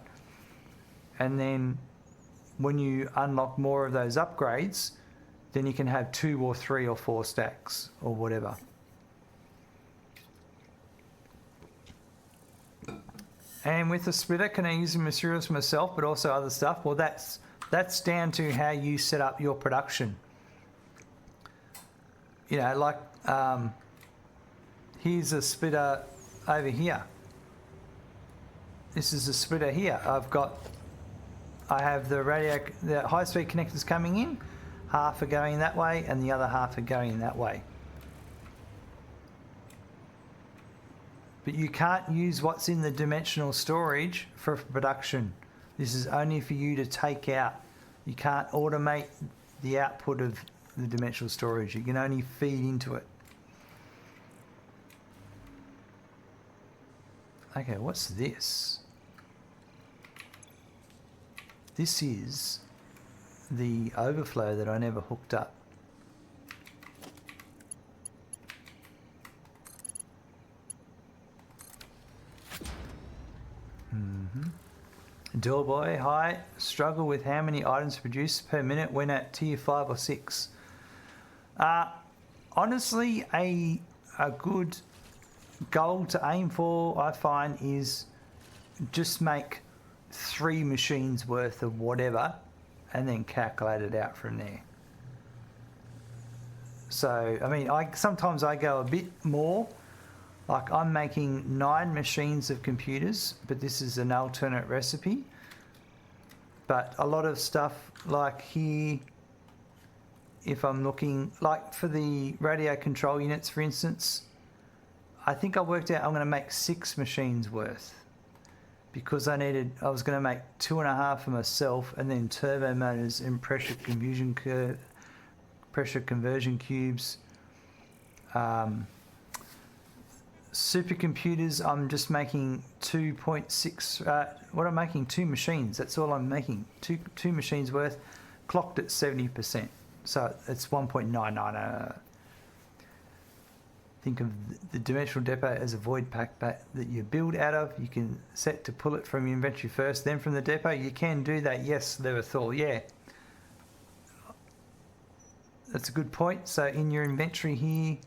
And then when you unlock more of those upgrades, then you can have 2 or 3 or 4 stacks or whatever. And with the splitter, can I use the materials myself, but also other stuff? Well, that's down to how you set up your production. You know, like, here's a splitter over here. This is a splitter here. I have the high-speed connectors coming in. Half are going that way, and the other half are going that way. But you can't use what's in the dimensional storage for production. This is only for you to take out. You can't automate the output of the dimensional storage. You can only feed into it. Okay, what's this? This is the overflow that I never hooked up. Doorboy, hi. Struggle with how many items produced per minute when at tier 5 or 6. Honestly, a good goal to aim for, I find, is just make 3 machines worth of whatever and then calculate it out from there. So, I mean, sometimes I go a bit more. Like, I'm making 9 machines of computers, but this is an alternate recipe. But a lot of stuff, like here, if I'm looking, like for the radio control units, for instance, I think I worked out I'm going to make 6 machines worth, because I was going to make 2.5 for myself, and then turbo motors and pressure conversion cubes. Supercomputers, I'm just making 2.6. What I'm making 2 machines. That's all I'm making. Two machines worth, clocked at 70%. So it's 1.99. Think of the dimensional depot as a void pack that you build out of. You can set to pull it from your inventory first, then from the depot. You can do that. Yes, Leverthal. Yeah. That's a good point. So in your inventory here,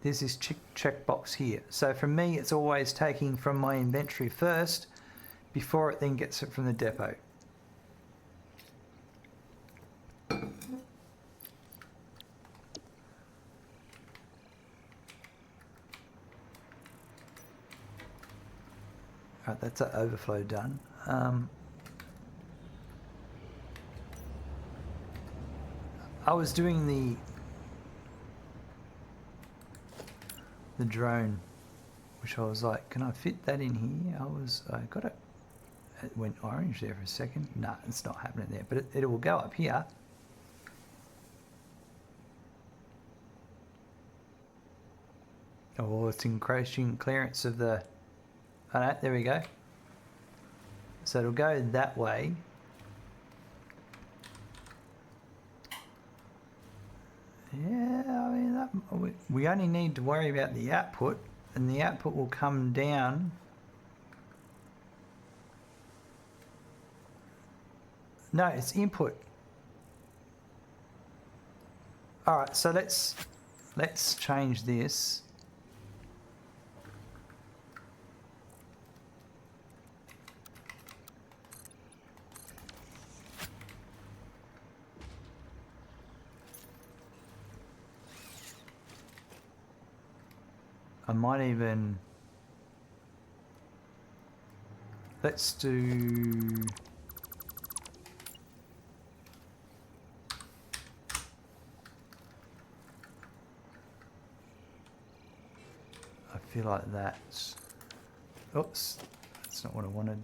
there's this checkbox here. So for me, it's always taking from my inventory first before it then gets it from the depot. Right, that's an overflow done. I was doing the drone, which I was like, can I fit that in here? I got it. It went orange there for a second. Nah, it's not happening there, but it will go up here. Oh, it's encroaching clearance of the, oh no, there we go. So it'll go that way. Yeah, I mean, we only need to worry about the output, and the output will come down. No, it's input. All right, so let's change this. I might even, let's do, I feel like that's, oops, that's not what I wanted.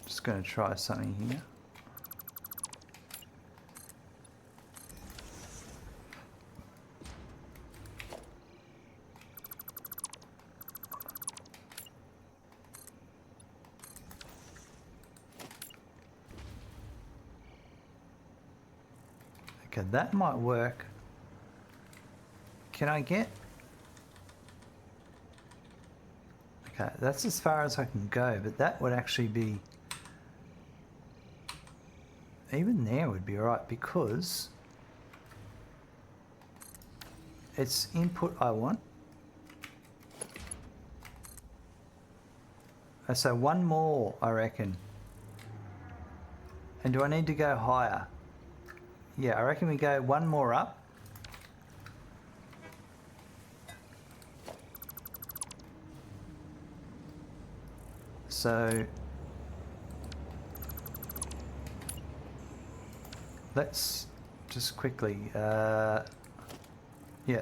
Just going to try something here. Okay, that might work. Can I get... Okay, that's as far as I can go, but that would actually be... Even there would be alright because it's input I want. So one more, I reckon. And do I need to go higher? Yeah, I reckon we go one more up. So let's just quickly, yeah,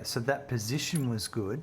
so that position was good.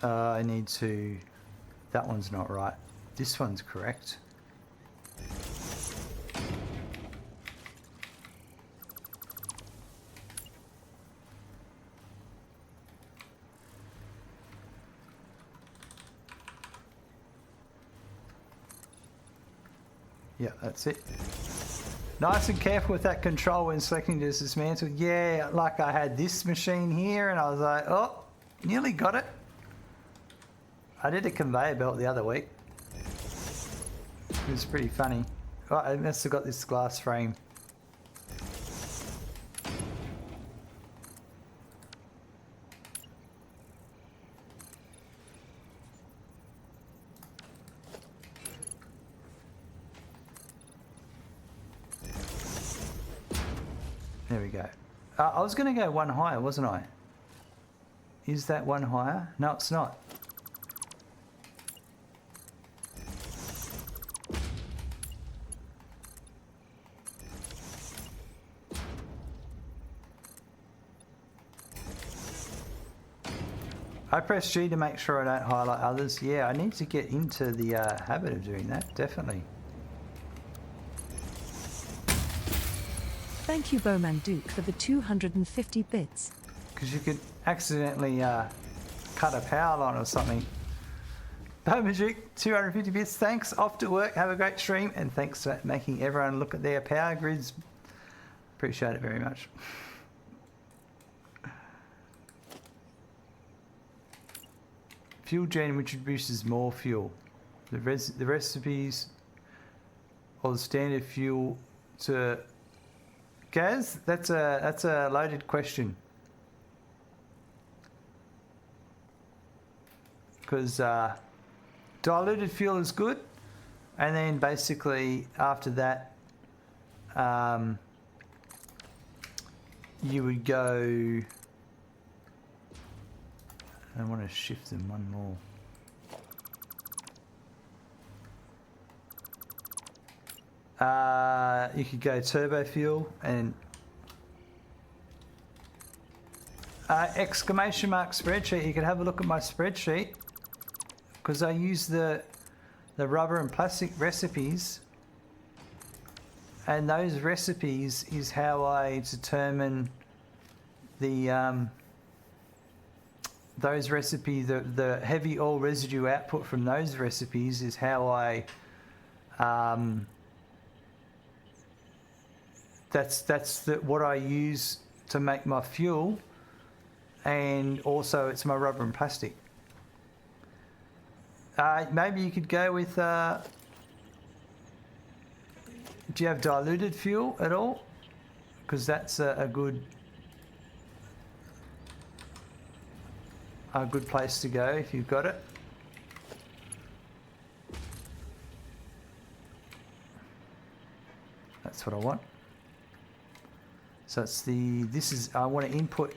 I need to... That one's not right. This one's correct. Yeah, that's it. Nice and careful with that control when selecting to dismantle. Yeah, like I had this machine here and I was like, oh, nearly got it. I did a conveyor belt the other week. It was pretty funny. Oh, I must have got this glass frame. There we go. I was going to go one higher, wasn't I? Is that one higher? No, it's not. I press G to make sure I don't highlight others. Yeah, I need to get into the habit of doing that, definitely. Thank you, Bowman Duke, for the 250 bits. Because you could accidentally cut a power line or something. Bowman Duke, 250 bits, thanks. Off to work, have a great stream, and thanks for making everyone look at their power grids. Appreciate it very much. Fuel gen which produces more fuel. The recipes or the standard fuel to Gaz, that's a loaded question. Because diluted fuel is good, and then basically after that you would go... I want to shift them one more. You could go turbo fuel and exclamation mark spreadsheet. You could have a look at my spreadsheet because I use the rubber and plastic recipes, and those recipes is how I determine the those recipes, the heavy oil residue output from those recipes is how I, that's what I use to make my fuel, and also it's my rubber and plastic. Maybe you could go with, do you have diluted fuel at all? Because that's a good place to go if you've got it. That's what I want. So it's the, this is, I want to input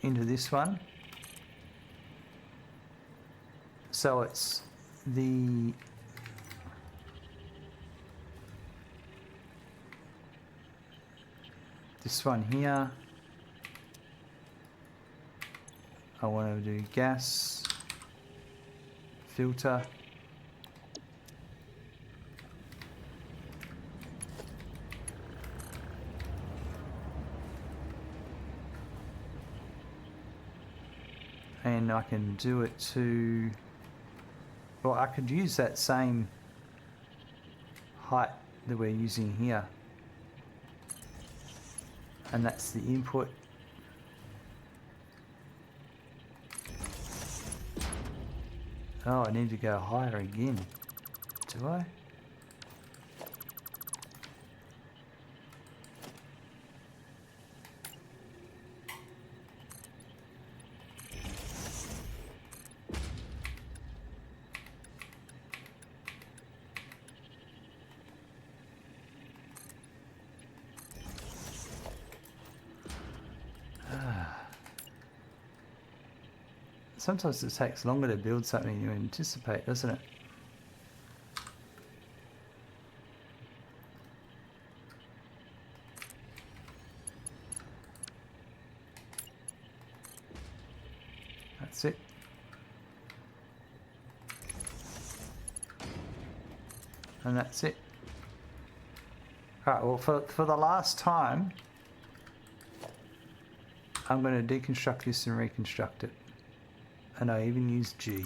into this one. So it's the, this one here. I want to do gas filter. And I can do it to, well, I could use that same height that we're using here. And that's the input. Oh, I need to go higher again. Do I? Sometimes it takes longer to build something you anticipate, doesn't it? That's it. And that's it. Alright, well for the last time, I'm going to deconstruct this and reconstruct it. And I even use G.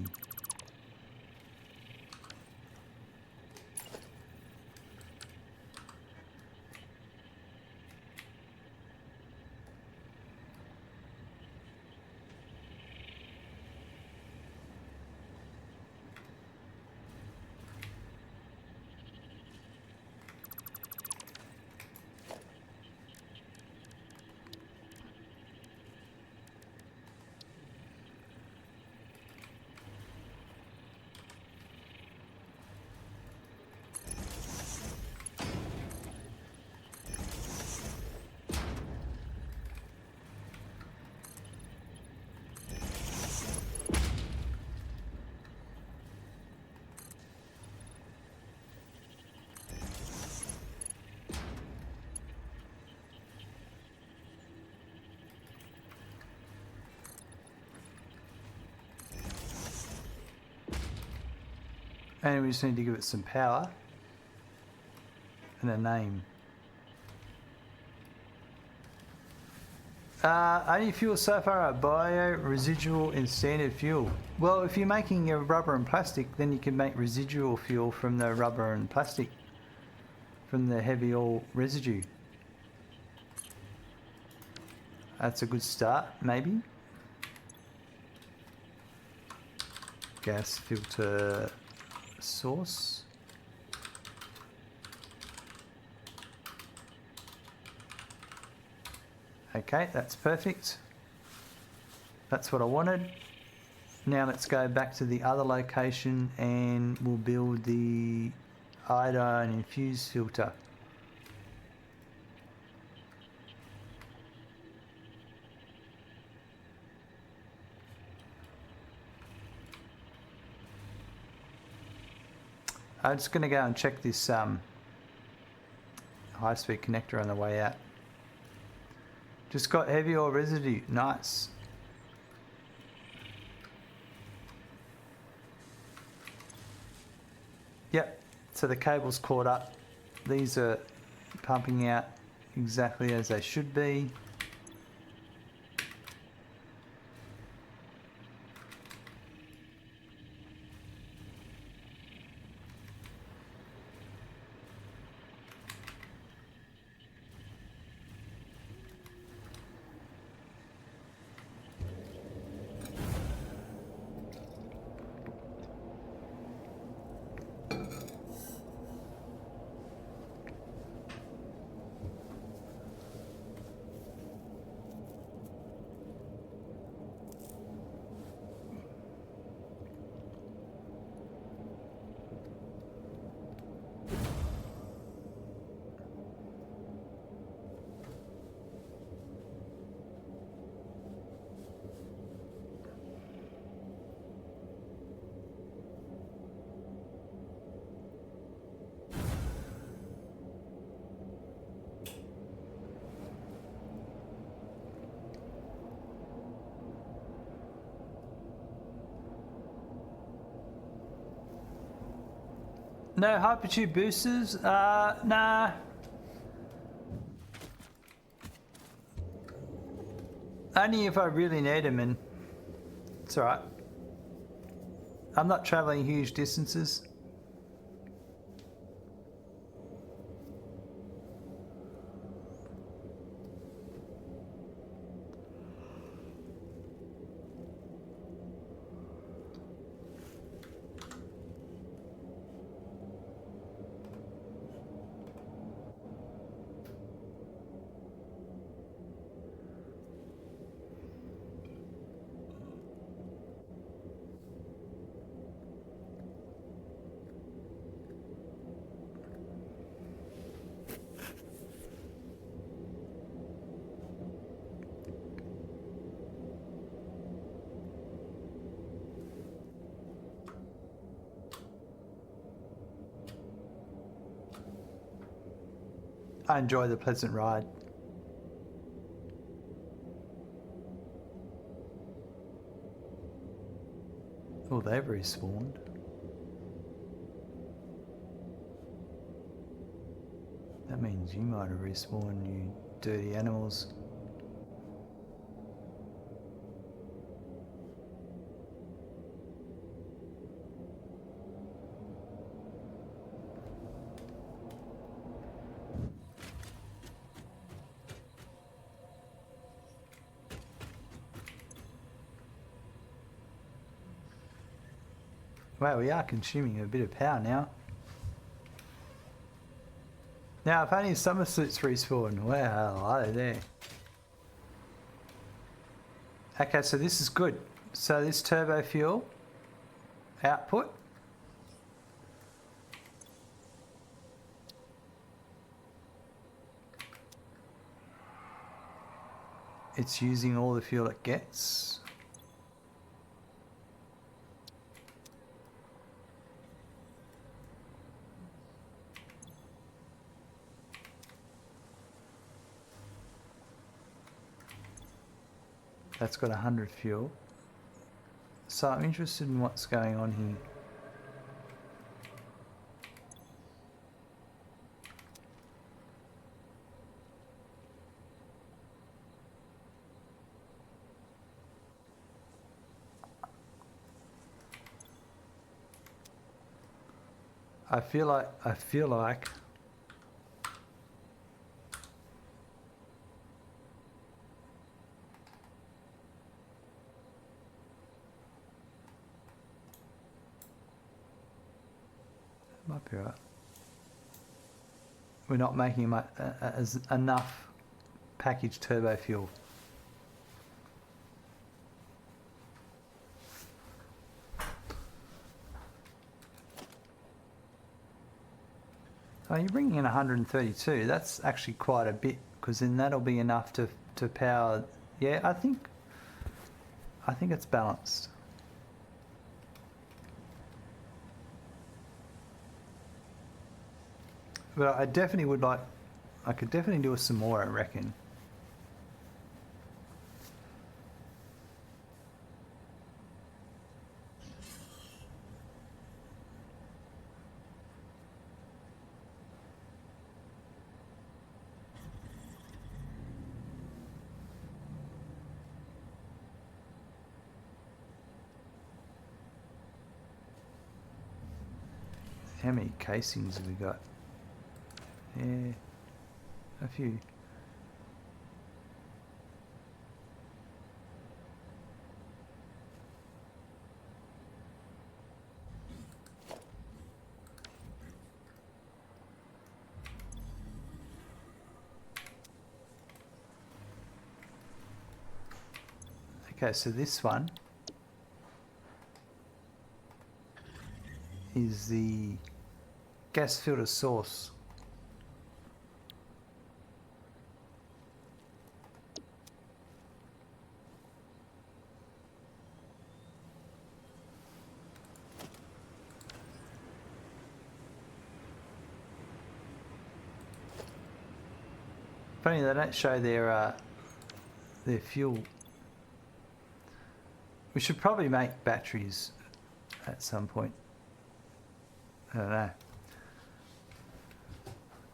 And we just need to give it some power and a name. Only fuels so far are bio, residual and standard fuel. Well, if you're making your rubber and plastic, then you can make residual fuel from the rubber and plastic, from the heavy oil residue. That's a good start, maybe. Gas filter source. Okay, that's perfect. That's what I wanted. Now let's go back to the other location and we'll build the iodine infused filter. I'm just going to go and check this high-speed connector on the way out. Just got heavy oil residue. Nice. Yep, so the cable's caught up. These are pumping out exactly as they should be. No hypertube boosters? Nah. Only if I really need them, and it's alright. I'm not travelling huge distances. I enjoy the pleasant ride. Oh, they've respawned. That means you might have respawned, you dirty animals. Wow, we are consuming a bit of power now. Now, if only summer suits respawn. Wow, are they there? Okay, so this is good. So this turbo fuel output. It's using all the fuel it gets. That's got 100 fuel. So I'm interested in what's going on here. I feel like might be right. We're not making as enough packaged turbo fuel. Oh, you're bringing in 132. That's actually quite a bit, because then that'll be enough to power. Yeah, I think it's balanced. But I definitely would like. I could definitely do some more, I reckon. How many casings have we got? Yeah, a few. Okay, so this one is the gas filter source. Funny they don't show their fuel. We should probably make batteries at some point. I don't know.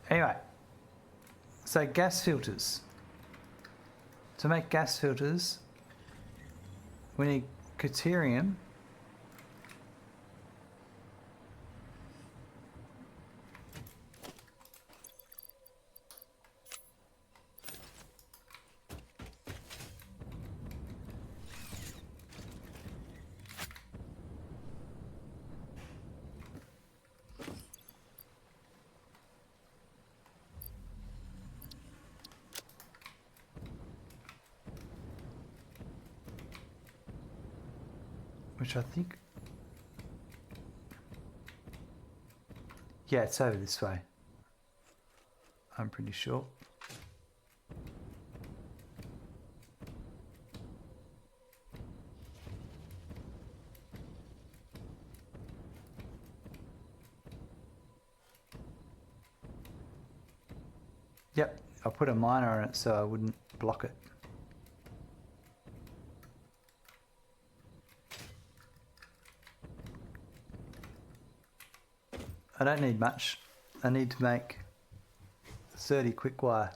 Anyway, so gas filters. To make gas filters, we need deuterium. Which I think... Yeah, it's over this way. I'm pretty sure. Yep, I put a miner on it so I wouldn't block it. I don't need much. I need to make 30 quick wire.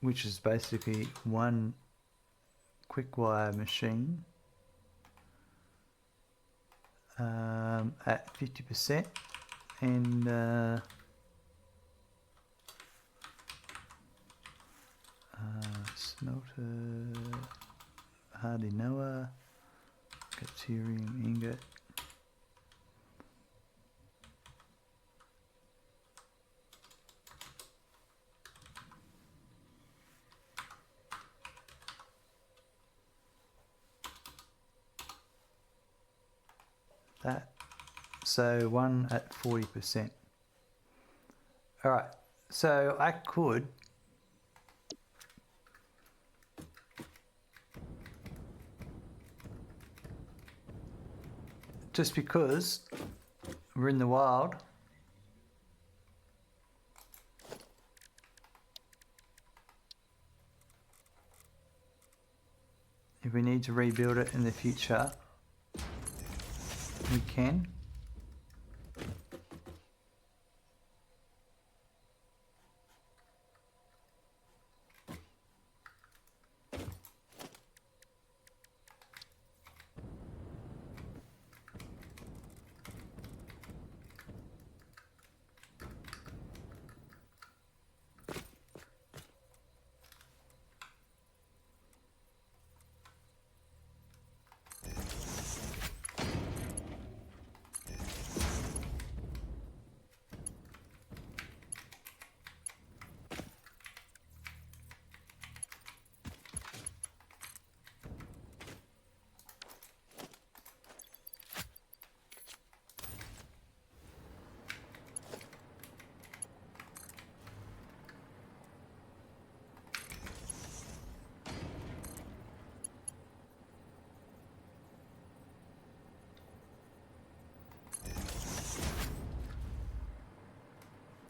Which is basically one quick wire machine at 50% and smelter, hardly Noah, deuterium ingot. That, so one at 40%. All right, so I could just because we're in the wild, if we need to rebuild it in the future, we can.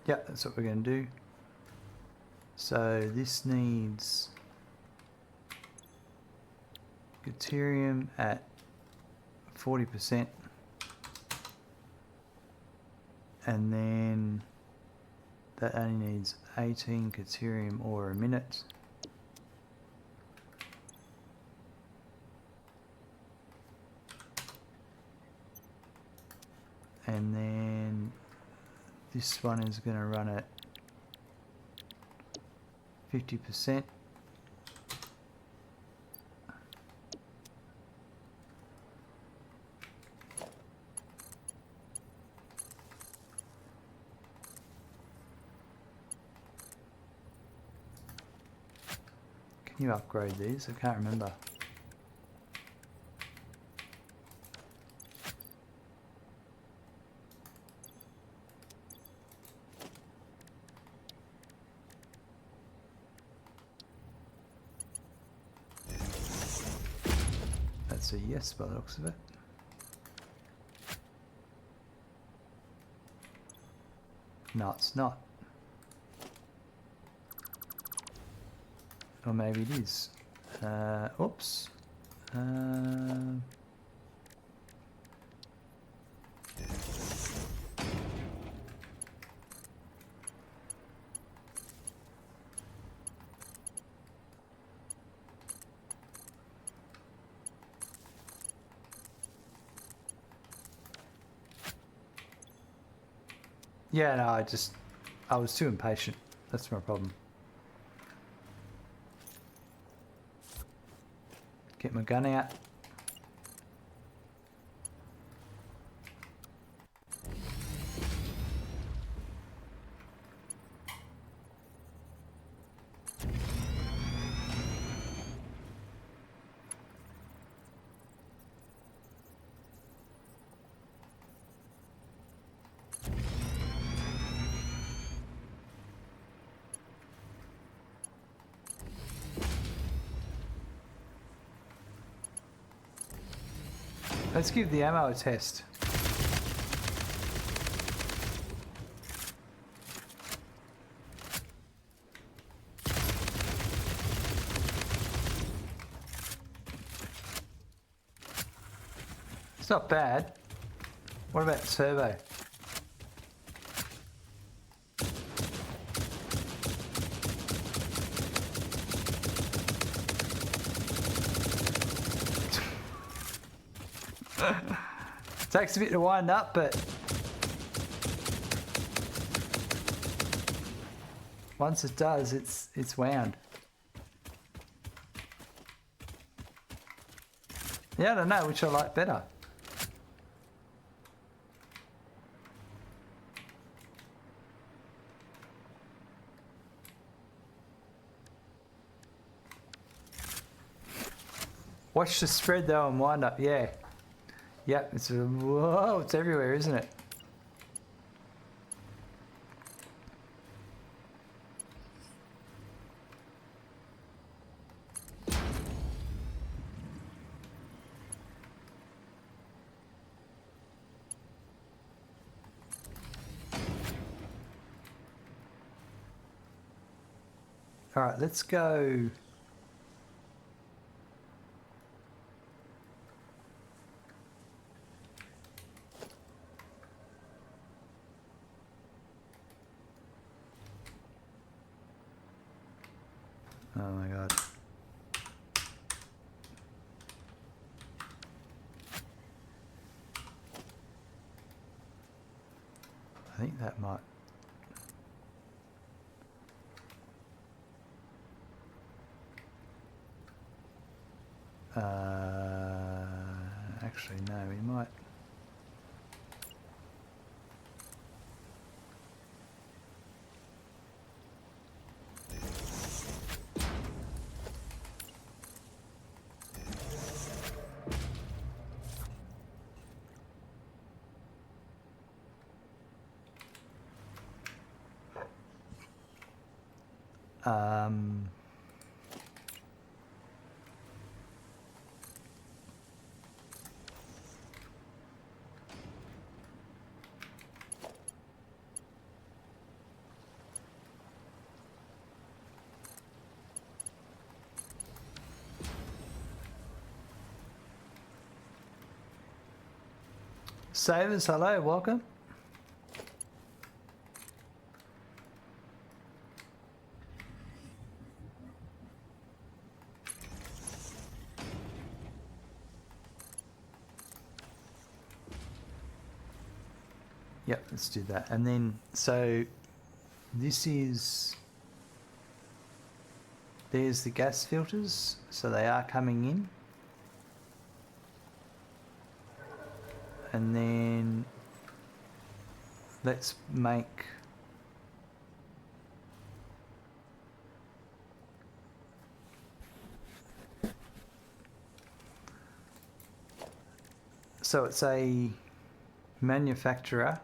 Yeah, that's what we're going to do. So this needs deuterium at 40%, and then that only needs 18 deuterium ore a minute. And then this one is going to run at 50%. Can you upgrade these? I can't remember. That's a yes by the looks of it. No, it's not. Or maybe it is. Oops. Yeah, no, I was too impatient. That's my problem. Get my gun out. Let's give the ammo a test. It's not bad. What about turbo? Takes a bit to wind up, but once it does, it's wound. Yeah, I don't know which I like better. Watch the spread though and wind up, yeah. Yep, whoa, it's everywhere, isn't it? All right, let's go. Oh my God. I think that might. Actually, no, we might. Savers, hello, welcome. Yep, let's do that. And then, so this is, there's the gas filters, so they are coming in. And then let's make so it's a manufacturer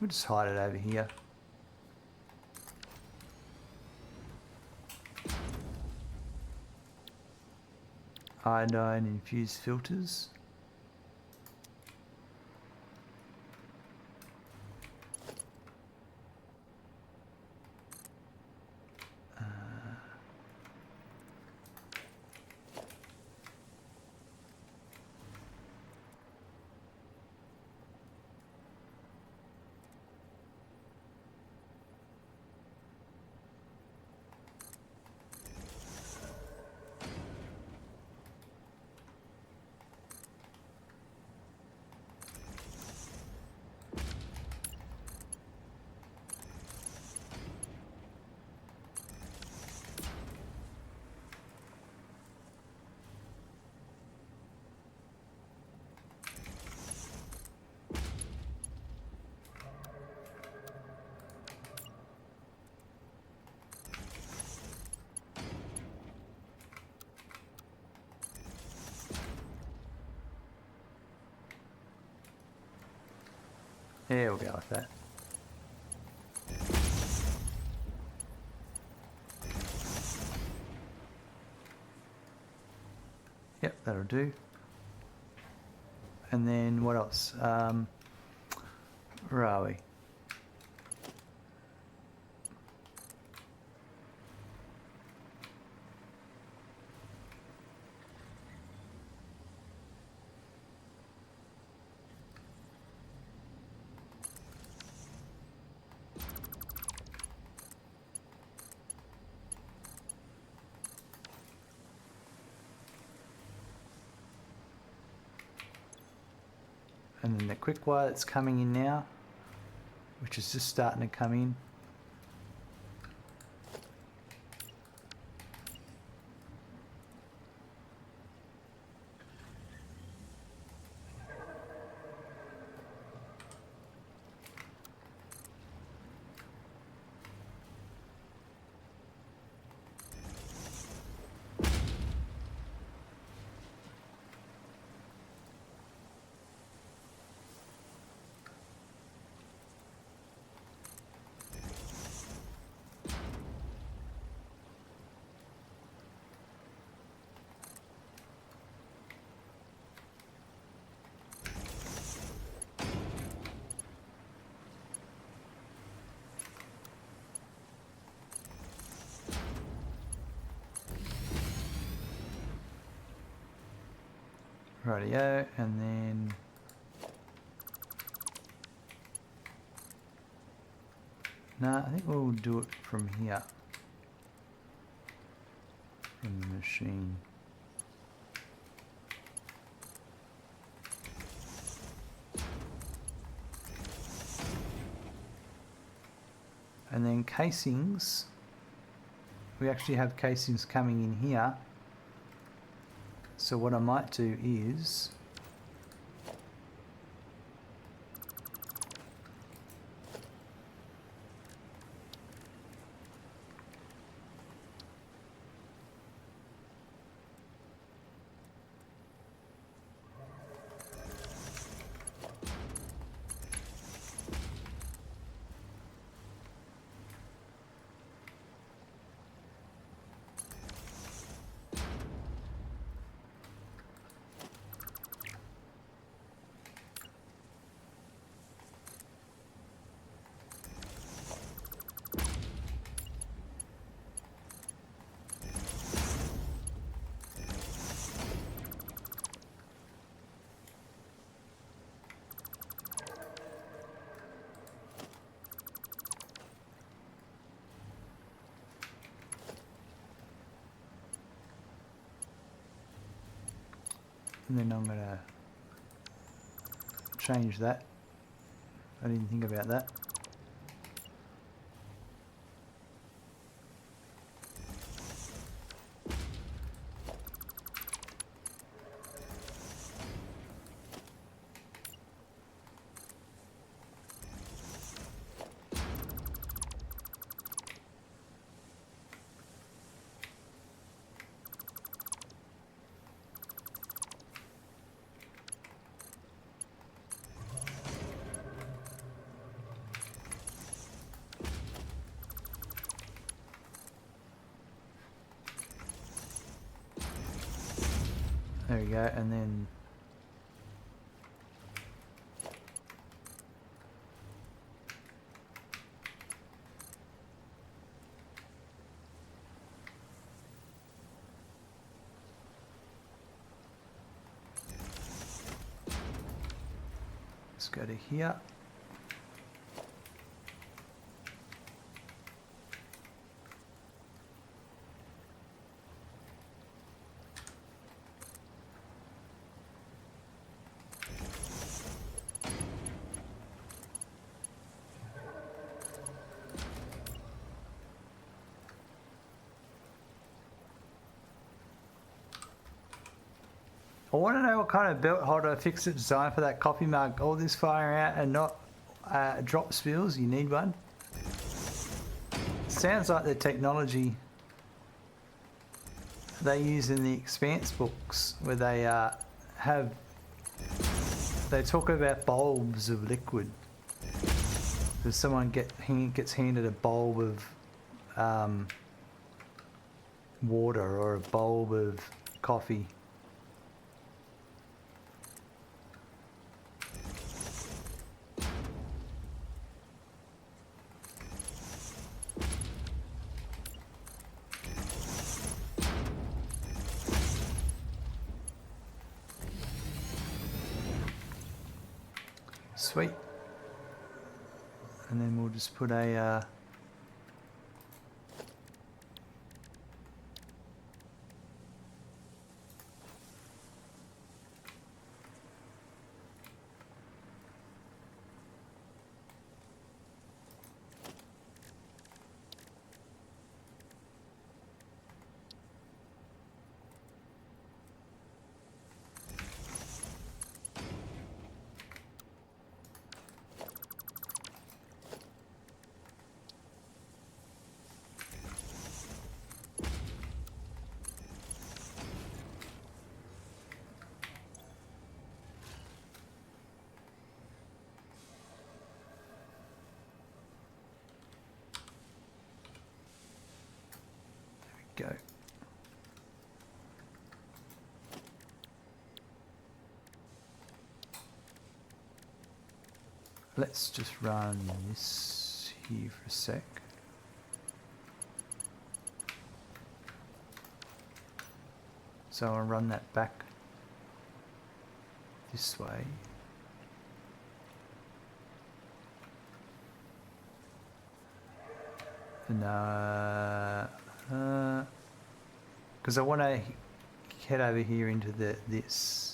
We'll just hide it over here. Iodine Infused Filters. There we go with that. Yep, that'll do. And then what else? Where are we? And then the quick wire that's coming in now, which is just starting to come in. Rightio, and then no, I think we'll do it from here, from the machine. And then casings, we actually have casings coming in here. So what I might do is and then I'm going to change that. I didn't think about that. There we go, and then let's go to here. I want to know what kind of belt holder fix it design for that coffee mug. All this firing out and not drop spills. You need one. Sounds like the technology they use in the Expanse books, where they they talk about bulbs of liquid. Because someone gets handed a bulb of water or a bulb of coffee. Sweet. And then we'll just put a go. Let's just run this here for a sec. So I'll run that back this way. And because I want to head over here into this.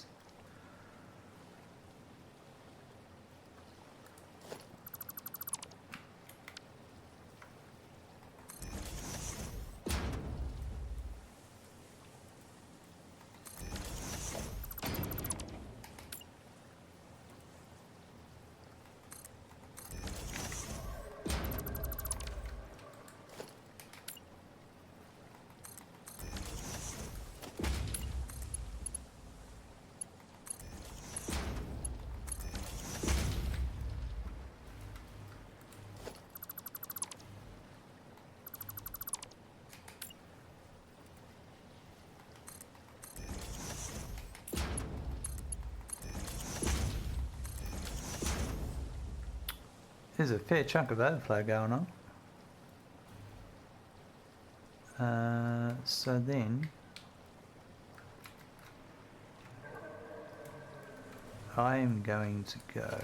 There's a fair chunk of overflow going on. So then I am going to go.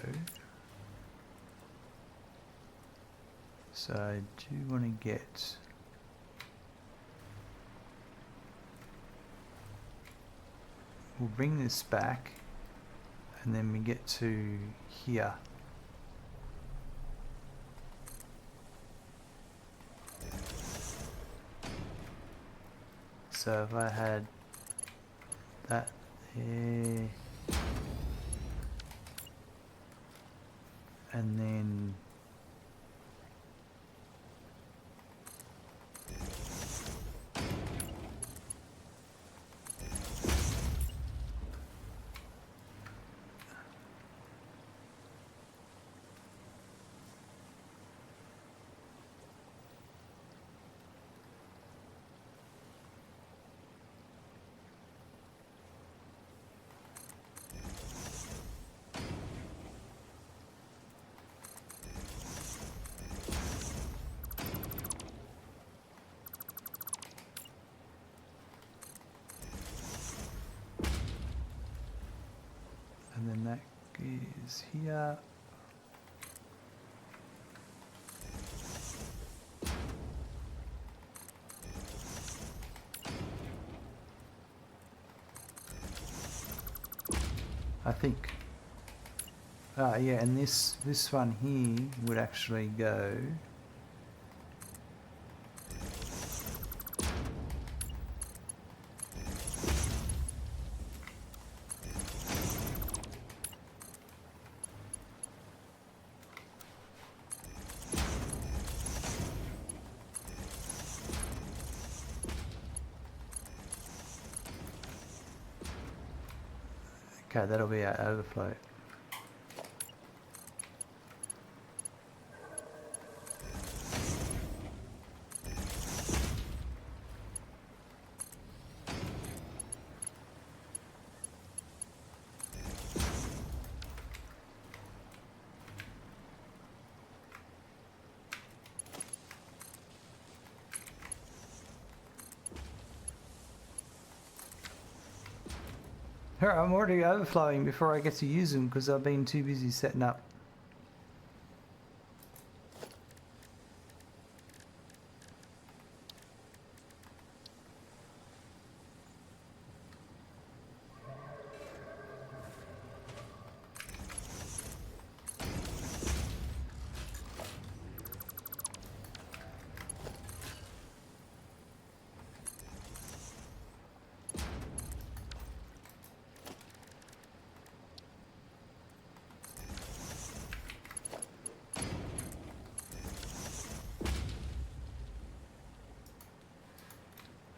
So I do want to get. We'll bring this back, and then we get to here. So if I had that there, and then is here. I think. Yeah, and this one here would actually go. Okay, that'll be our overflow. I'm already overflowing before I get to use them because I've been too busy setting up.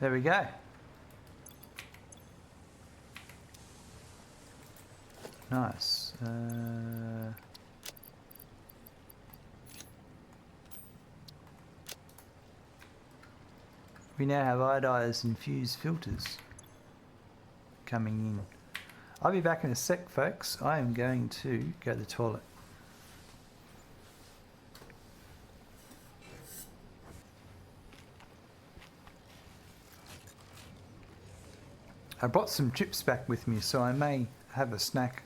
There we go. Nice. We now have Iodine Infused Filters coming in. I'll be back in a sec, folks. I am going to go to the toilet. I brought some chips back with me, so I may have a snack.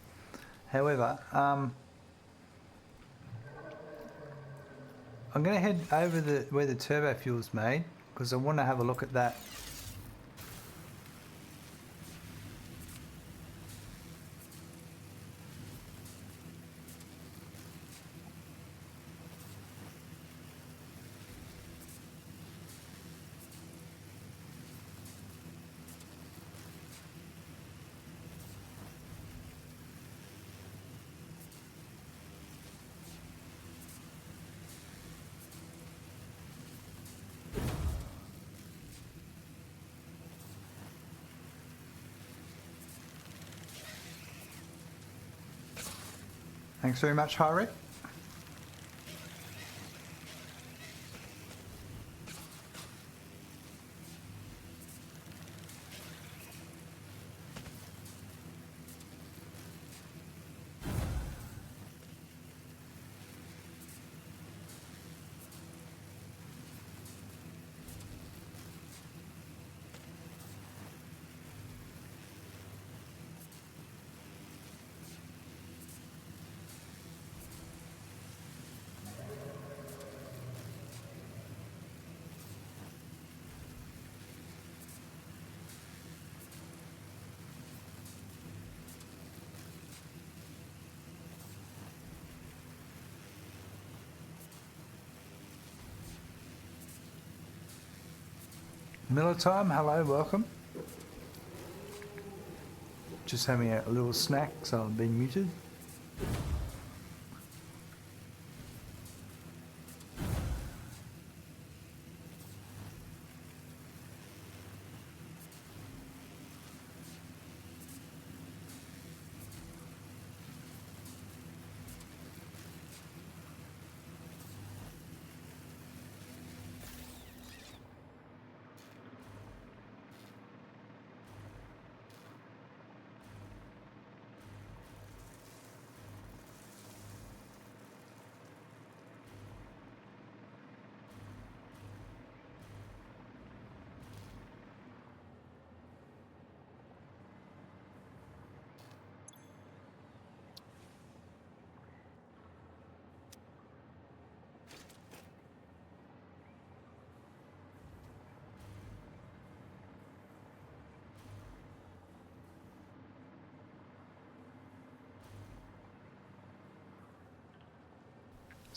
However, I'm going to head over where the turbo fuel's made because I want to have a look at that. Thanks very much, Harry. Miller time, hello, welcome. Just having a little snack, so I've been muted.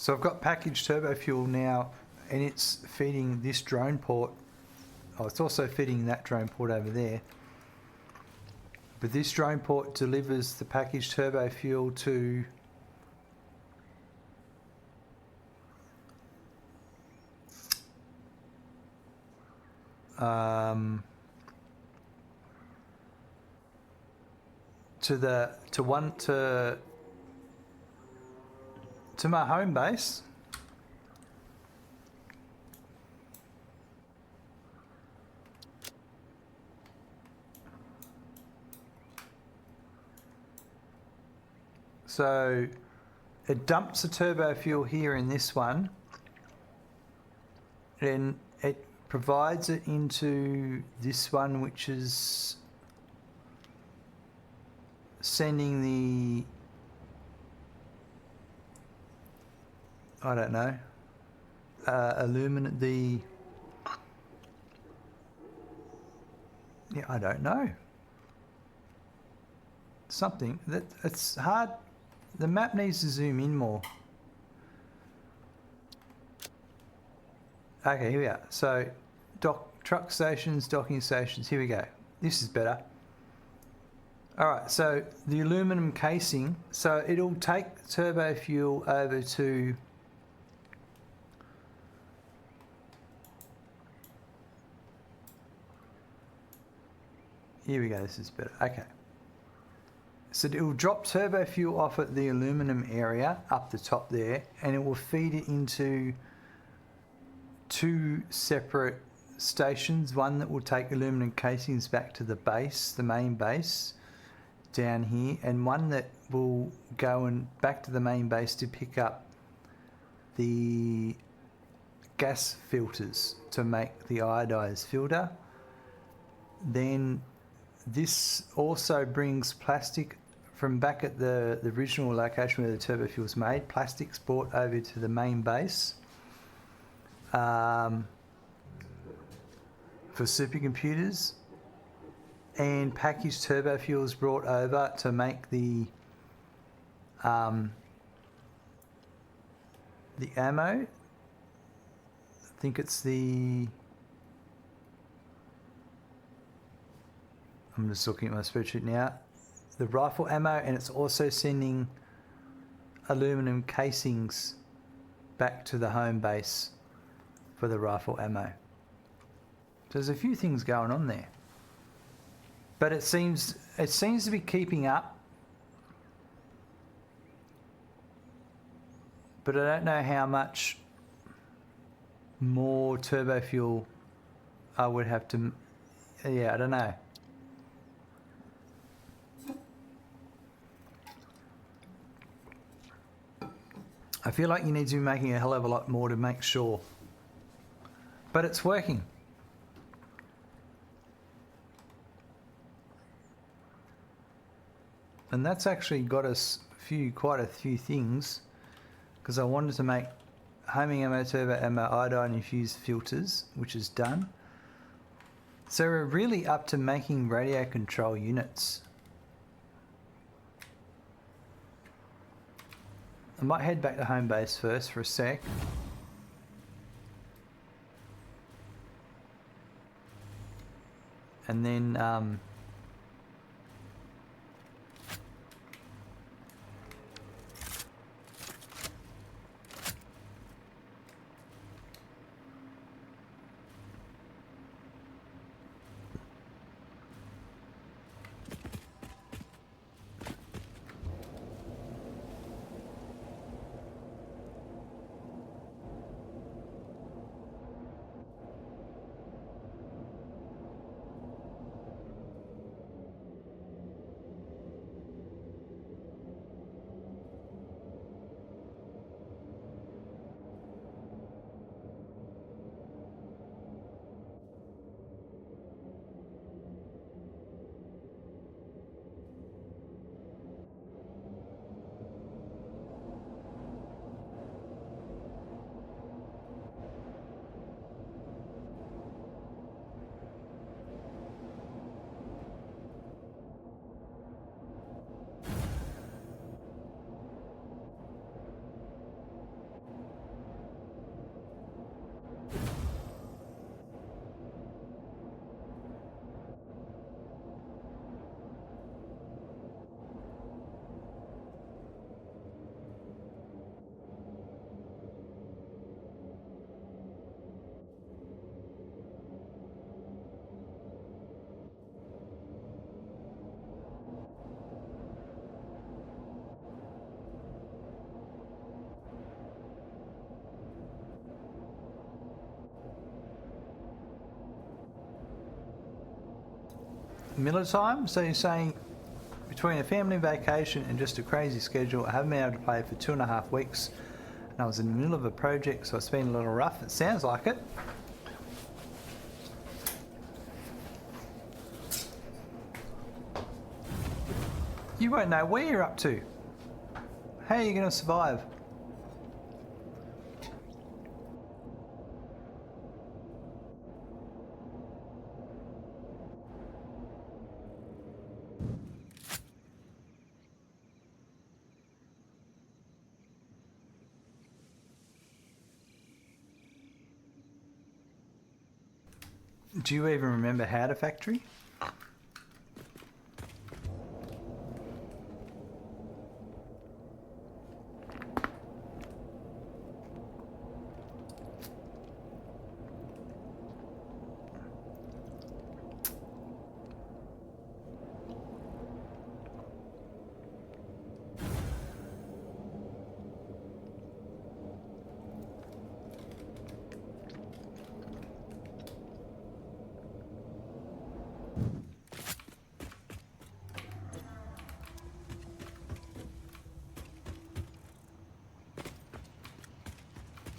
So I've got packaged turbo fuel now, and it's feeding this drone port. Oh, it's also feeding that drone port over there. But this drone port delivers the packaged turbo fuel to my home base. So it dumps the turbo fuel here in this one, and it provides it into this one, which is sending the, I don't know, I don't know. Something that it's hard. The map needs to zoom in more. Okay, here we are. So truck stations, docking stations, here we go. This is better. All right, so the aluminum casing, so it'll take turbo fuel over to here we go, this is better. Okay. So it will drop turbo fuel off at the aluminum area up the top there, and it will feed it into two separate stations. One that will take aluminum casings back to the base, the main base down here, and one that will go and back to the main base to pick up the gas filters to make the iodized filter. Then this also brings plastic from back at the original location where the turbo fuel was made. Plastic's brought over to the main base for supercomputers, and packaged turbo fuel is brought over to make the ammo. I think it's the, I'm just looking at my spreadsheet now, the rifle ammo, and it's also sending aluminum casings back to the home base for the rifle ammo. So there's a few things going on there, but it seems to be keeping up, but I don't know how much more turbo fuel I would have to, yeah, I don't know. I feel like you need to be making a hell of a lot more to make sure. But it's working. And that's actually got us quite a few things, because I wanted to make homing ammo, turbo ammo, iodine infused filters, which is done. So we're really up to making radio control units. I might head back to home base first for a sec. And then Miller time? So you're saying between a family vacation and just a crazy schedule, I haven't been able to play for 2.5 weeks. And I was in the middle of a project, so it's been a little rough. It sounds like it. You won't know where you're up to. How are you going to survive? Do you even remember how to factory?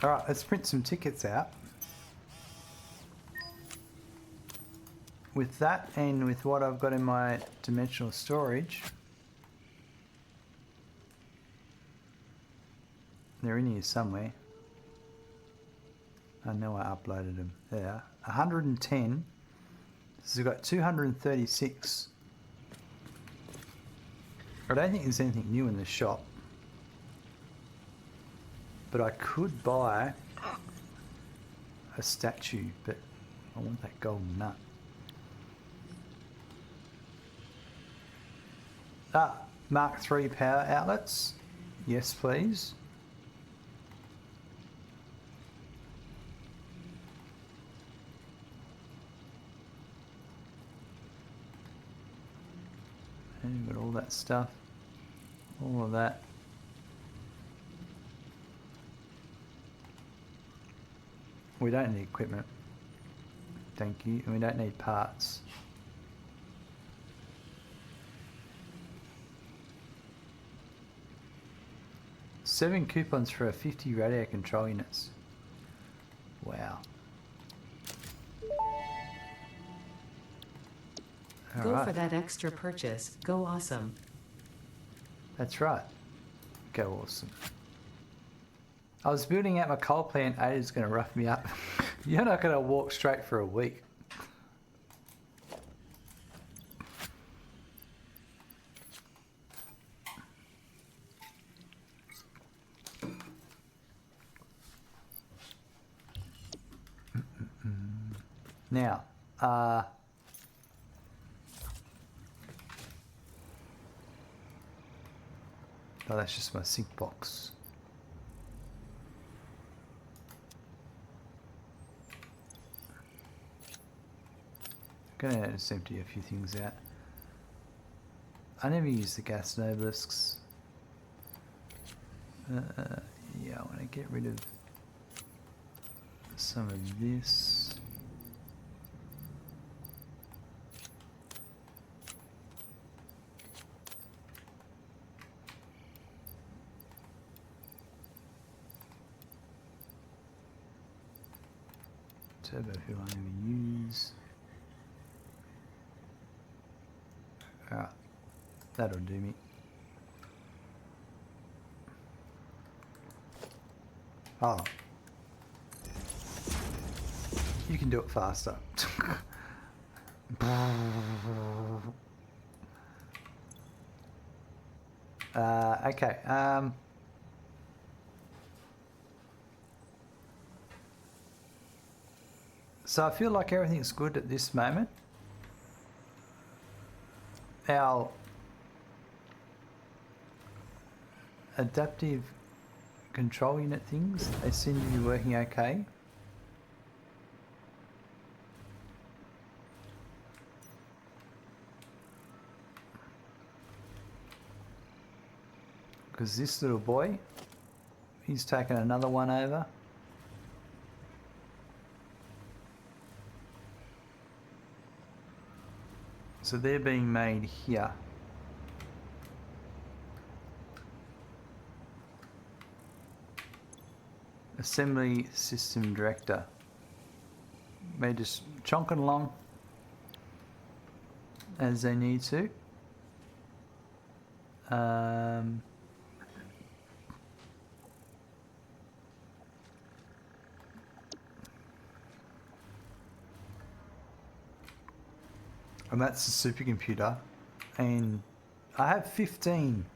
Alright, let's print some tickets out. With that and with what I've got in my dimensional storage, they're in here somewhere. I know I uploaded them. There, 110. So we've got 236. I don't think there's anything new in the shop. But I could buy a statue, but I want that golden nut. Mark III power outlets. Yes, please. And you've got all that stuff. All of that. We don't need equipment. Thank you. And we don't need parts. Seven coupons for 50 radio control units. Wow. Go Alright. for that extra purchase. Go awesome. That's right. Go awesome. I was building out my coal plant. Ada's going to rough me up. You're not going to walk straight for a week. Now, oh, that's just my sink box. Gonna just empty a few things out. I never use the gas nobelisks. Yeah, I want to get rid of some of this. Turbo fuel I never use. Alright, that'll do me. Oh. You can do it faster. Okay. So I feel like everything's good at this moment. Our adaptive control unit things, they seem to be working okay. Because this little boy, he's taken another one over. So they're being made here. Assembly System Director. May just chonking along as they need to. And that's the supercomputer. And I have 15.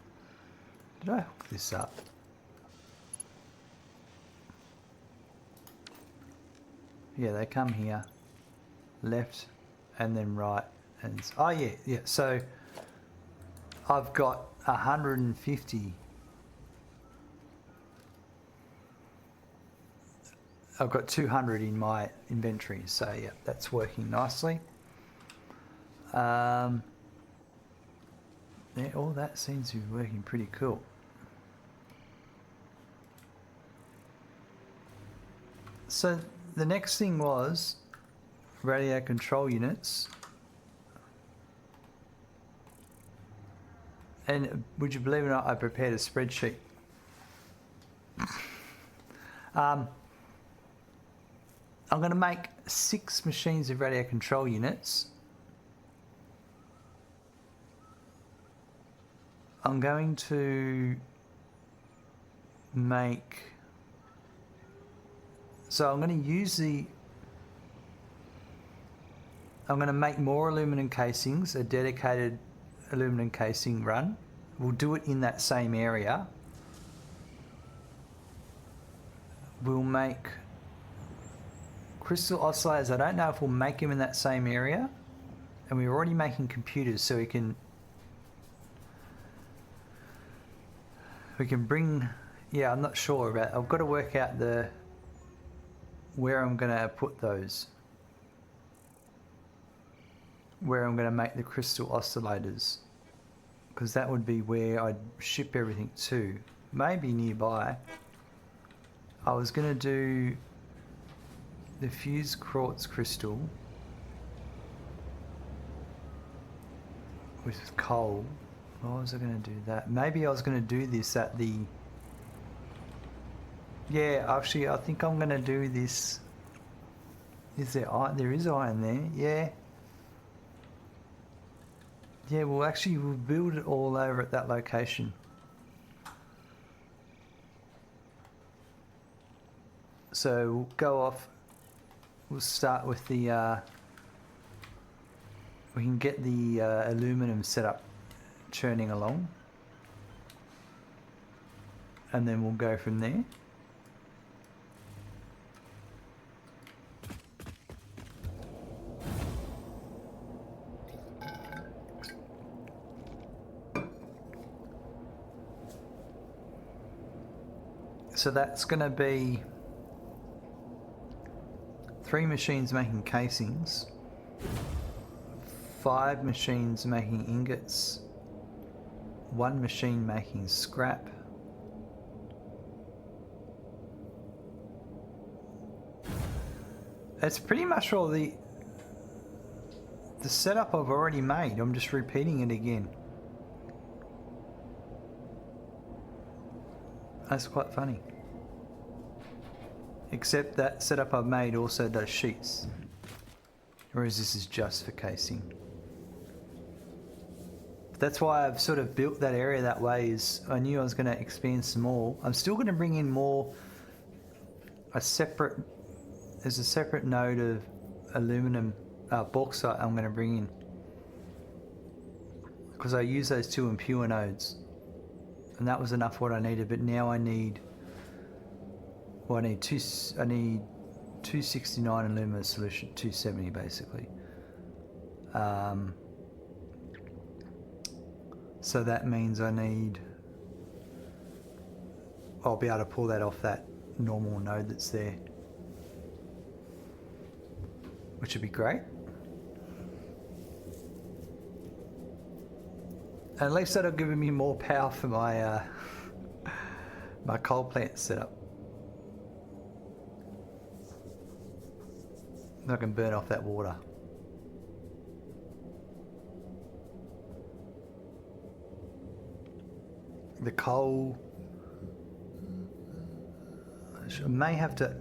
Did I hook this up? Yeah, they come here, left, and then right. And oh yeah, yeah. So I've got 150. I've got 200 in my inventory. So yeah, that's working nicely. Yeah, all that seems to be working pretty cool. So the next thing was radio control units. And would you believe it or not, I prepared a spreadsheet. I'm going to make 6 machines of radio control units. I'm going to make... So I'm going to use the... I'm going to make more aluminum casings, a dedicated aluminum casing run. We'll do it in that same area. We'll make crystal oscillators. I don't know if we'll make them in that same area. And we're already making computers, so we can bring... Yeah, I'm not sure about... I've got to work out where I'm going to put those. Where I'm going to make the crystal oscillators. Because that would be where I'd ship everything to. Maybe nearby. I was going to do the fused quartz crystal with coal. Why was I going to do that? Maybe I was going to do this at the... Yeah, actually, I think I'm going to do this... Is there iron? There is iron there, yeah. Yeah, we'll build it all over at that location. So we'll go off... We'll start with the... we can get the aluminum set up, churning along, and then we'll go from there. So that's going to be 3 machines making casings, 5 machines making ingots, 1 machine making scrap, that's pretty much all the setup I've already made. I'm just repeating it again. That's quite funny. Except that setup I've made also does sheets. Whereas this is just for casing. That's why I've sort of built that area that way, is I knew I was going to expand some more. I'm still going to bring in more, there's a separate node of aluminum, bauxite I'm going to bring in. Because I use those 2 impure nodes. And that was enough what I needed, but now I need... Well, I need 269 aluminum solution, 270 basically. So that means I'll be able to pull that off that normal node that's there, which would be great. At least that'll give me more power for my my coal plant setup. I can burn off that water. the coal. I may have to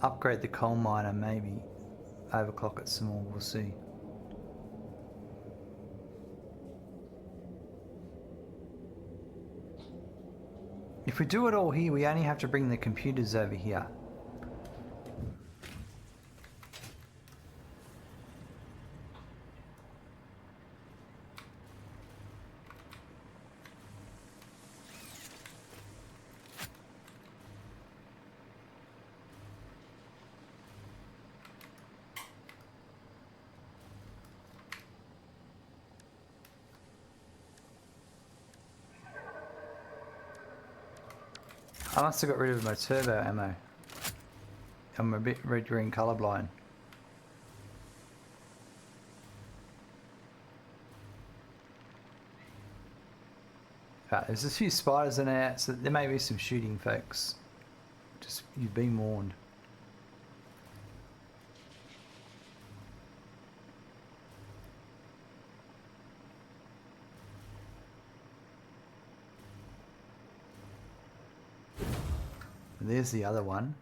upgrade the coal miner, maybe overclock it some more, we'll see. If we do it all here, we only have to bring the computers over here. I must have got rid of my turbo ammo. I'm a bit red-green colourblind. There's a few spiders in there, so there may be some shooting, folks. Just, you've been warned. There's the other one.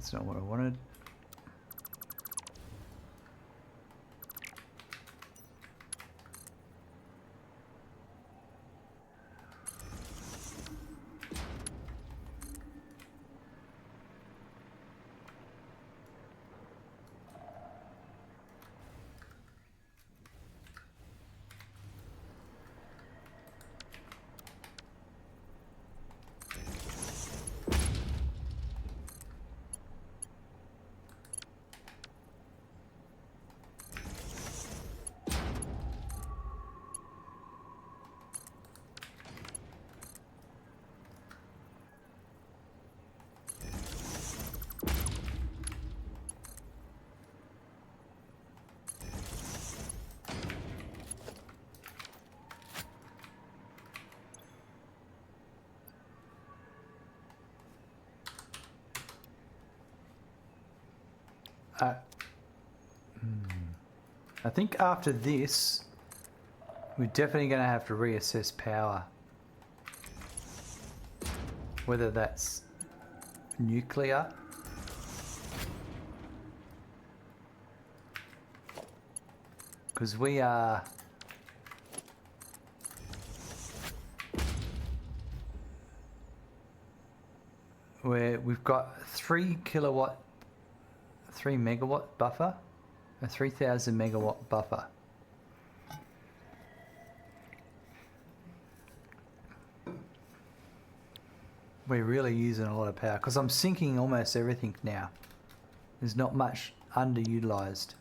That's not what I wanted. I think after this, we're definitely going to have to reassess power. Whether that's nuclear because we are we've got 3 megawatt buffer, a 3000 megawatt buffer. We're really using a lot of power because I'm sinking almost everything now. There's not much underutilized.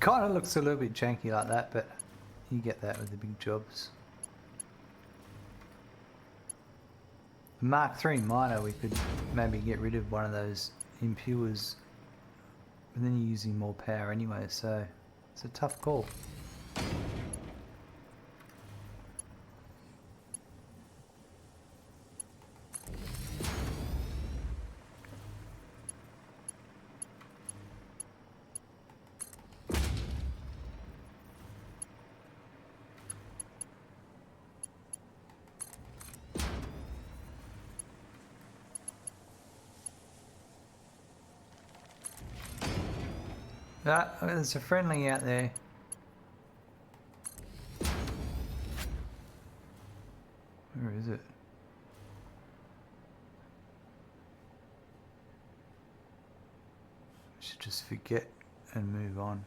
kind of looks a little bit janky like that, but you get that with the big jobs. Mark III miner, we could maybe get rid of one of those impures, but then you're using more power anyway, so it's a tough call. Ah, there's a friendly out there. Where is it? Should just forget and move on.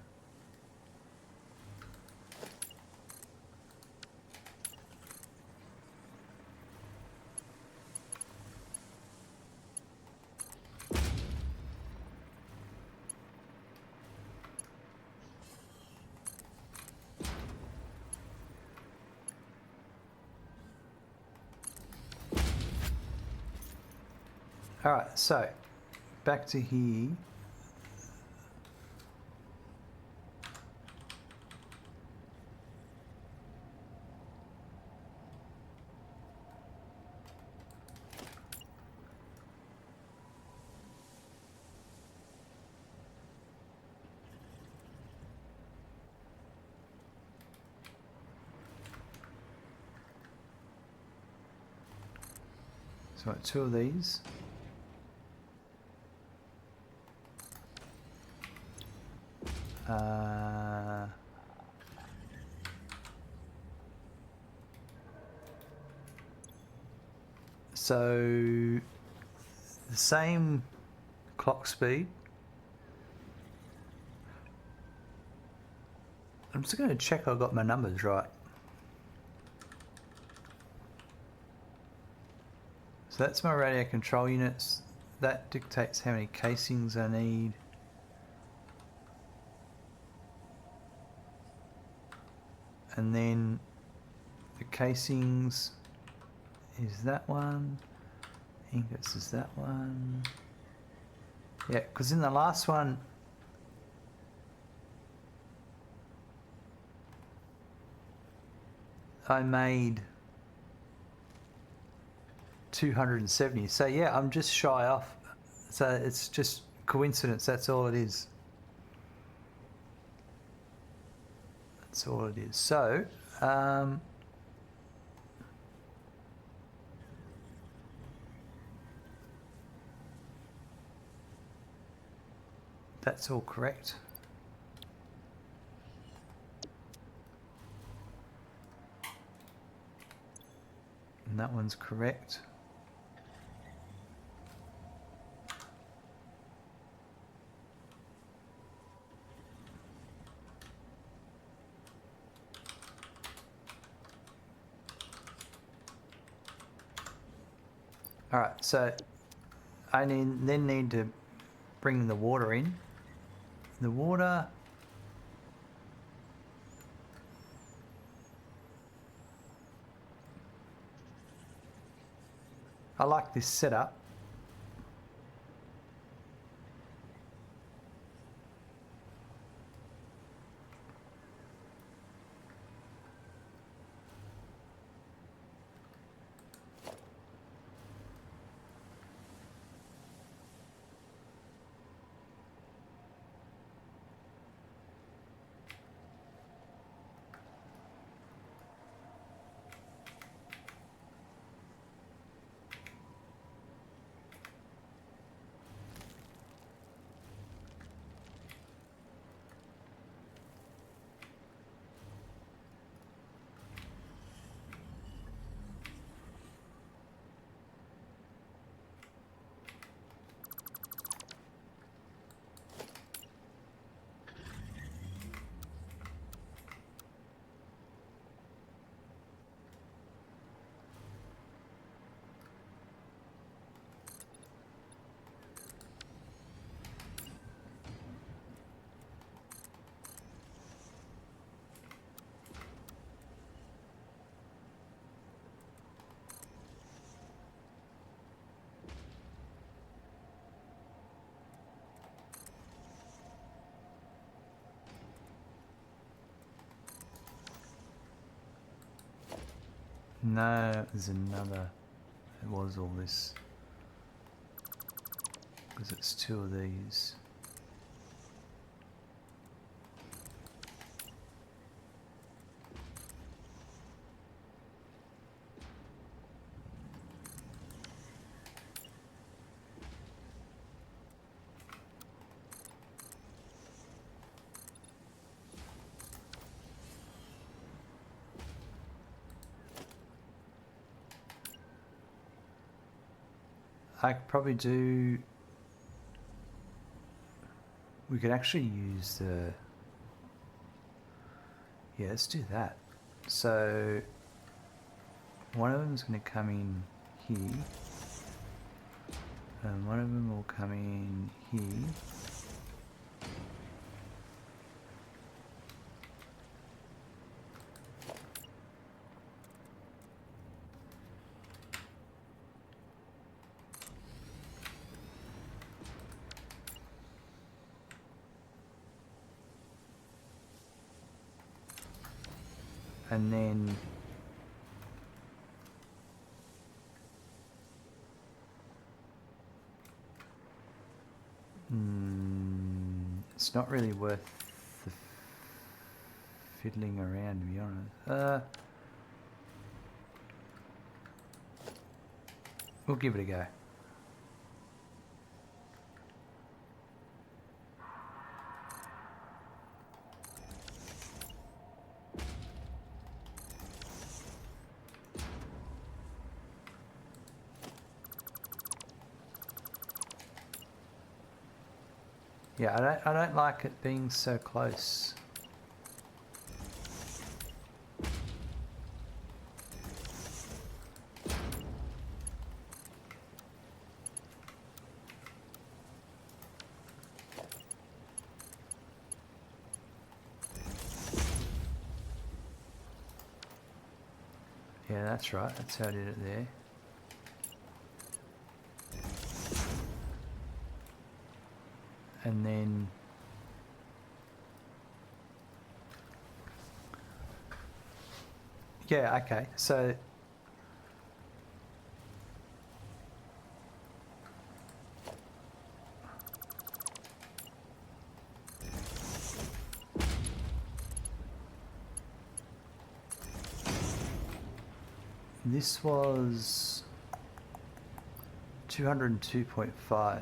Alright, so back to here. So got 2 of these. So the same clock speed. I'm just going to check I got my numbers right. So that's my radio control units. That dictates how many casings I need. And then the casings is that one. Ingots is that one. Yeah, because in the last one, I made 270. So yeah, I'm just shy off. So it's just coincidence. That's all it is. That's all it is. So, that's all correct. And that one's correct. All right, so I then need to bring the water in. The water, I like this setup. No, there's another. It was all this. Because it's two of these. I could probably do. We could actually use the. Yeah, let's do that. So one of them is going to come in here, and one of them will come in here. And then it's not really worth the fiddling around, to be honest. We'll give it a go. Yeah, I don't like it being so close. Yeah, that's right. That's how I did it there. And then yeah, okay. So this was 202.5.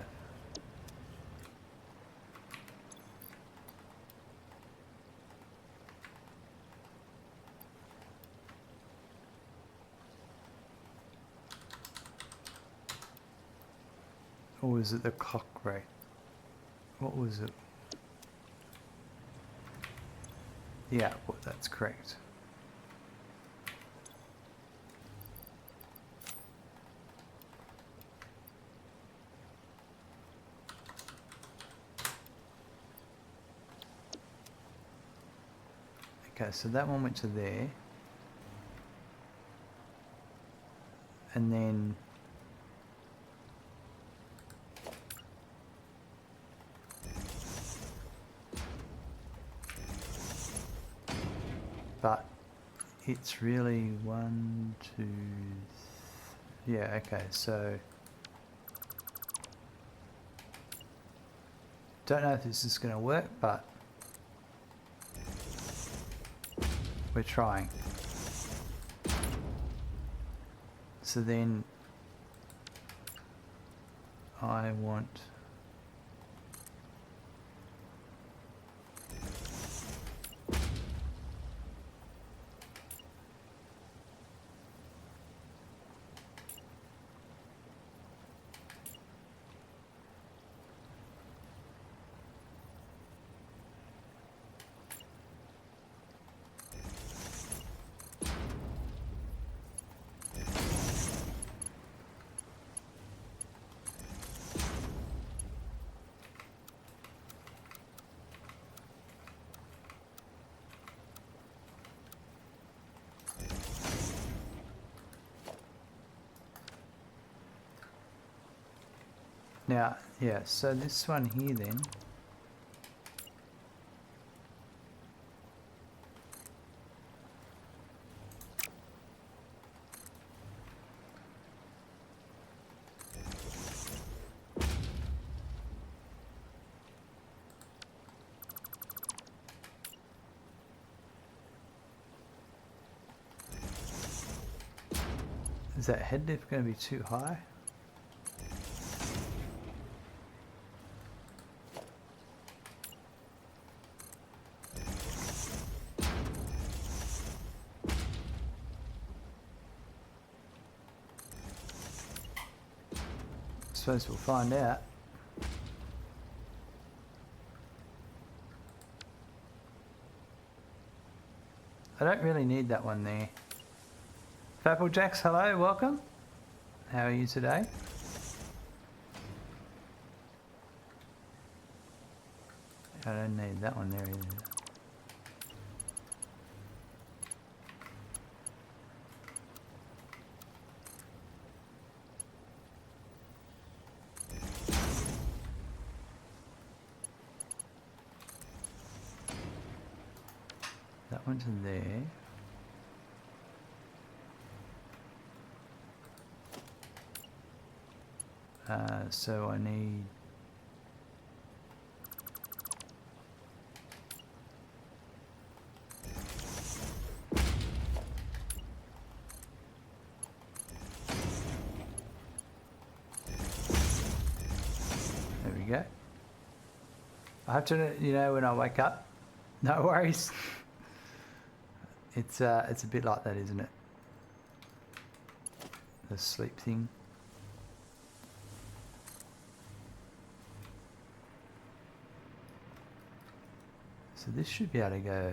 Or was it the clock rate? What was it? Yeah, well, that's correct. Okay, so that one went to there. And then but it's really one, two, yeah, okay, so don't know if this is going to work, but we're trying. So then I want now, yeah, so this one here then, that head lift going to be too high? Suppose we'll find out. I don't really need that one there. Applejacks, hello, welcome. How are you today? I don't need that one there either. That one's in there. So I need there we go. I have to, you know, when I wake up, no worries. It's a bit like that, isn't it? The sleep thing. So this should be able to go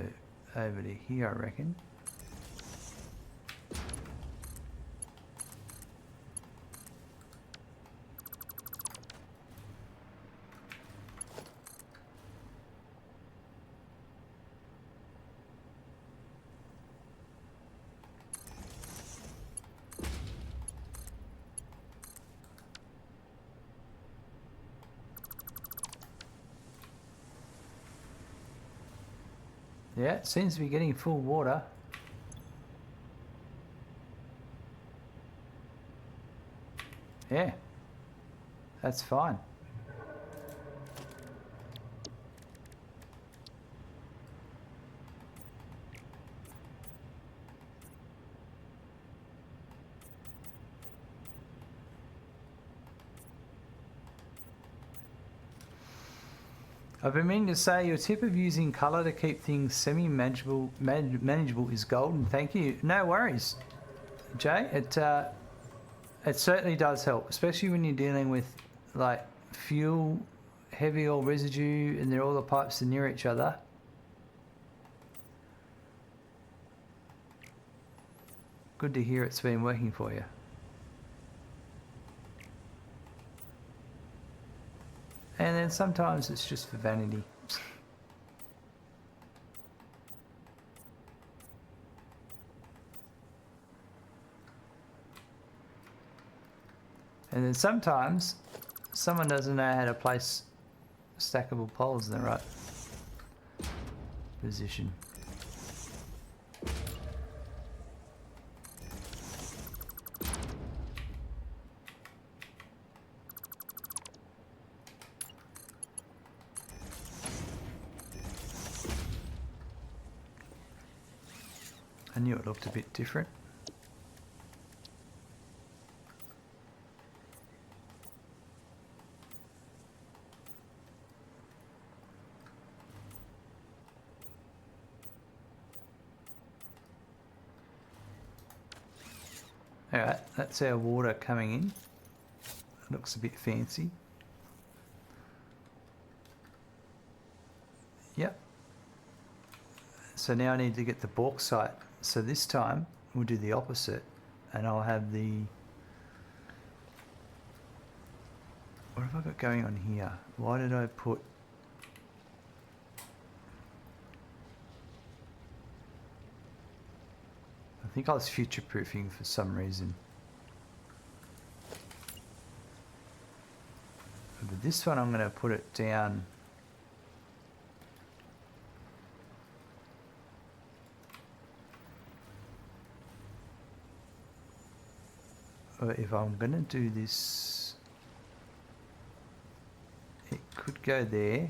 over to here, I reckon. Yeah, it seems to be getting full water. Yeah, that's fine. I've been meaning to say your tip of using colour to keep things semi-manageable manageable is golden. Thank you. No worries, Jay. It certainly does help, especially when you're dealing with like fuel, heavy oil residue, and all the pipes are near each other. Good to hear it's been working for you. And then sometimes it's just for vanity. And then sometimes someone doesn't know how to place stackable poles in the right position. I knew it looked a bit different. Alright, that's our water coming in. It looks a bit fancy. Yep. So now I need to get the bauxite. So this time we'll do the opposite, and I'll have the... What have I got going on here? Why did I put... I think I was future-proofing for some reason. But this one I'm going to put it down... If I'm going to do this, it could go there.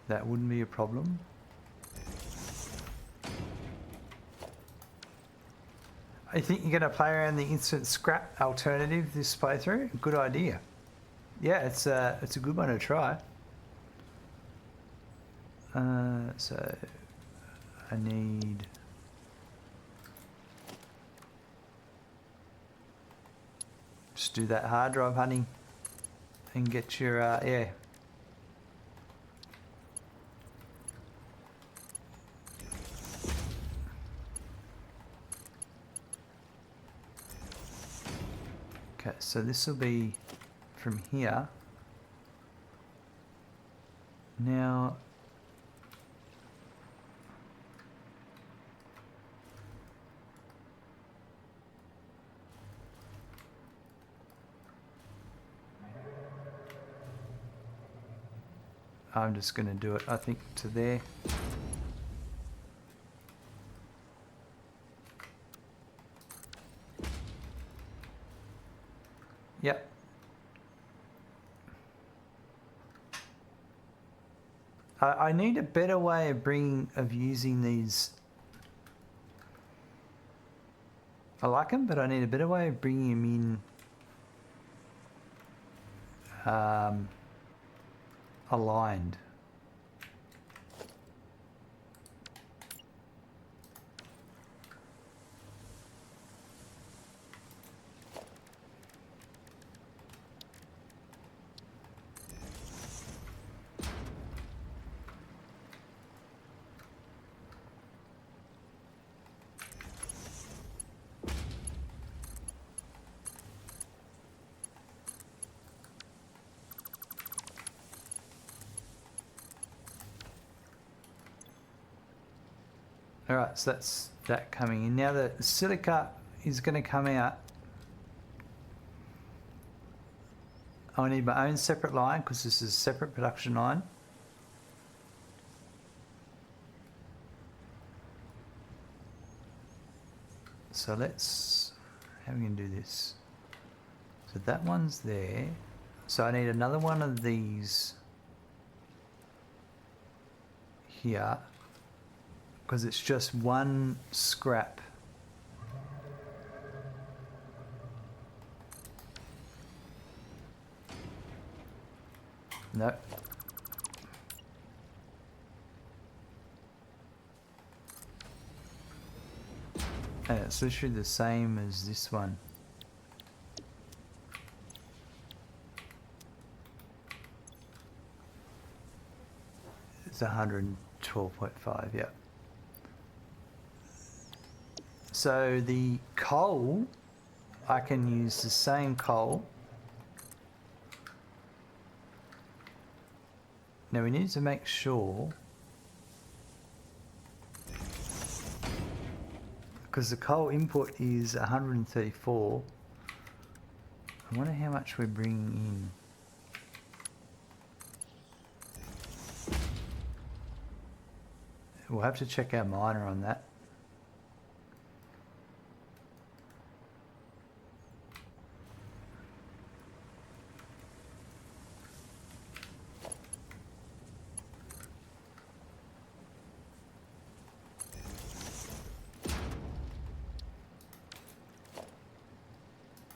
That wouldn't be a problem. I think you're going to play around the instant scrap alternative this playthrough. Good idea. Yeah, it's a good one to try. So I need just do that hard drive hunting and get your yeah. Okay, so this will be from here. Now, I'm just going to do it, I think, to there. Yep. I need a better way of using these. I like them, but I need a better way of bringing them in aligned. Alright, so that's that coming in. Now the silica is going to come out. I need my own separate line because this is a separate production line. So let's, how are we going to do this? So that one's there. So I need another one of these here because it's just one scrap. Nope. And it's literally the same as this one. It's 112.5, yeah. So the coal, I can use the same coal. Now we need to make sure, because the coal input is 134. I wonder how much we're bringing in. We'll have to check our miner on that.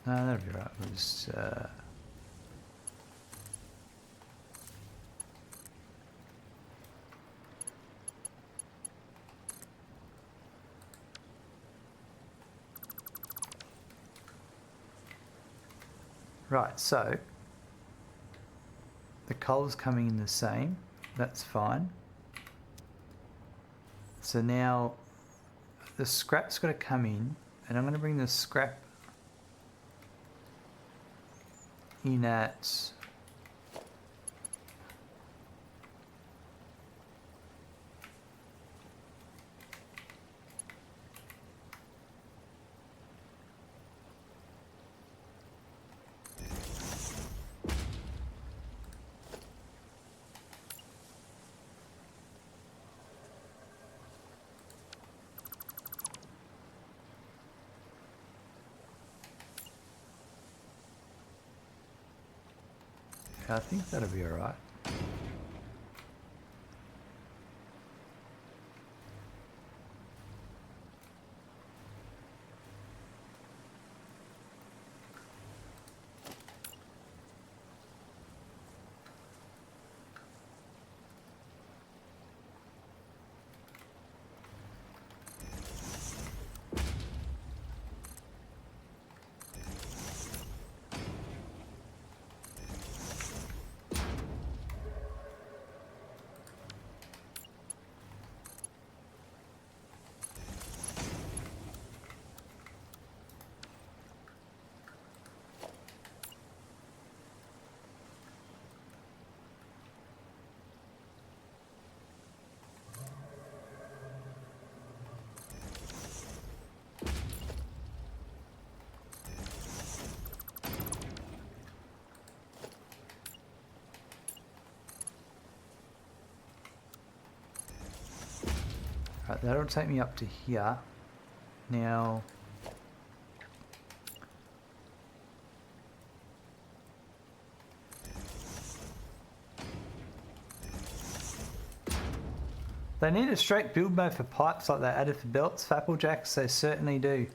No, that'll be right. We'll just, right, so the coal's coming in the same. That's fine. So now the scrap's got to come in, and I'm going to bring the scrap in at I think that'll be all right. that'll take me up to here. Now, they need a straight build mode for pipes like they added for belts, Fapplejacks, they certainly do.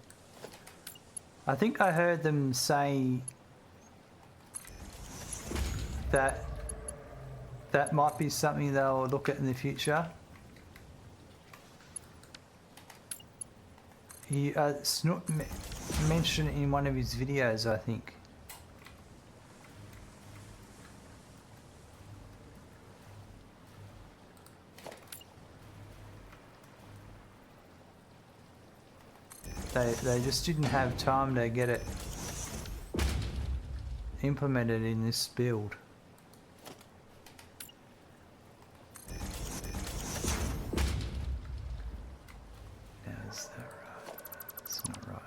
I think I heard them say that that might be something they'll look at in the future. He Snoot mentioned it in one of his videos, I think. They just didn't have time to get it implemented in this build. Now is that right? It's not right.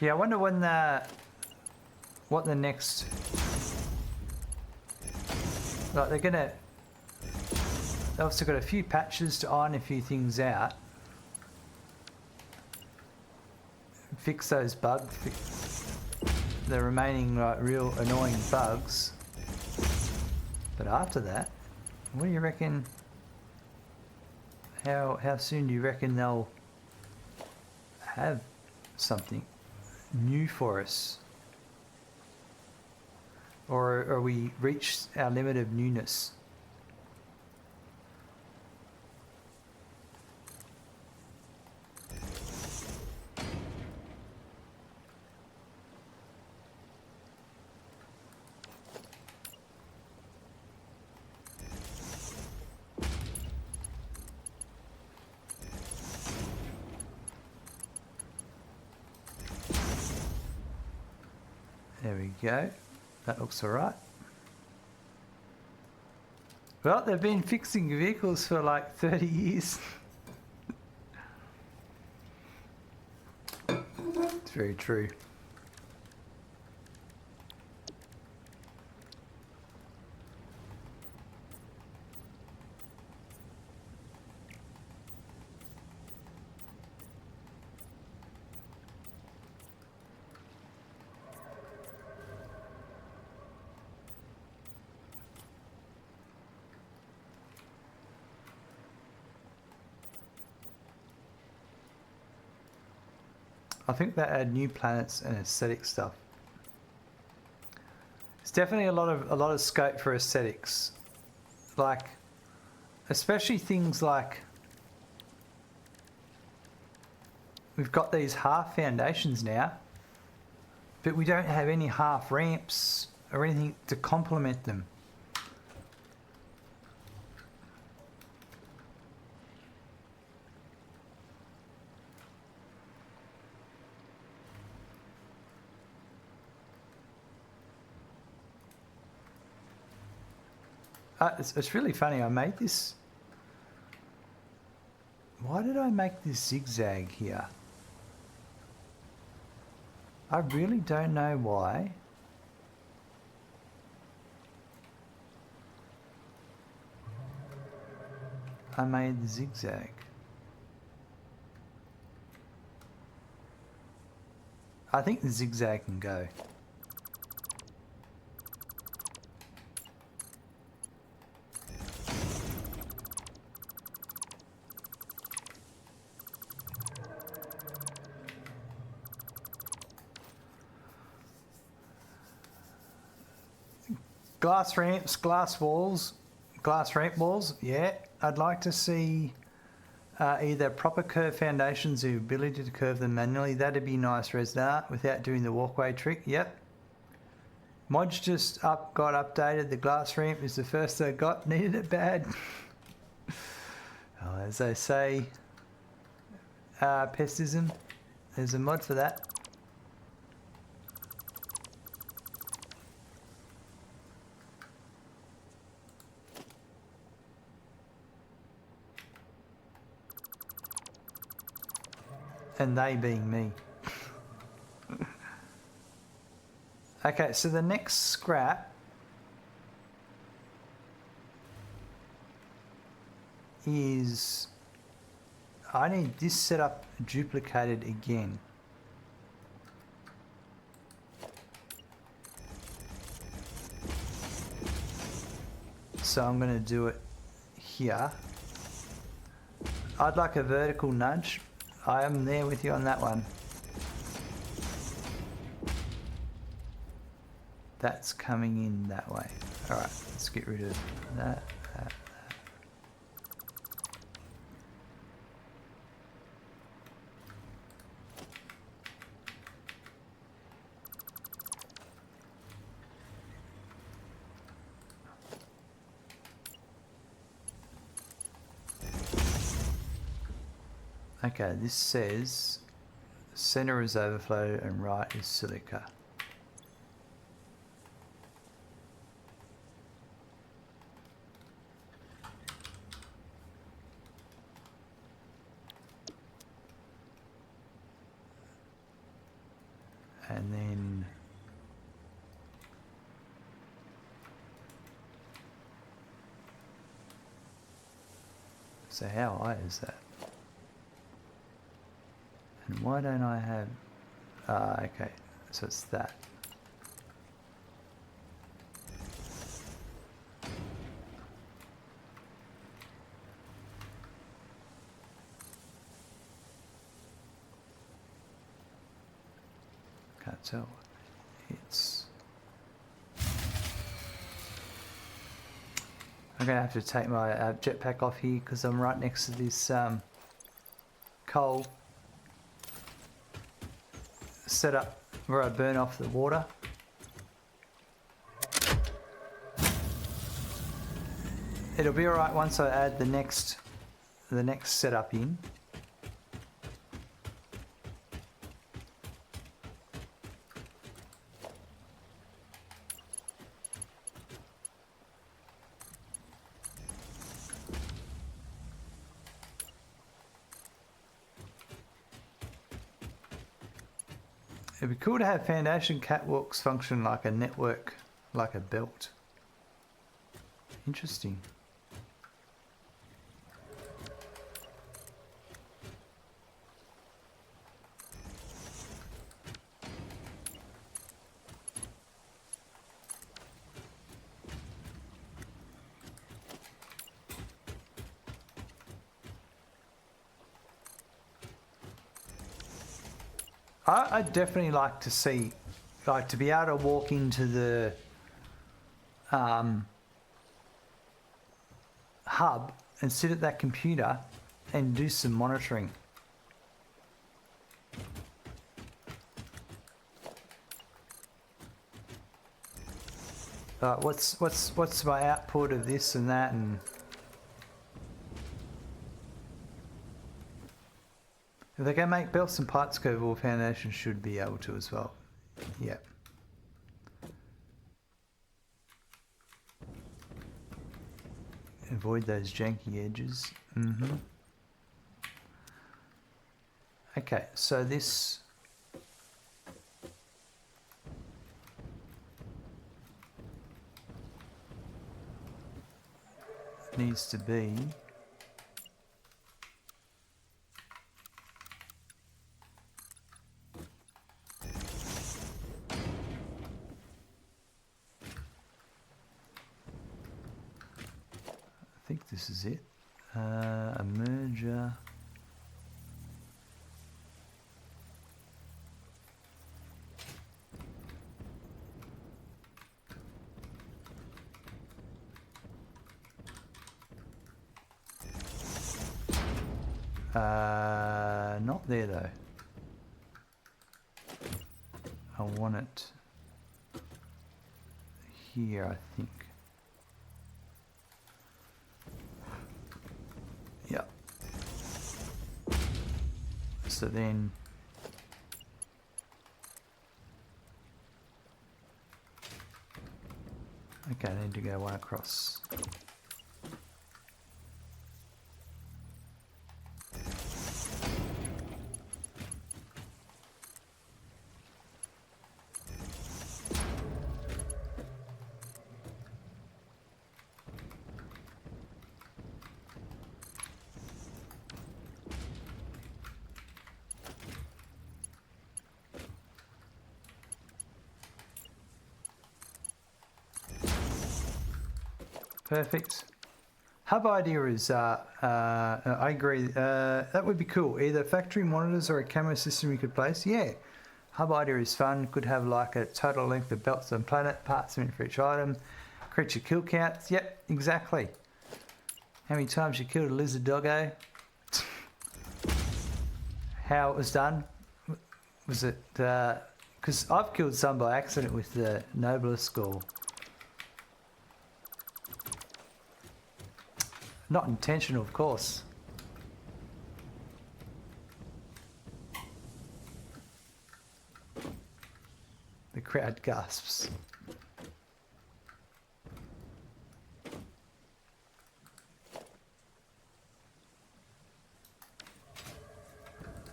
Yeah, I wonder when what the next, like they've also got a few patches to iron a few things out, fix those bugs, the remaining like real annoying bugs. But after that, what do you reckon? How soon do you reckon they'll have something new for us? Or are we reached our limit of newness? There we go. That looks alright. Well, they've been fixing vehicles for like 30 years. It's very true. I think they add new planets and aesthetic stuff. It's definitely a lot of scope for aesthetics, like especially things like we've got these half foundations now, but we don't have any half ramps or anything to complement them. It's really funny, I made this. Why did I make this zigzag here? I really don't know why. I made the zigzag. I think the zigzag can go. Glass ramps, glass walls, glass ramp walls, yeah. I'd like to see either proper curve foundations, the ability to curve them manually. That'd be nice, Resdart, without doing the walkway trick, yep. Mods just got updated. The glass ramp is the first they got. Needed it bad. Oh, as they say, pestism. There's a mod for that. And they being me. Okay, so the next scrap is I need this setup duplicated again. So I'm going to do it here. I'd like a vertical nudge. I am there with you on that one. That's coming in that way. Alright, let's get rid of that. Okay, this says center is overflow and right is silica. And then so how high is that? And why don't I have okay, so it's that. Can't tell. It's I'm gonna have to take my jetpack off here because I'm right next to this coal setup where I burn off the water. It'll be alright once I add the next setup in. It'd be cool to have foundation catwalks function like a network, like a belt. Interesting. I'd definitely like to see, like to be able to walk into the hub and sit at that computer and do some monitoring. What's my output of this and that, and if they can make belts and parts go, well, Foundation should be able to as well. Yep. Avoid those janky edges. Okay, so this needs to be I think this is it. A merger. Not there though. I want it here, I think. Yeah. So then okay, I need to go one across. Perfect. Hub idea is, I agree, that would be cool. Either factory monitors or a camera system you could place. Yeah, hub idea is fun. Could have like a total length of belts on planet, parts in for each item, creature kill counts. Yep, exactly. How many times you killed a lizard doggo? How it was done? Was it, because I've killed some by accident with the Noblest or not intentional, of course. The crowd gasps.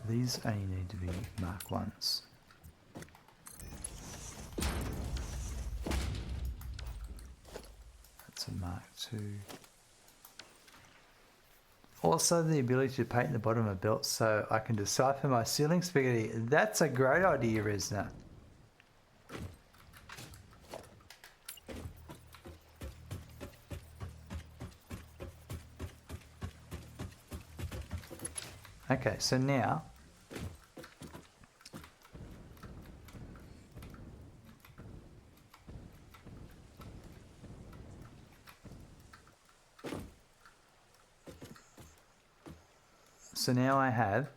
These only need to be Mark 1s. That's a Mark 2. Also the ability to paint the bottom of belts so I can decipher my ceiling spaghetti. That's a great idea, Resna. Okay, so now I have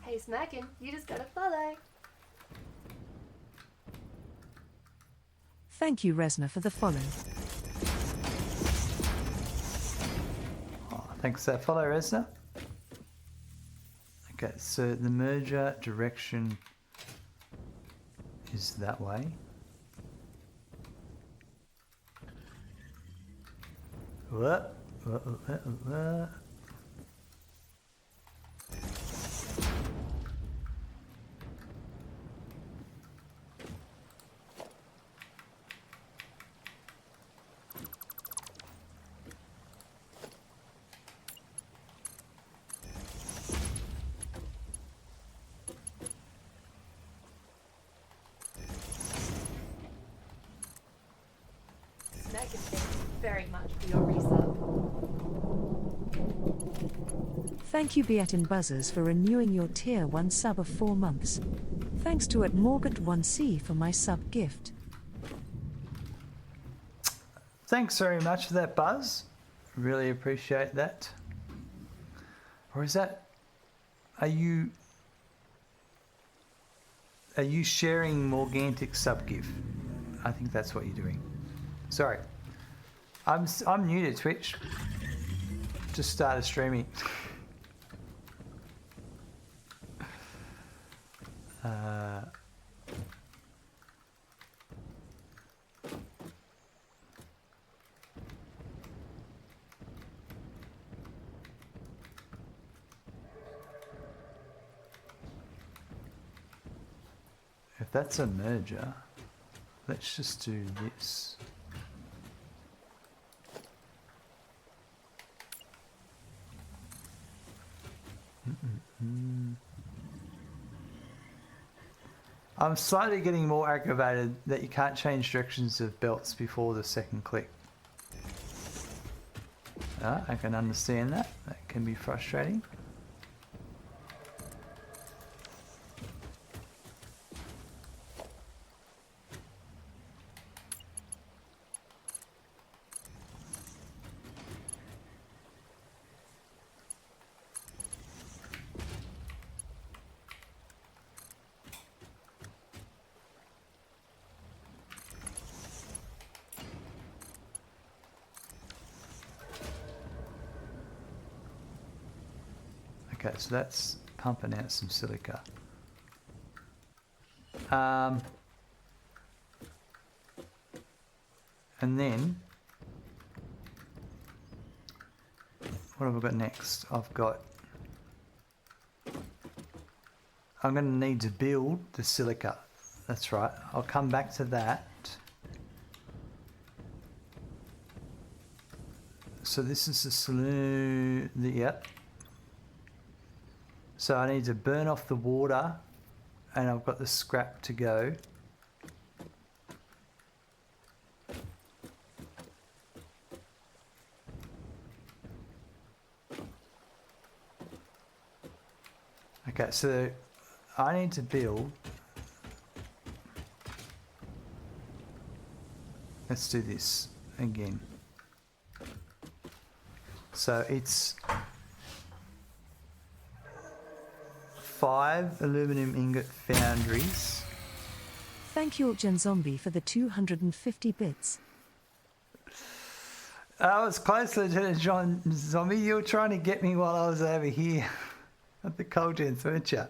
Hey Smackin', you just gotta follow. Thank you, Resna, for the follow. oh, thanks for that follow, Resna. Okay, so the merger direction is that way. What? What? Smackin', thank you very much for your resub. Thank you, Beatin Buzzers, for renewing your tier 1 sub of 4 months. Thanks to @Morgant1C for my sub gift. Thanks very much for that, Buzz. Really appreciate that. Or is that... Are you sharing Morgantic sub gift? I think that's what you're doing. Sorry. I'm new to Twitch. Just started streaming. If that's a merger, let's just do this. I'm slightly getting more aggravated that you can't change directions of belts before the second click. I can understand that. That can be frustrating. Okay, so that's pumping out some silica. And then What have I got next? I'm going to need to build the silica. That's right. I'll come back to that. So this is the saloon. Yep. So I need to burn off the water, and I've got the scrap to go. Okay, so I need to build. Let's do this again. So it's 5 aluminum ingot foundries. Thank you, Gen Zombie, for the 250 bits. I was close, Lieutenant John Zombie. You were trying to get me while I was over here at the coal gens, weren't you?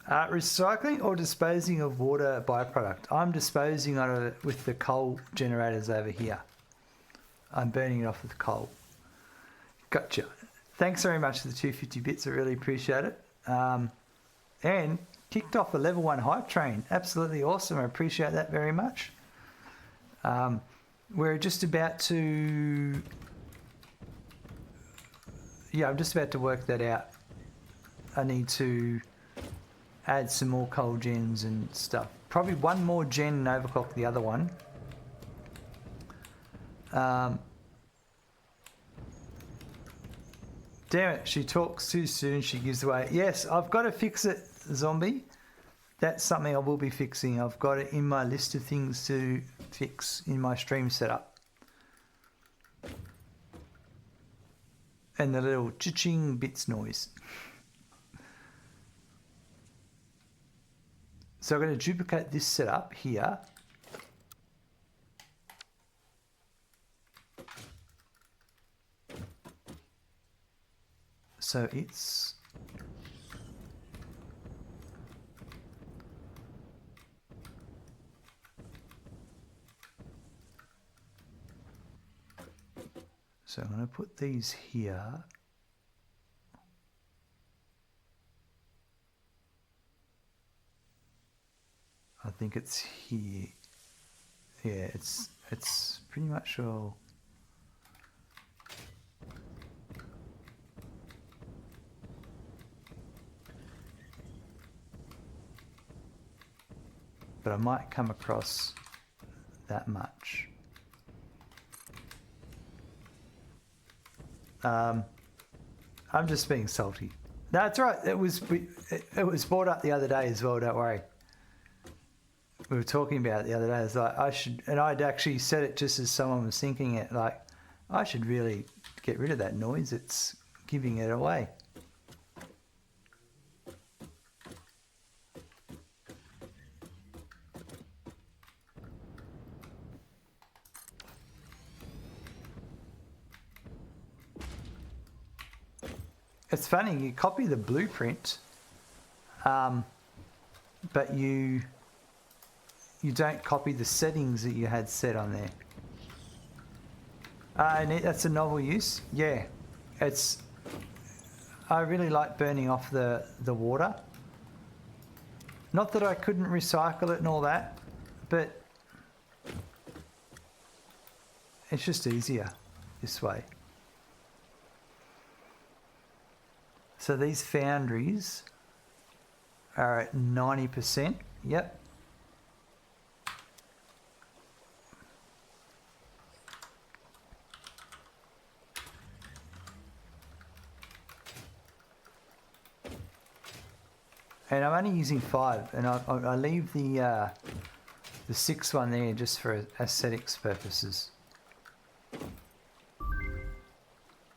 Recycling or disposing of water byproduct? I'm disposing of it with the coal generators over here. I'm burning it off with coal. Gotcha. Thanks very much for the 250 bits. I really appreciate it. And kicked off a level 1 hype train. Absolutely awesome. I appreciate that very much. We're just about to... Yeah, I'm just about to work that out. I need to add some more coal gens and stuff. Probably one more gen and overclock the other one. Damn it, she talks too soon, she gives away. Yes, I've got to fix it, Zombie. That's something I will be fixing. I've got it in my list of things to fix in my stream setup. And the little cha-ching bits noise. So I'm going to duplicate this setup here. So it's I'm going to put these here. I think it's here. Yeah, it's pretty much all. But I might come across that much. I'm just being salty. No, that's right. It was brought up the other day as well. Don't worry. We were talking about it the other day. It's like I should, and I'd actually said it just as someone was thinking it. Like I should really get rid of that noise. It's giving it away. It's funny, you copy the blueprint, but you don't copy the settings that you had set on there. And that's a novel use. Yeah, I really like burning off the water. Not that I couldn't recycle it and all that, but it's just easier this way. So these foundries are at 90%. Yep. And I'm only using 5, and I leave the 6th one there just for aesthetics purposes.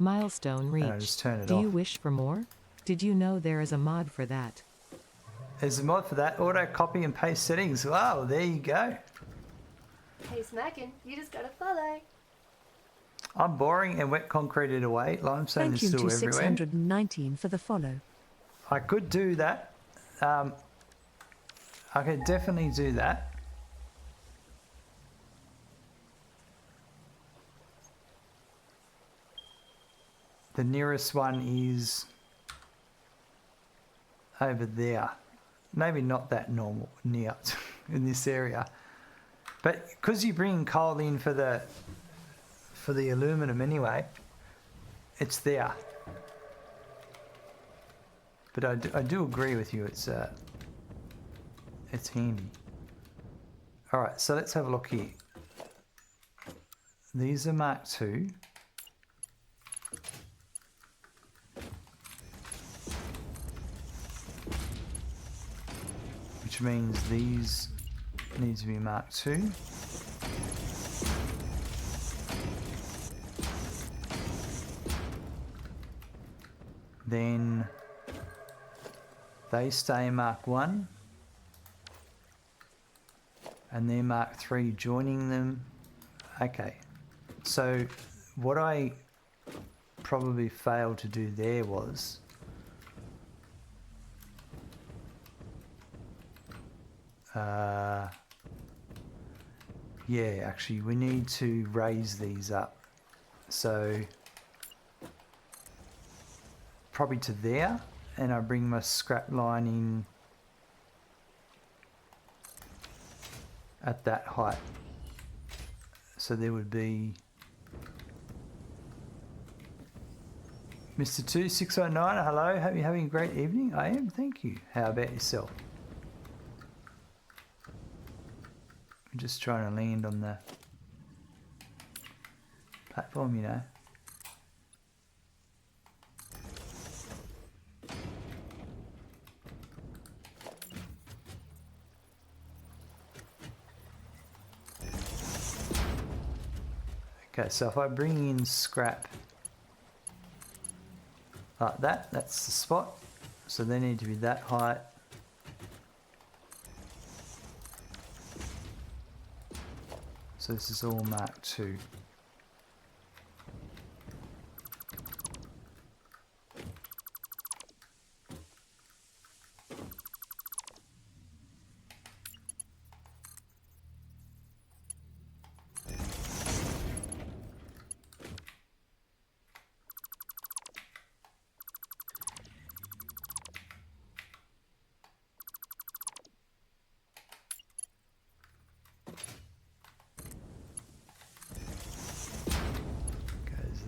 Milestone reached. And I just turn it Do off. you wish for more? Did you know there is a mod for that? There's a mod for that. Auto copy and paste settings. Wow, there you go. Hey Smackin', you just got a follow. I'm boring and wet concreted away. Limestone Thank is you still to everywhere. 619 for the follow. I could do that. I could definitely do that. The nearest one is over there. Maybe not that normal near in this area, but because you bring coal in for the aluminum anyway, it's there. But I do agree with you. It's handy. All right, so let's have a look here. These are Mark II. Which means these need to be Mark II. Then they stay Mark 1. And they're Mark III joining them. Okay. So what I probably failed to do there was yeah, actually we need to raise these up. So probably to there, and I bring my scrap line in at that height. So there would be Mr. 2609, hello, hope you're having a great evening. I am, thank you. How about yourself? I'm just trying to land on the platform, you know. Okay, so if I bring in scrap like that, that's the spot. So they need to be that height. So this is all Mark II.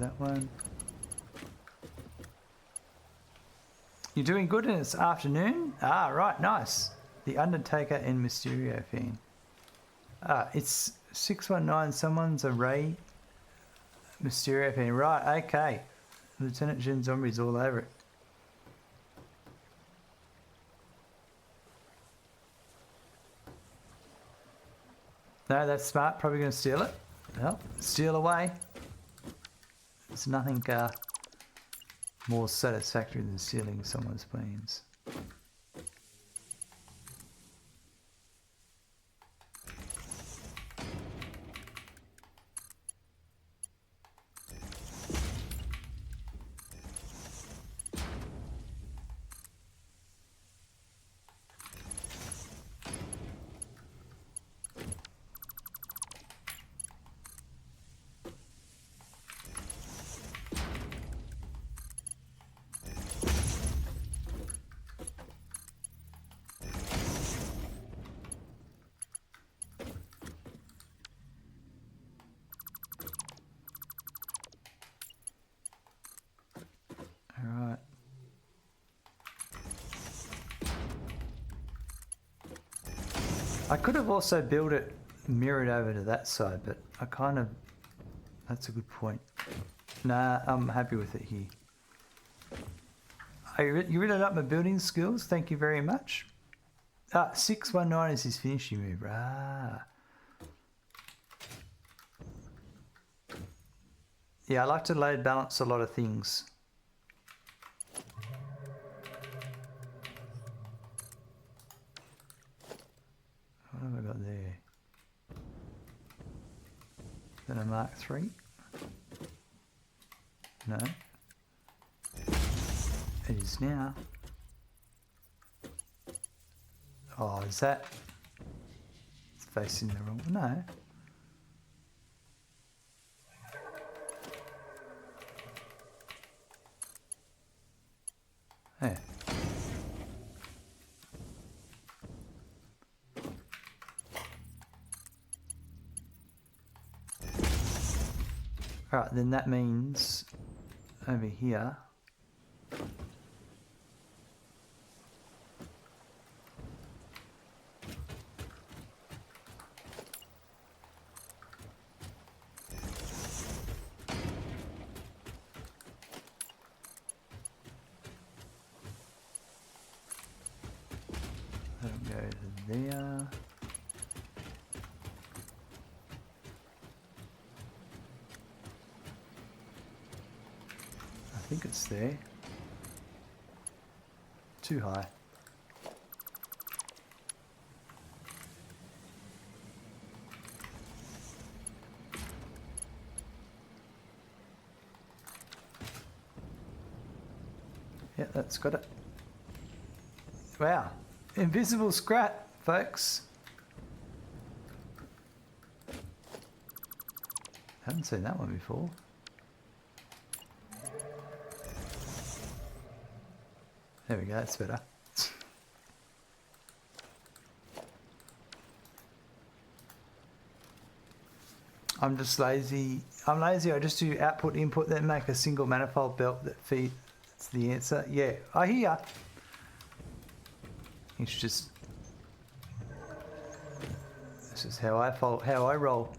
That one. You're doing good and it's afternoon? Ah, right, nice. The Undertaker and Mysterio fan. It's 619, someone's a Ray Mysterio fan. Right, okay. Lieutenant Jin Zombie's all over it. No, that's smart. Probably going to steal it. Well, steal away. There's nothing more satisfactory than stealing someone's plans. Alright. I could have also built it mirrored over to that side, but I kind of... That's a good point. Nah, I'm happy with it here. You read up my building skills, thank you very much. 619 is his finishing move. Ah. Yeah, I like to load balance a lot of things. What have I got there? Is that a Mark III? No. It is now. Oh, is that... It's facing the wrong... No. There. Alright, then that means over here. That'll go to there. I think it's there. Too high. Yeah, that's got it. Wow. Invisible scrap, folks. Haven't seen that one before. There we go, that's better. I'm just lazy. I'm lazy. I just do output, input, then make a single manifold belt that feeds the answer. Yeah, I hear. It's just, this is how I roll.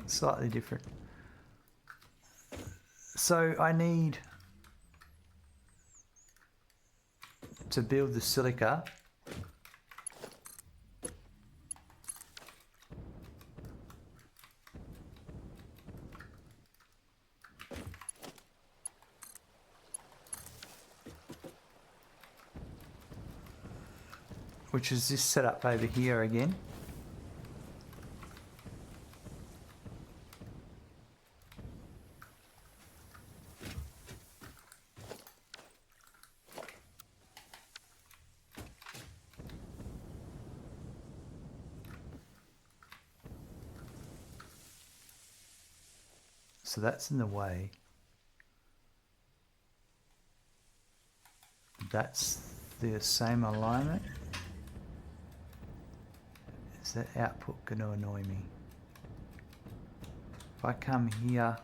Slightly different. So I need to build the silica. Which is this setup over here again. So that's in the way. That's the same alignment. Is that output going to annoy me? If I come here,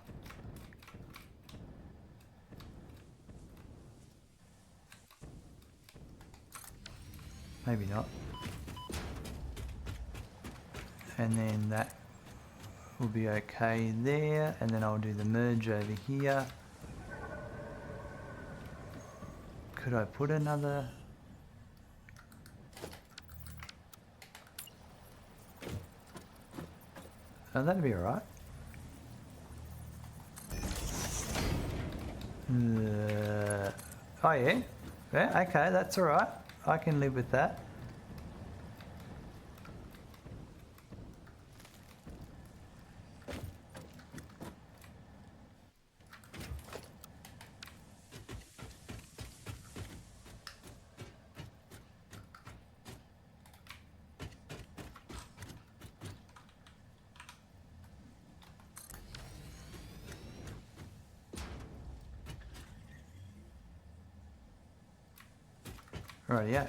maybe not. And then that will be okay there, and then I'll do the merge over here. Could I put another? Oh, that'd be alright. Oh yeah? Yeah, okay, that's alright. I can live with that. Right, yeah.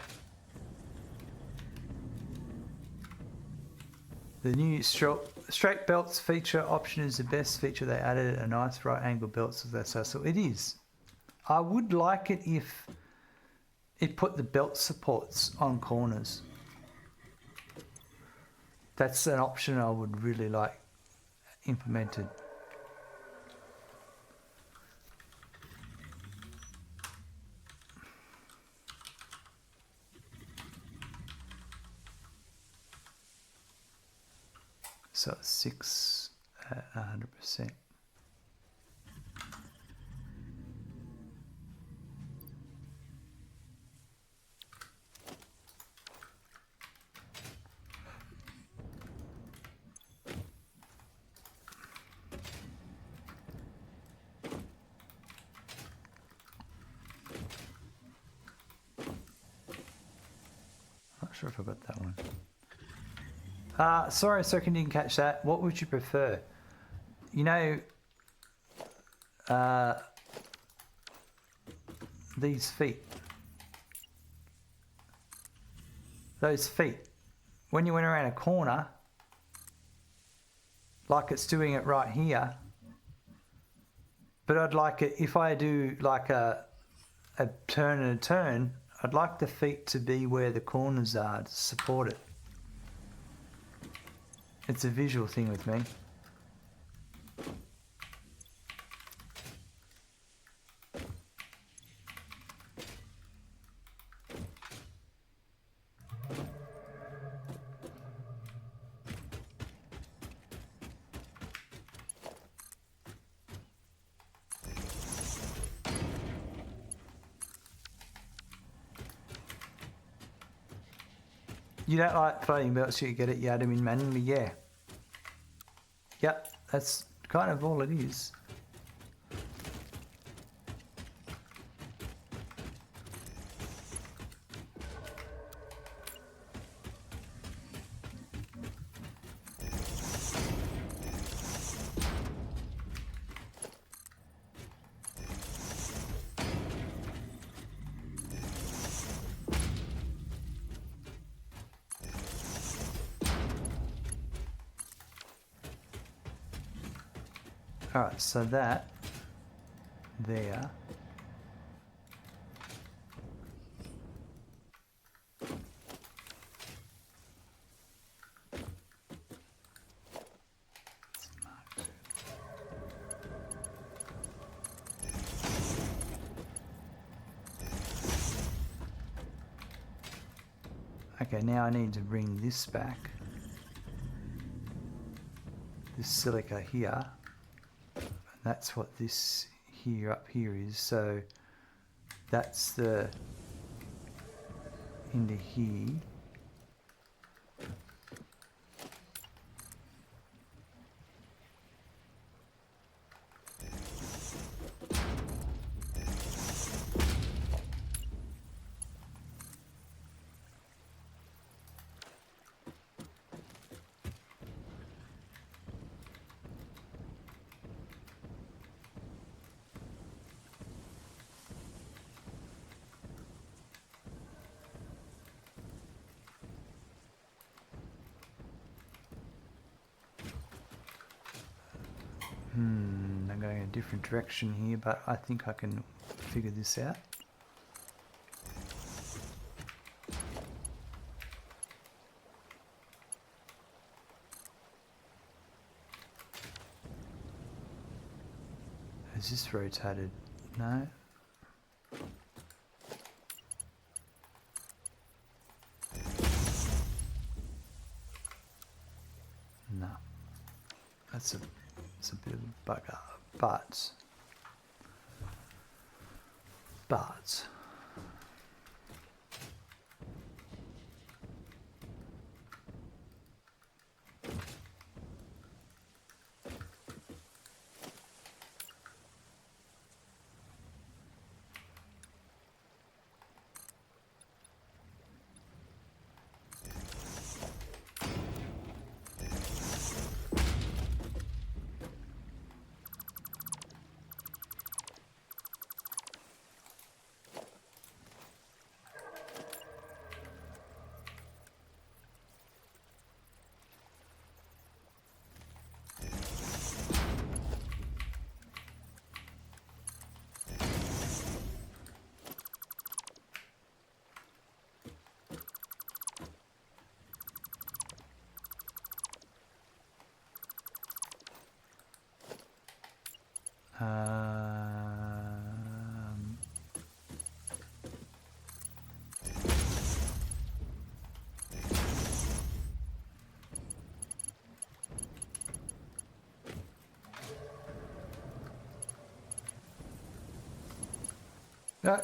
The new straight belts feature option is the best feature. They added a nice right angle belts with that. So it is. I would like it if it put the belt supports on corners. That's an option I would really like implemented. So it's 6 at 100%. Not sure if I got that one. Sorry, Circle didn't catch that. What would you prefer? You know, these feet. those feet. When you went around a corner, like it's doing it right here, but I'd like it, if I do like a turn and a turn, I'd like the feet to be where the corners are to support it. It's a visual thing with me. You don't like floating belts, you get it, you add them in manually, yeah. Yep, that's kind of all it is. Alright, so that there. Okay, now I need to bring this back. This silica here. That's what this here up here is. So that's the into here. I'm going a different direction here, but I think I can figure this out. Is this rotated? No. No. That's a bit of a bugger, but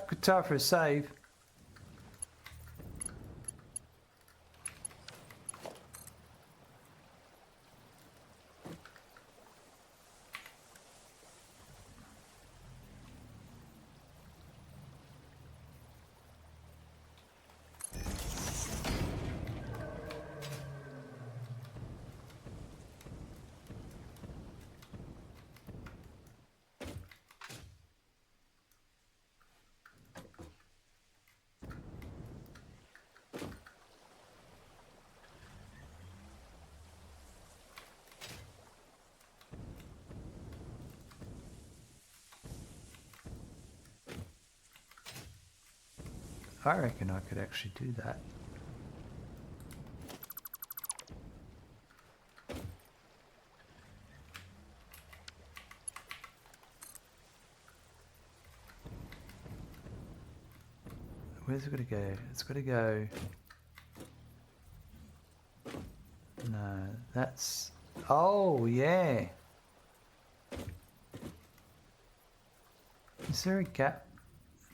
good time for a save. I reckon I could actually do that. Where's it got to go? It's got to go... No, that's... Oh, yeah. Is there a gap?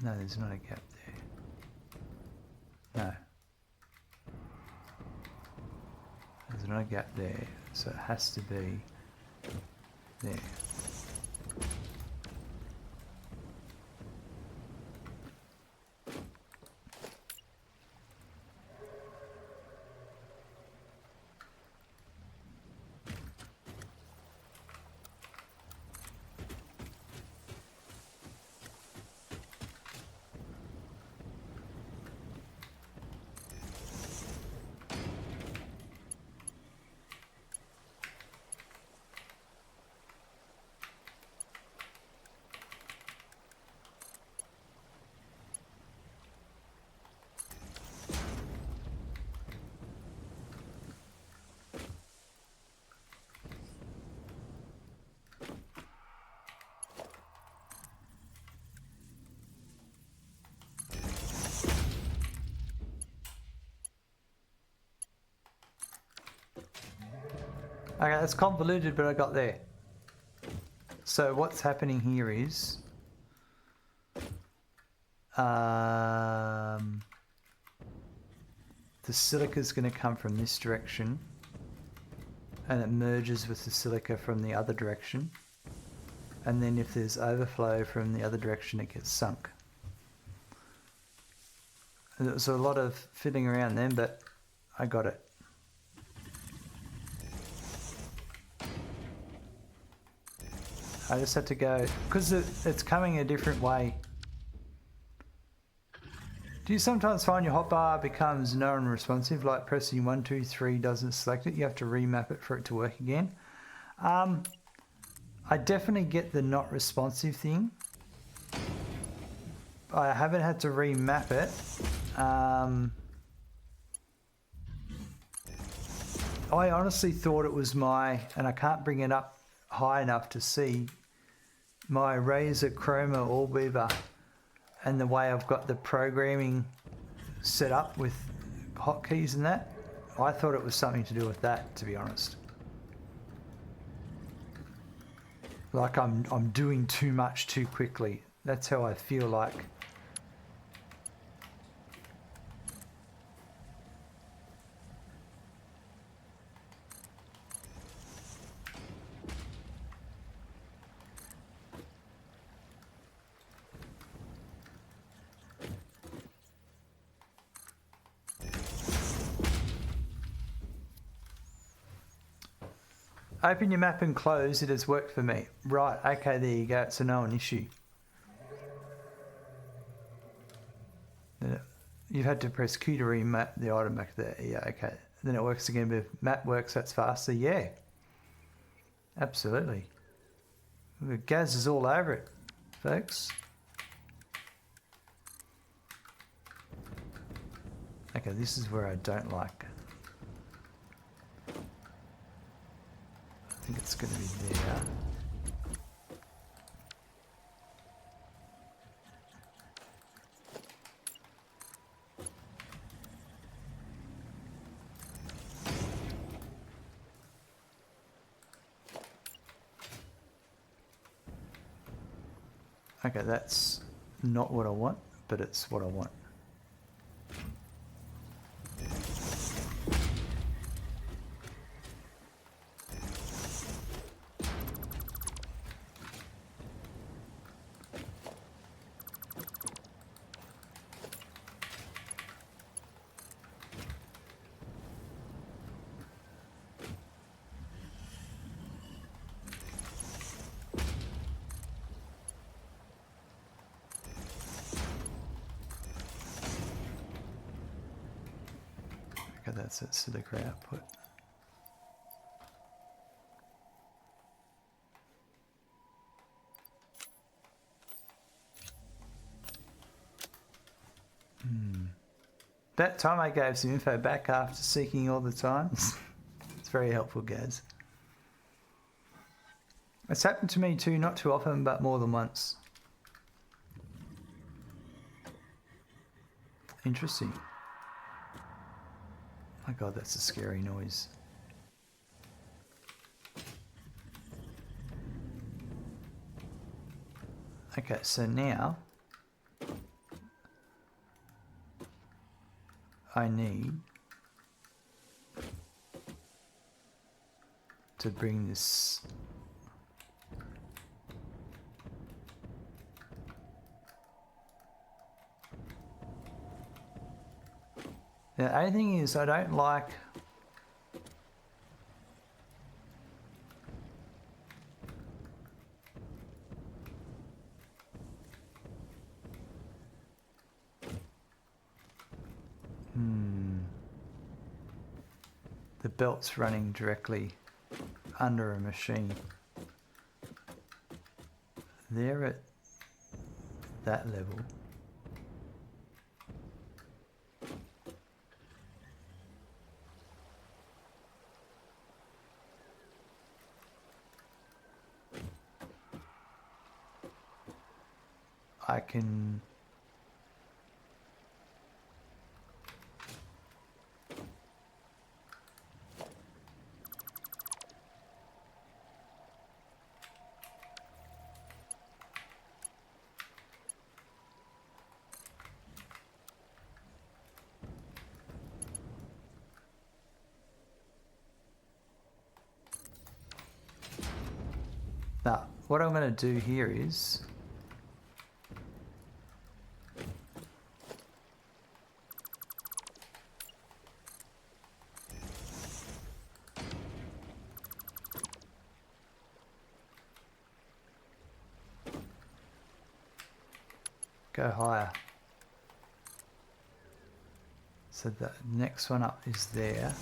No, there's not a gap there. No. There's not a gap there, so it has to be there. Okay, that's convoluted, but I got there. So what's happening here is... the silica is going to come from this direction, and it merges with the silica from the other direction. And then if there's overflow from the other direction, it gets sunk. And there was a lot of fiddling around then, but I got it. I just had to go, because it's coming a different way. Do you sometimes find your hotbar becomes non-responsive, like pressing 1, 2, 3 doesn't select it? You have to remap it for it to work again. I definitely get the not responsive thing. I haven't had to remap it. I honestly thought it was my, and I can't bring it up high enough to see, my Razer Chroma Allweaver and the way I've got the programming set up with hotkeys and that. I thought it was something to do with that, to be honest. Like I'm doing too much too quickly. That's how I feel like. Open your map and close. It has worked for me. Right, okay, there you go. So no an issue. You've had to press Q to remap the item back there. Yeah, okay. Then it works again, but if map works, that's faster. Yeah. Absolutely. Gaz is all over it, folks. Okay, this is where I don't like. I think it's going to be there. Okay, that's not what I want, but it's what I want. Okay, that's it, silica output. Hmm. That time I gave some info back after seeking all the time. It's very helpful, Gaz. It's happened to me too, not too often, but more than once. Interesting. My God, that's a scary noise. Okay, so now I need to bring this the only thing is I don't like the belts running directly under a machine. They're at that level. I can now what I'm going to do here is go higher. So the next one up is there.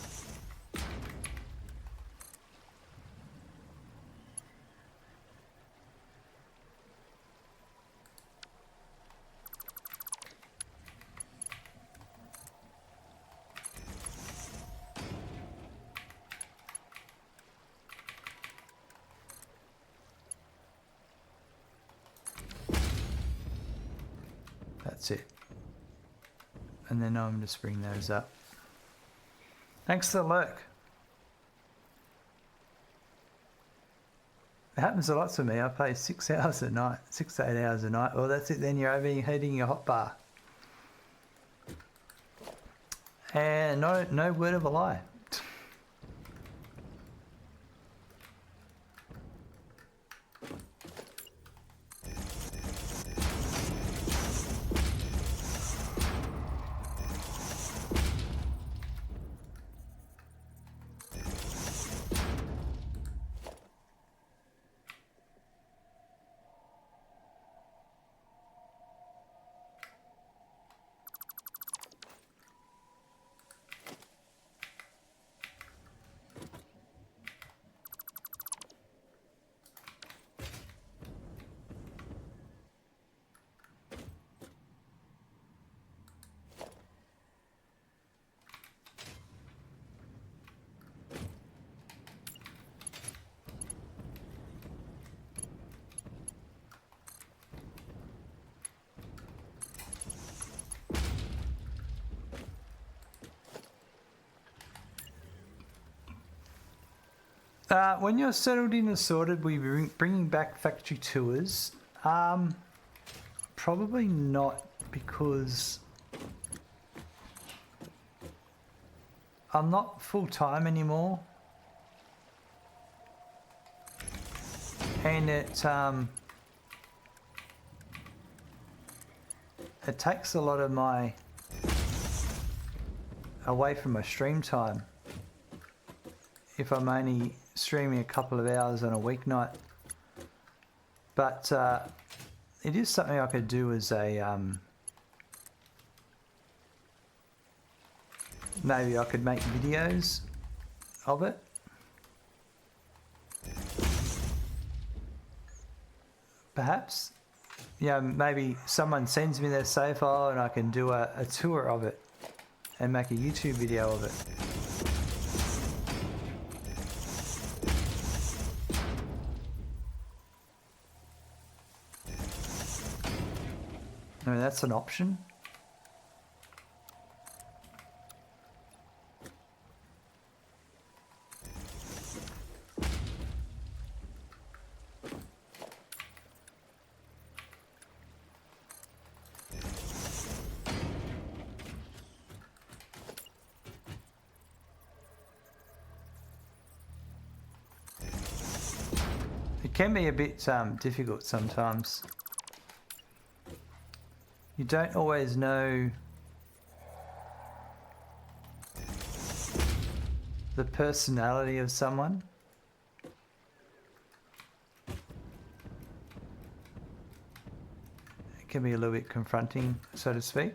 That's it. And then I'm just bring those up. Thanks for the lurk. It happens a lot to me. I play 6 hours a night, 6 to 8 hours a night. Well, that's it. Then you're overheating your hotbar. And no word of a lie. When you're settled in and sorted, we bringing back factory tours. Probably not, because I'm not full-time anymore. And it takes a lot of my away from my stream time if I'm only streaming a couple of hours on a weeknight. But it is something I could do as a maybe I could make videos of it. Perhaps. Yeah, maybe someone sends me their save file and I can do a tour of it and make a YouTube video of it. I mean, that's an option. It can be a bit difficult sometimes. You don't always know the personality of someone. It can be a little bit confronting, so to speak.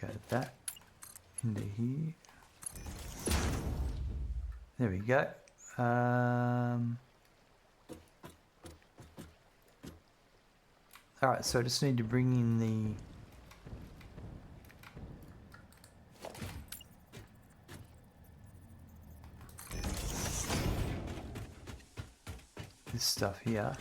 Okay, that into here. There we go. All right, so I just need to bring in this stuff here.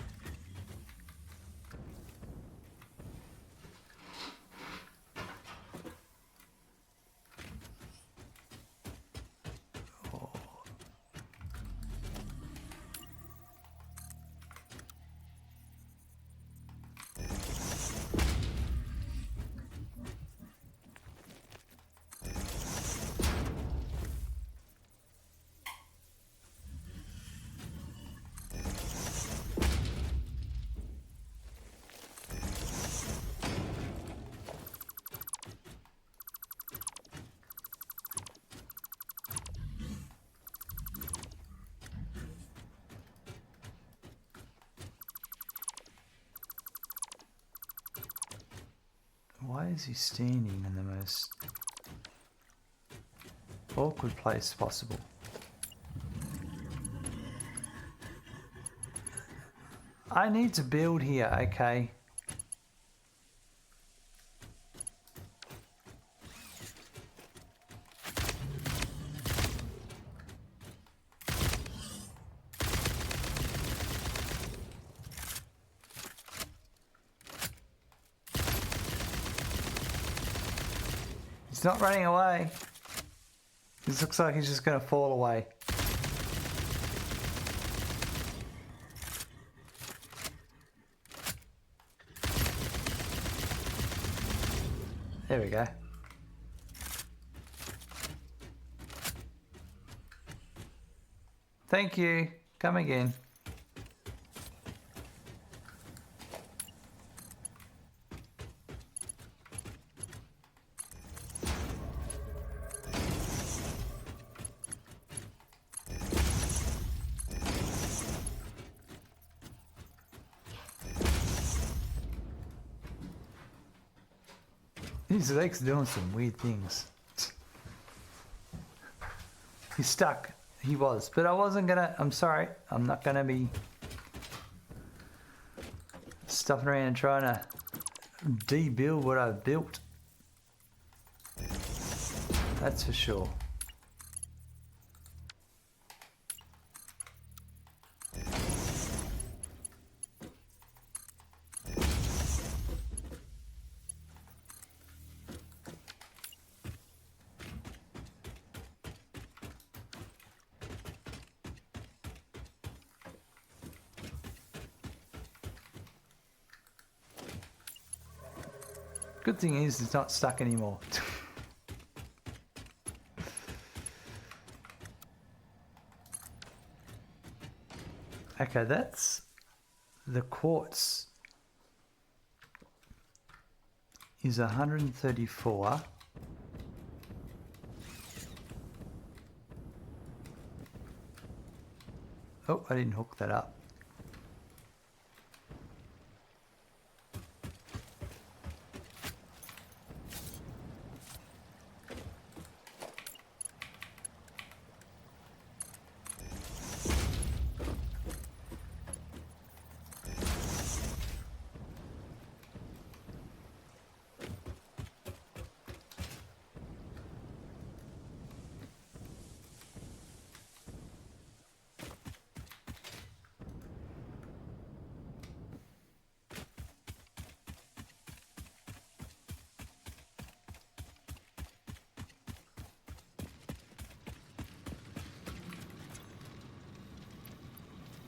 Why is he standing in the most awkward place possible? I need to build here, okay. He's not running away. This looks like he's just going to fall away. There we go. Thank you. Come again. His leg's doing some weird things. He's stuck. He was. But I wasn't gonna... I'm sorry. I'm not gonna be stuffing around and trying to de-build what I've built. That's for sure. Good thing is it's not stuck anymore. Okay, that's the quartz is 134. Oh, I didn't hook that up.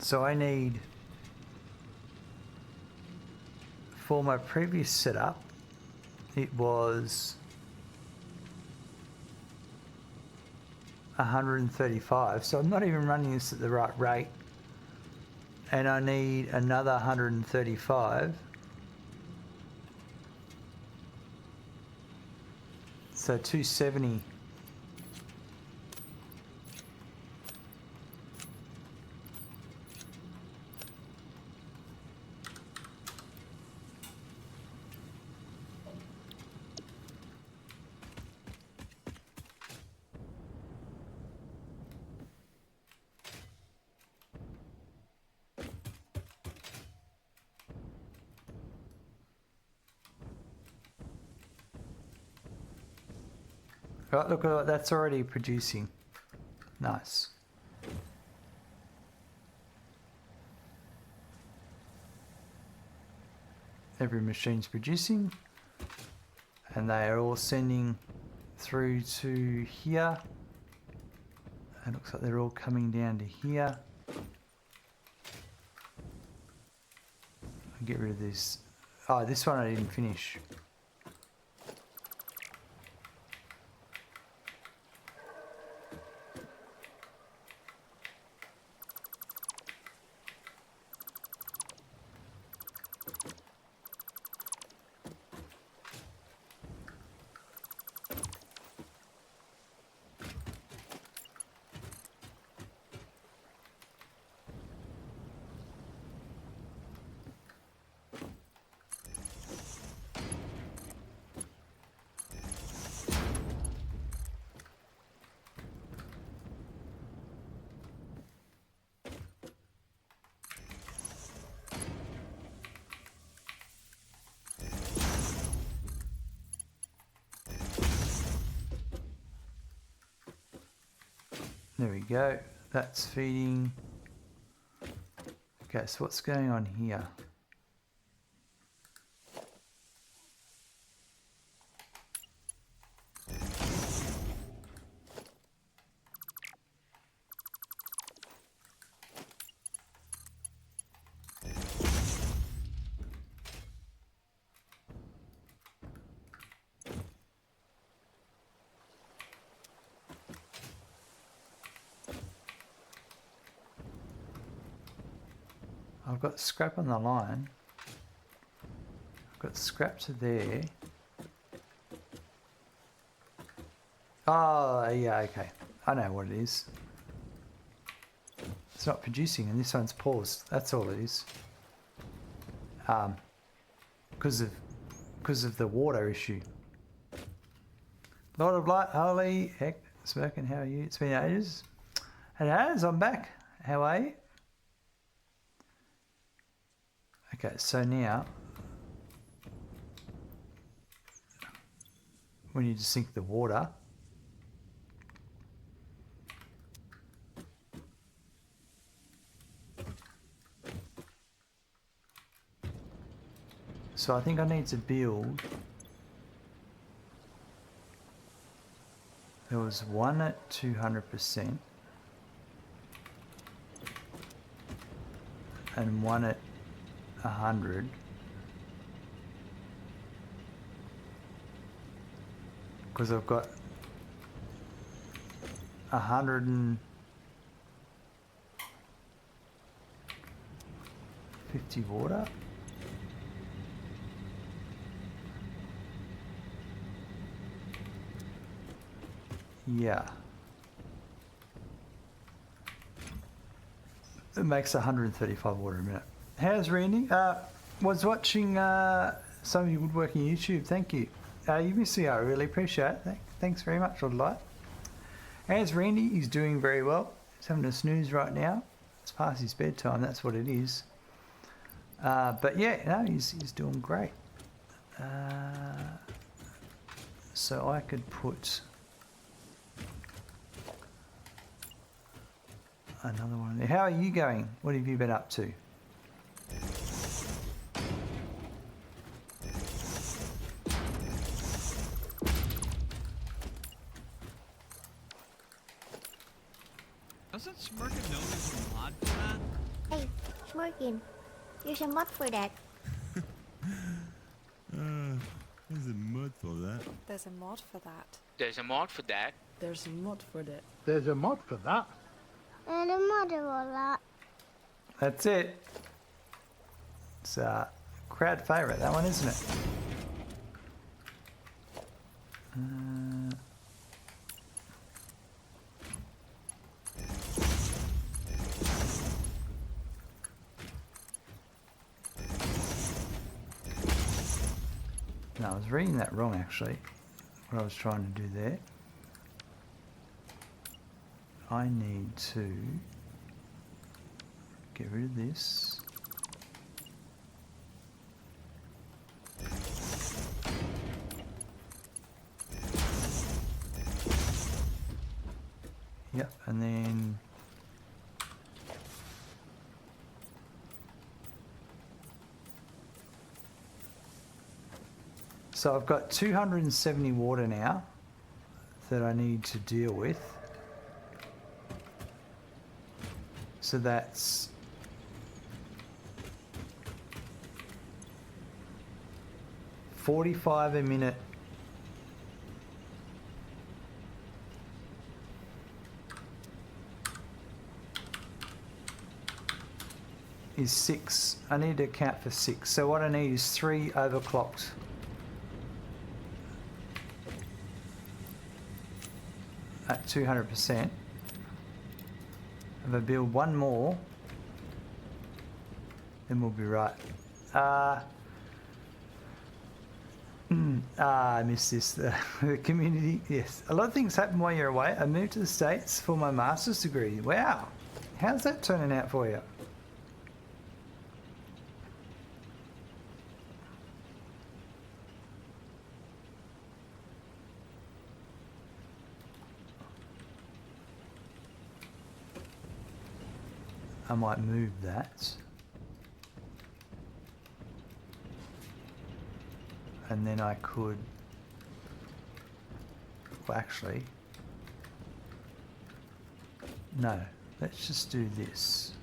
So I need, for my previous setup, it was 135. So I'm not even running this at the right rate. And I need another 135. So 270. Right, look, that's already producing. Nice. Every machine's producing, and they are all sending through to here. It looks like they're all coming down to here. I'll get rid of this. Oh, this one I didn't finish. There we go. That's feeding. Okay, so what's going on here? I've got scrap on the line. I've got scrap to there. Oh, yeah, okay. I know what it is. It's not producing and this one's paused. That's all it is. Because of the water issue. Lord of Light, holy heck, Smirkin, how are you? It's been ages. It has, I'm back. How are you? Okay, so now we need to sink the water. So I think I need to build. There was one at 200% and one at 100. Because I've got 150 water. Yeah. It makes 135 water a minute. How's Randy? Was watching some of your woodworking YouTube. Thank you. You miss me. I really appreciate it. Thanks very much, Lord Light. How's Randy? He's doing very well. He's having a snooze right now. It's past his bedtime. That's what it is. But yeah, no, he's doing great. So I could put another one there. How are you going? What have you been up to? Doesn't Smurkin know there's a mod for that? Hey, Smorkin, there's a mod for that. There's a mod for that. There's a mod for that. There's a mod for that. There's a mod for that. There's a mod for that. And a mod for that. That's it. It's a crowd favourite, that one, isn't it? No, I was reading that wrong actually. What I was trying to do there. I need to get rid of this. Yep, and then so I've got 270 water now that I need to deal with. So that's $45 a minute. Is 6. I need to account for 6. So what I need is 3 overclocked. At 200%. If I build one more, then we'll be right. I missed this. The community, yes. A lot of things happen while you're away. I moved to the States for my master's degree. Wow. How's that turning out for you? I might move that. And then I could, well actually, no, let's just do this.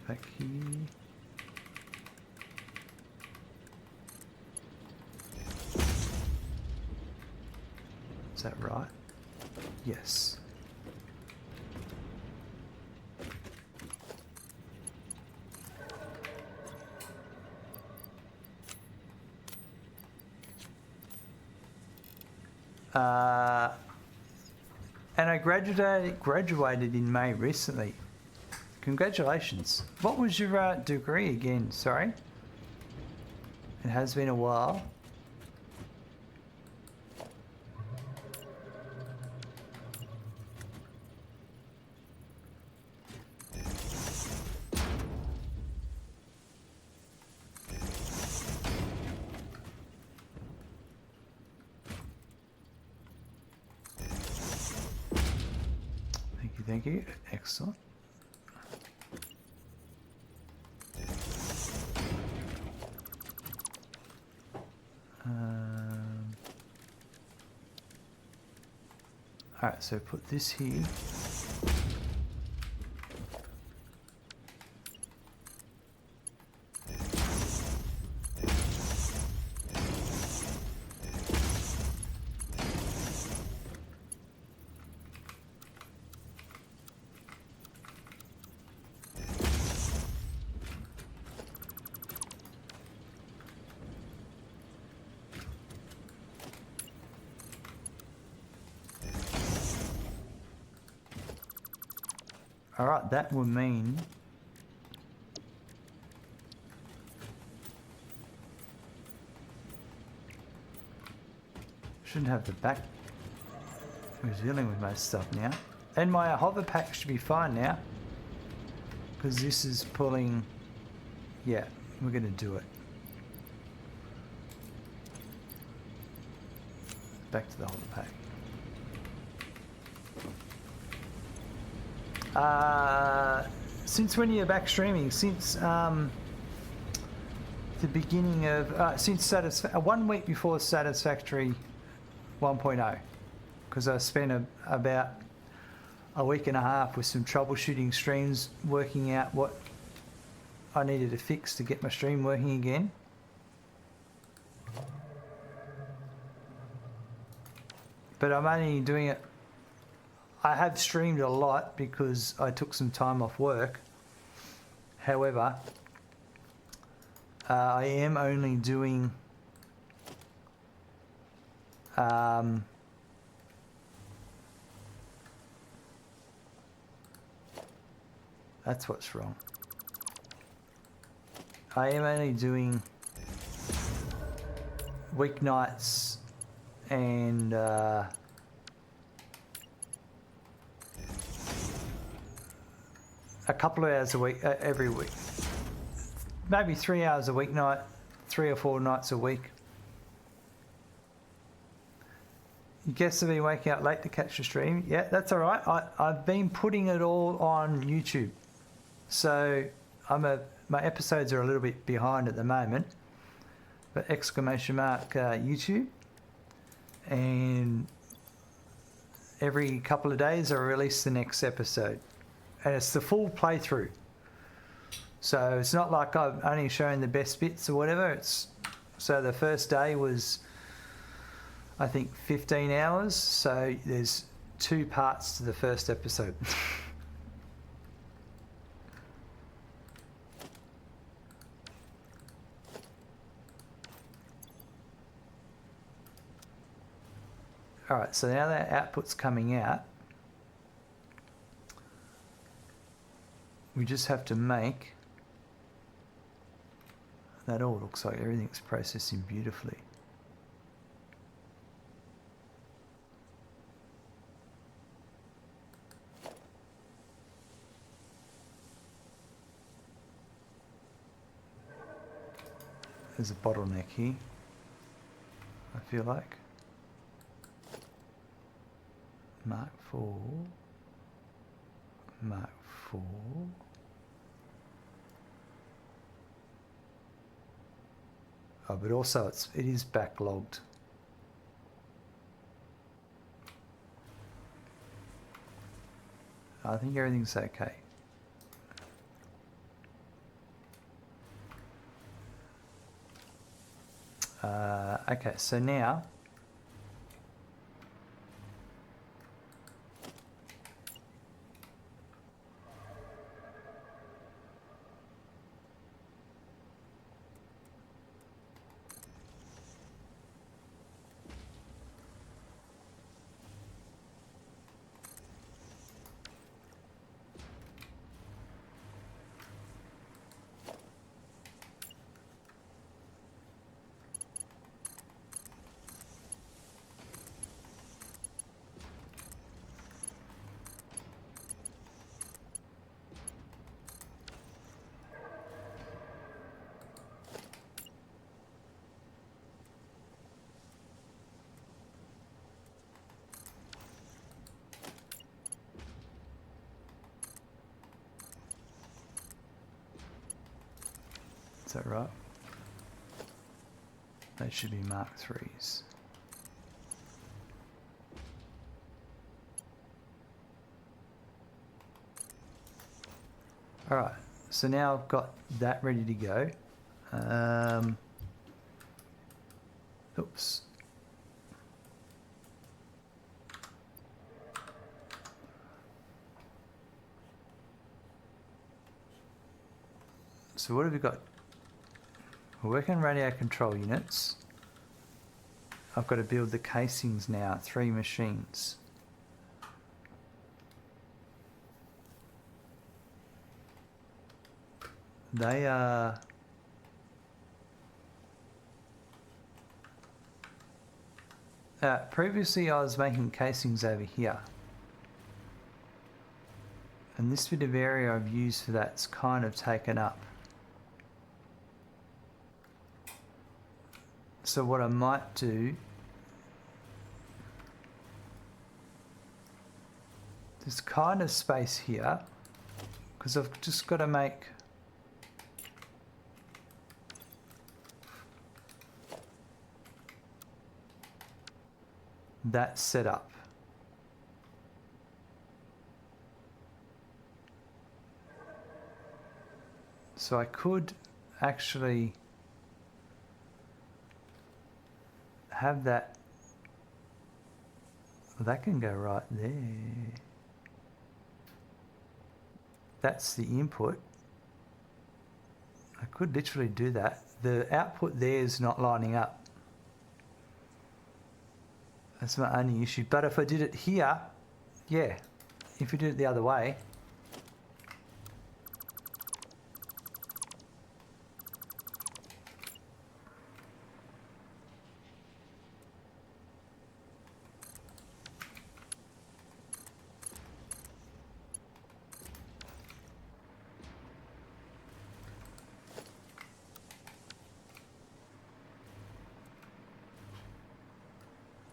Back here. Is that right? Yes. And I graduated in May recently. Congratulations. What was your degree again? Sorry. It has been a while. Thank you. Excellent. Alright, so put this here. Alright, that would mean shouldn't have the back. I was dealing with most stuff now. And my hover pack should be fine now. Because this is pulling... Yeah, we're going to do it. Back to the hover pack. Since when you're back streaming? Since the beginning of... since 1 week before Satisfactory 1.0. Because I spent about a week and a half with some troubleshooting streams, working out what I needed to fix to get my stream working again. But I'm only doing it... I have streamed a lot because I took some time off work. However, I am only doing... that's what's wrong. I am only doing weeknights and a couple of hours a week, every week. Maybe 3 hours a weeknight, 3 or 4 nights a week. You guess I've been waking up late to catch the stream. Yeah, that's all right. I've been putting it all on YouTube. So my episodes are a little bit behind at the moment. But exclamation mark YouTube. And every couple of days I release the next episode. And it's the full playthrough. So it's not like I've only shown the best bits or whatever. So the first day was, I think, 15 hours. So there's 2 parts to the first episode. All right, so now that output's coming out, we just have to make that all looks like everything's processing beautifully. There's a bottleneck here, I feel like. Mark 4, Mark 4. Oh, but also it is backlogged. I think everything's okay. Okay, so now is that right? They should be Mark 3s. All right, so now I've got that ready to go. Oops. So what have we got? We're working on radio control units. I've got to build the casings now, 3 machines. They are... previously I was making casings over here. And this bit of area I've used for that's kind of taken up. So what I might do... There's kind of space here. Because I've just got to make... that set up. So I could actually have that. Well, that can go right there. That's the input. I could literally do that. The output there is not lining up. That's my only issue. But if I did it here, yeah. If you did it the other way,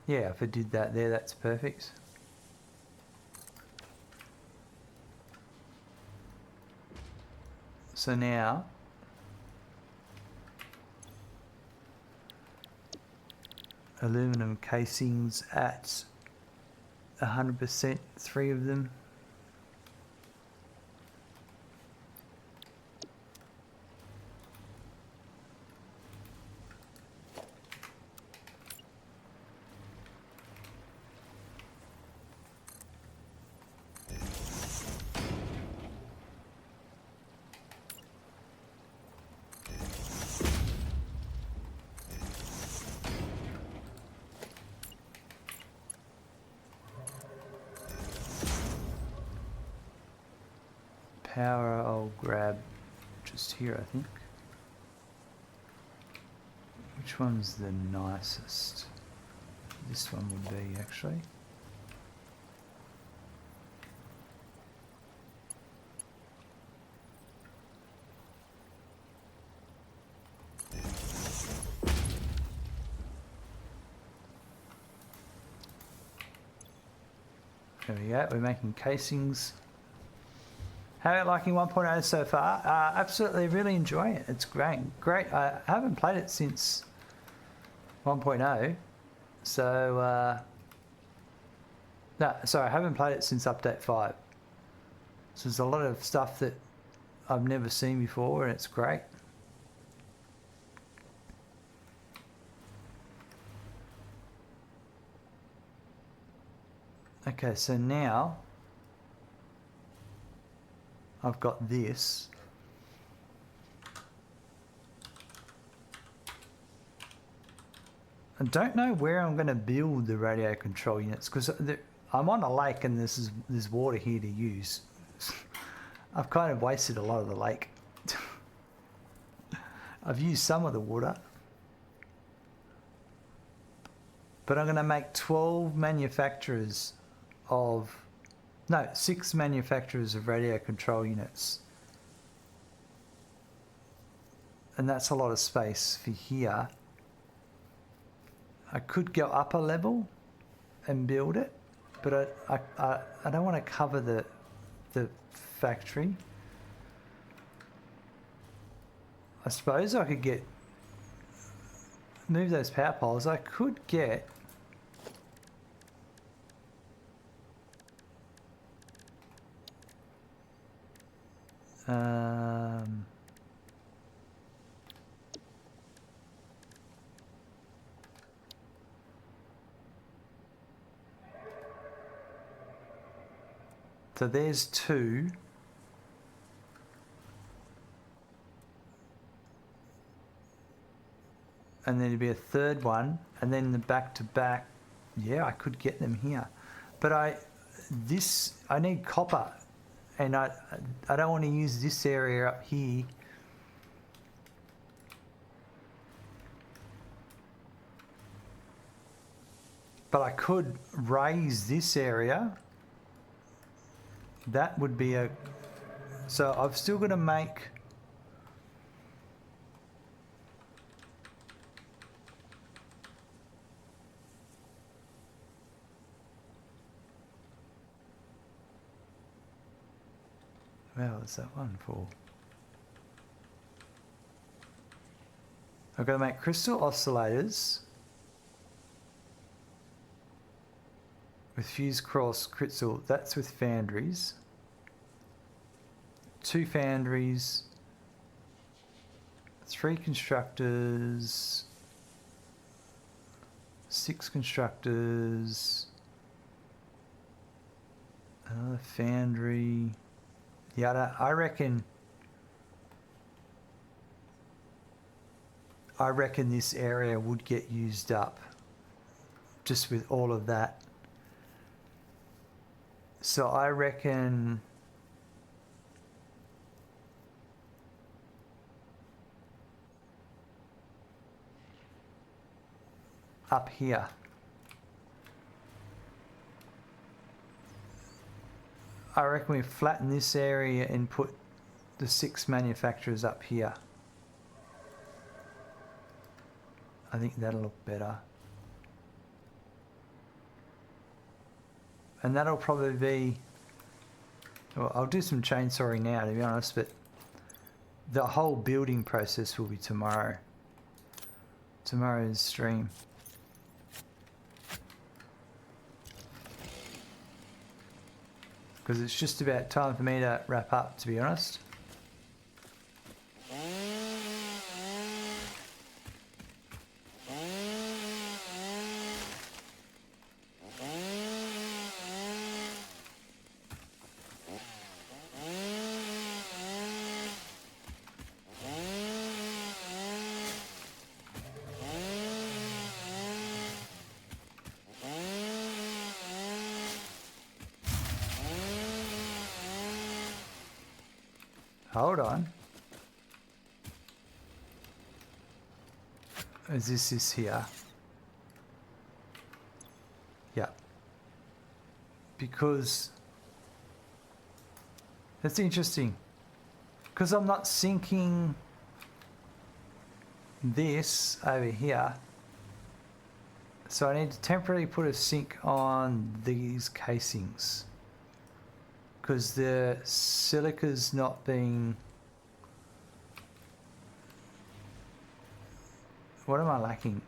yeah, if I did that there, that's perfect. So now, aluminum casings at 100%, 3 of them. Power I'll grab just here, I think. Which one's the nicest? This one would be, actually. There we go, we're making casings. How are you liking 1.0 so far? Absolutely, really enjoying it. It's great. Great. I haven't played it since 1.0. So, no, sorry, I haven't played it since update 5. So there's a lot of stuff that I've never seen before, and it's great. Okay, so now I've got this. I don't know where I'm going to build the radio control units because I'm on a lake and there's water here to use. I've kind of wasted a lot of the lake. I've used some of the water. But I'm going to make 12 manufacturers of... No, 6 manufacturers of radio control units. And that's a lot of space for here. I could go up a level and build it, but I don't want to cover the factory. I suppose I could move those power poles. I could get... so there's 2. And then there'd be a third one, and then the back to back. Yeah, I could get them here, but I need copper, and I don't want to use this area up here But I could raise this area. That would be a... So I've still got to make... Well, what's that one for? I've got to make crystal oscillators with fused cross crystal. That's with foundries. 2 foundries. 3 constructors. 6 constructors. Another foundry. Yeah, I reckon this area would get used up just with all of that. So I reckon up here. I reckon we flatten this area and put the 6 manufacturers up here. I think that'll look better. And that'll probably be... Well, I'll do some chainsawing now, to be honest, but the whole building process will be tomorrow. Tomorrow's stream. Because it's just about time for me to wrap up, to be honest. Hold on. Is this here? Yeah. Because that's interesting. Because I'm not syncing this over here. So I need to temporarily put a sync on these casings. Because the silica's not being... What am I lacking?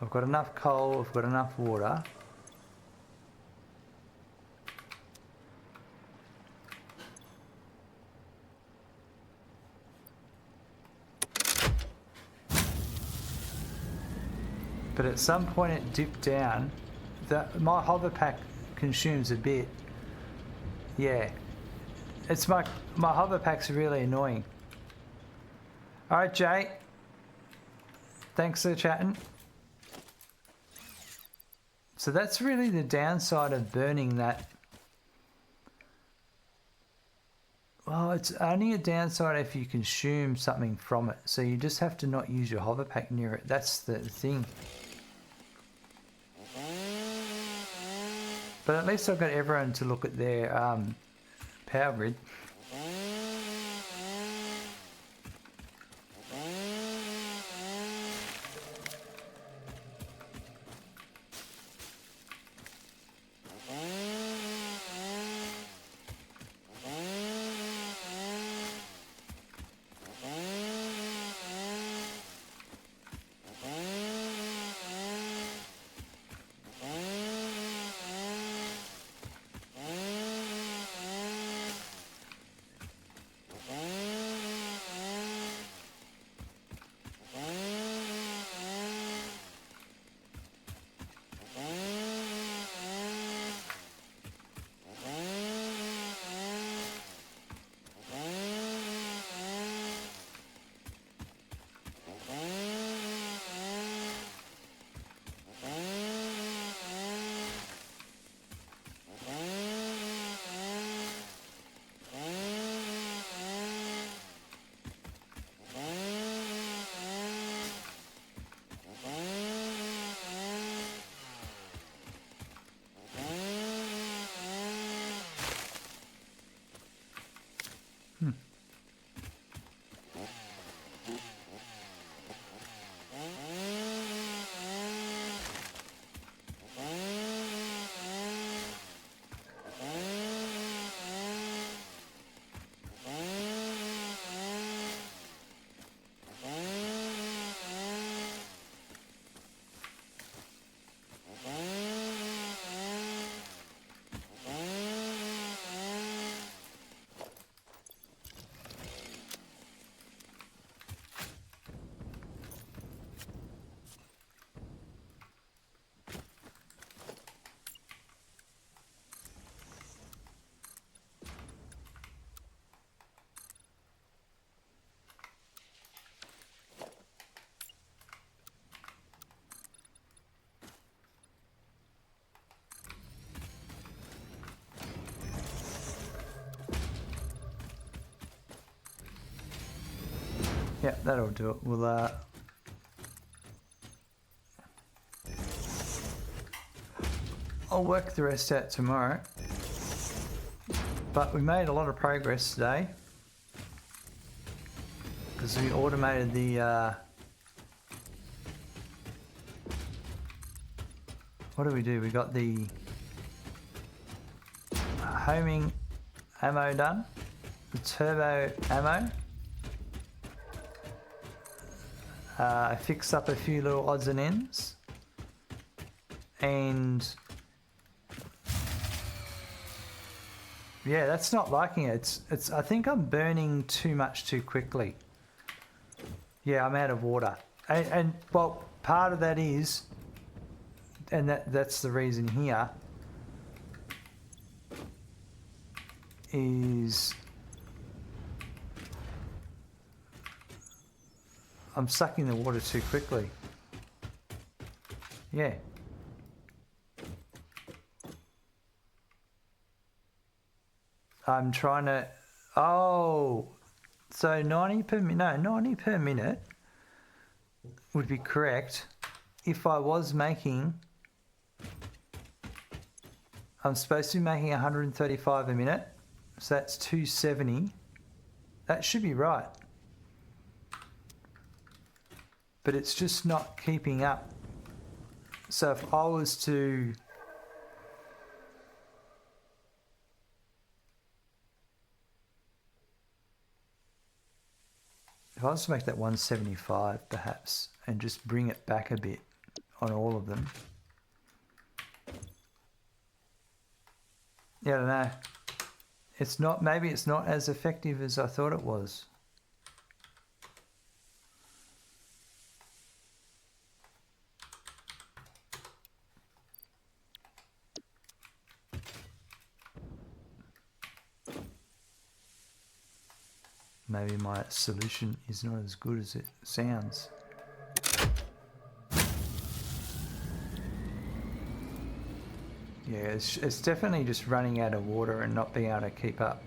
I've got enough coal, I've got enough water. But at some point it dipped down. My hover pack consumes a bit. Yeah. It's my hover pack's really annoying. Alright, Jay. Thanks for chatting. So that's really the downside of burning that. Well, it's only a downside if you consume something from it. So you just have to not use your hover pack near it. That's the thing. But at least I've got everyone to look at their power grid. Yeah, that'll do it. We'll I'll work the rest out tomorrow. But we made a lot of progress today because we automated the what do we do? We got the homing ammo done, the turbo ammo. I fixed up a few little odds and ends, and yeah, that's not liking it. It's. I think I'm burning too much too quickly. Yeah, I'm out of water, and well, part of that is, and that's the reason here, is I'm sucking the water too quickly. Yeah. I'm trying to, oh, so 90 per minute, no, 90 per minute would be correct if I was making, I'm supposed to be making 135 a minute, so that's 270. That should be right. But it's just not keeping up. So if I was to, make that 175 perhaps and just bring it back a bit on all of them. Yeah, I don't know. It's not, maybe it's not as effective as I thought it was. Maybe my solution is not as good as it sounds. Yeah, it's definitely just running out of water and not being able to keep up.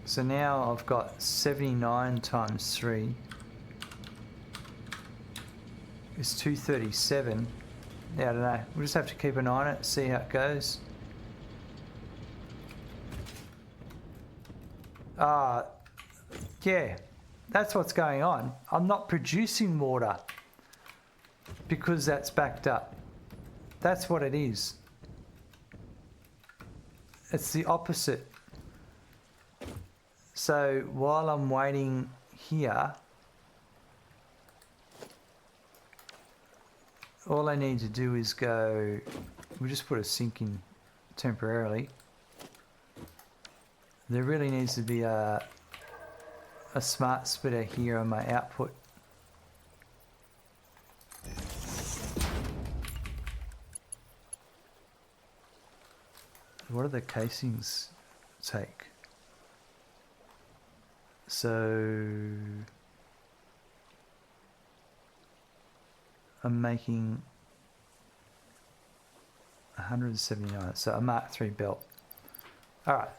So now I've got 79 times 3 is 237. Yeah, I don't know. We'll just have to keep an eye on it, see how it goes. Yeah, that's what's going on. I'm not producing water because that's backed up. That's what it is. It's the opposite. So while I'm waiting here, all I need to do is go, we'll just put a sink in temporarily. There really needs to be a smart splitter here on my output. What do the casings take? So I'm making 179, so a Mark III belt. Alright,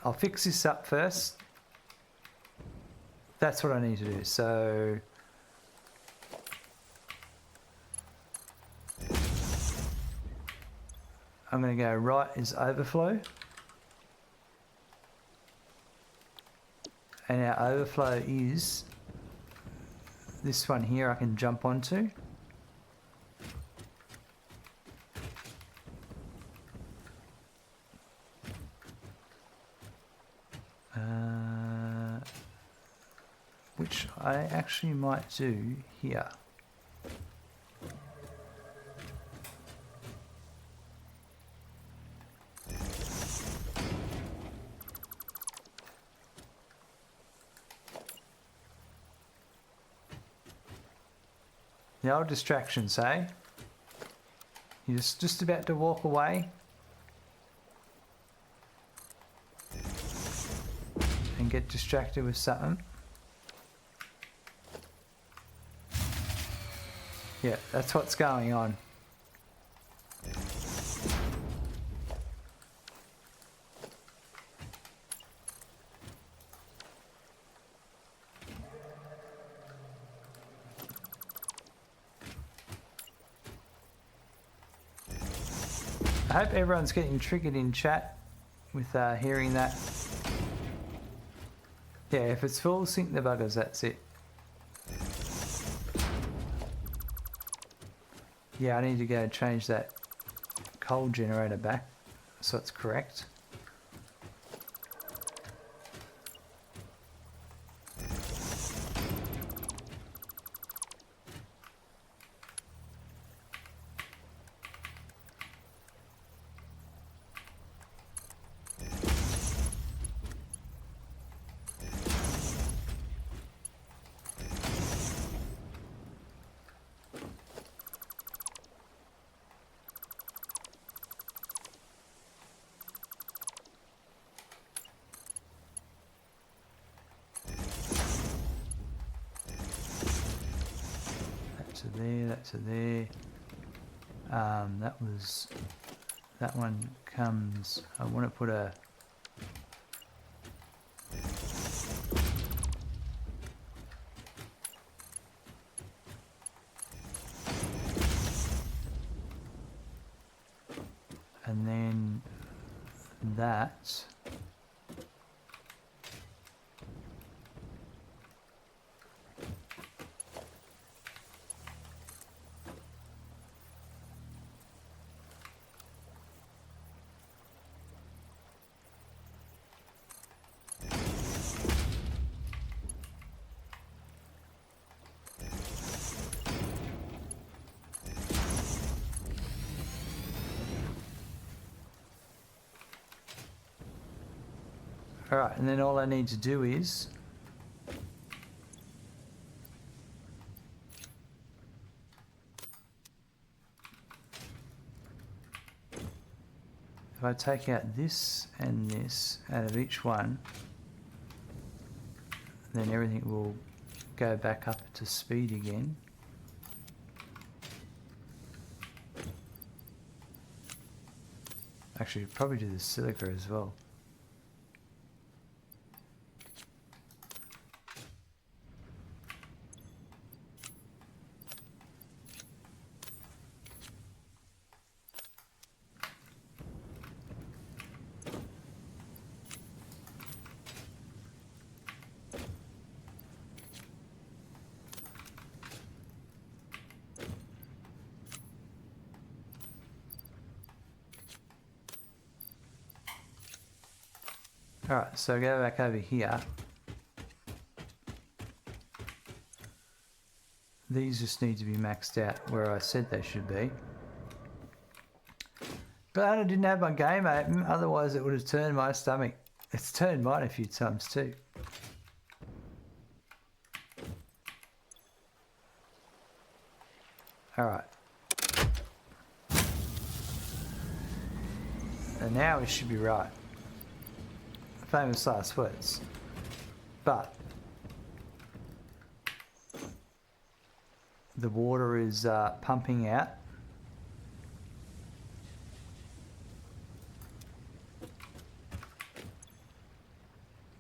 I'll fix this up first. That's what I need to do. So I'm going to go right is overflow. And our overflow is this one here I can jump onto. Which I actually might do here. The old distractions, eh? You're just about to walk away and get distracted with something. Yeah, that's what's going on. I hope everyone's getting triggered in chat with hearing that. Yeah, if it's full, sink the buggers, that's it. Yeah, I need to go change that coal generator back so it's correct. To there. That one comes. I want to put a. And then that. Alright, and then all I need to do is if I take out this and this out of each one, then everything will go back up to speed again. Actually, probably do the silica as well. Alright, so go back over here. These just need to be maxed out where I said they should be. But I didn't have my game open, otherwise it would have turned my stomach. It's turned mine a few times too. Alright. And now we should be right. Famous last words. But the water is pumping out.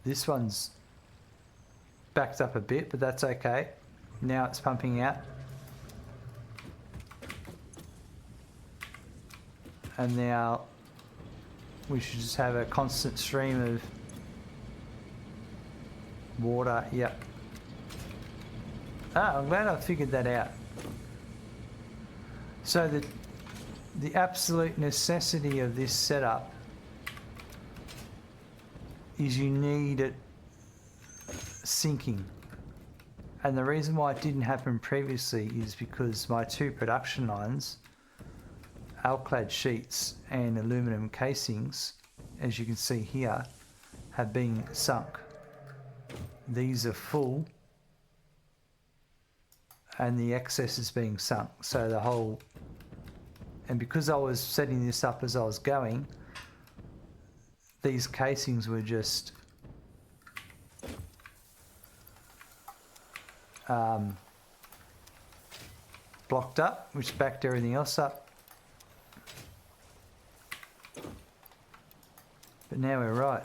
This one's backed up a bit, but that's okay. Now it's pumping out. And now we should just have a constant stream of water. Yep. Ah, I'm glad I figured that out. So the absolute necessity of this setup is you need it sinking. And the reason why it didn't happen previously is because my two production lines, alclad sheets and aluminum casings, as you can see here, have been sunk. These are full and the excess is being sunk. So the whole, and because I was setting this up as I was going, these casings were just blocked up, which backed everything else up. But now we're right.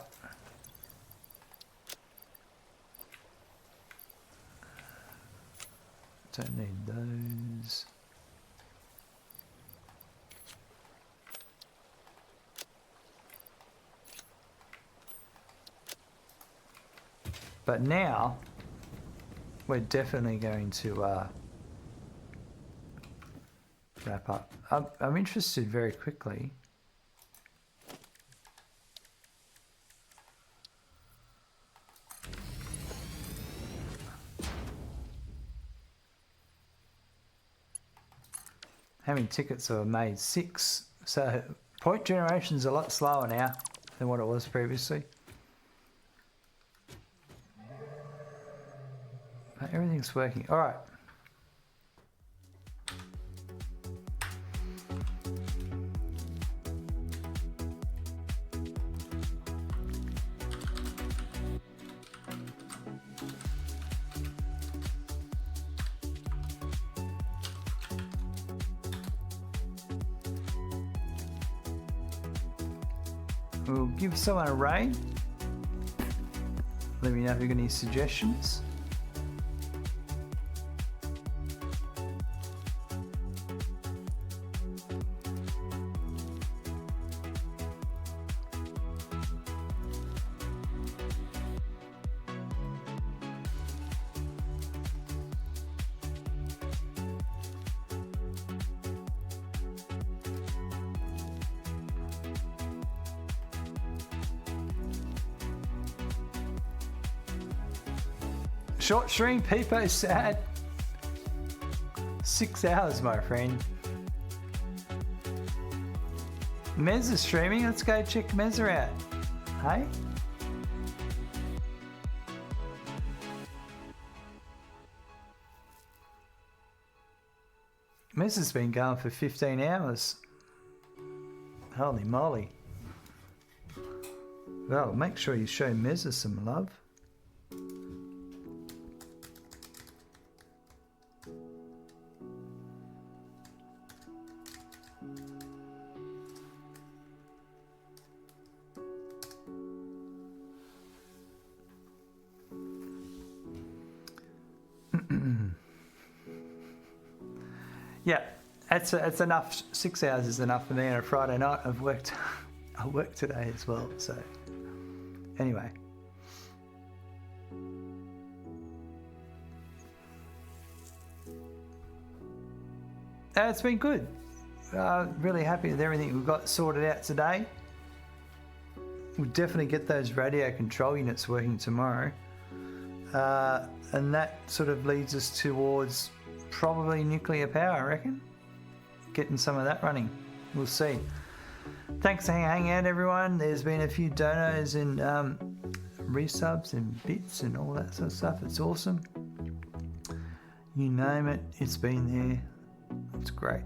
Don't need those. But now, we're definitely going to wrap up. I'm interested very quickly. How many tickets are made? 6. So point generation's a lot slower now than what it was previously. But everything's working. All right. We'll give someone a raid. Let me know if you've got any suggestions. Short stream, Peepo sad. 6 hours, my friend. Mez is streaming. Let's go check Mez out. Hey? Mez has been going for 15 hours. Holy moly. Well, make sure you show Mez some love. Yeah, it's enough. 6 hours is enough for me on a Friday night. I work today as well. So anyway, it's been good. Really happy with everything we've got sorted out today. We'll definitely get those radio control units working tomorrow, and that sort of leads us towards probably nuclear power, I reckon. Getting some of that running. We'll see. Thanks for hanging out, everyone. There's been a few donos and resubs and bits and all that sort of stuff. It's awesome. You name it, it's been there. It's great.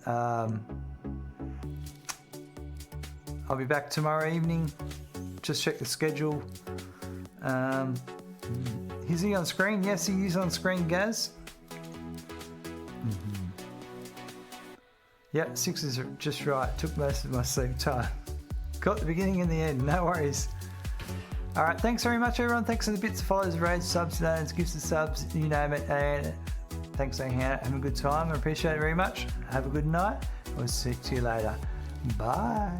I'll be back tomorrow evening. Just check the schedule. Is he on screen? Yes, he is on screen, Gaz. Yep, 6 is just right. Took most of my sleep time. Got the beginning and the end. No worries. All right, thanks very much, everyone. Thanks for the bits, follows, raids, subs, donations, gifts, and subs. You name it. And thanks for hanging out. Have a good time. I appreciate it very much. Have a good night. We'll see you later. Bye.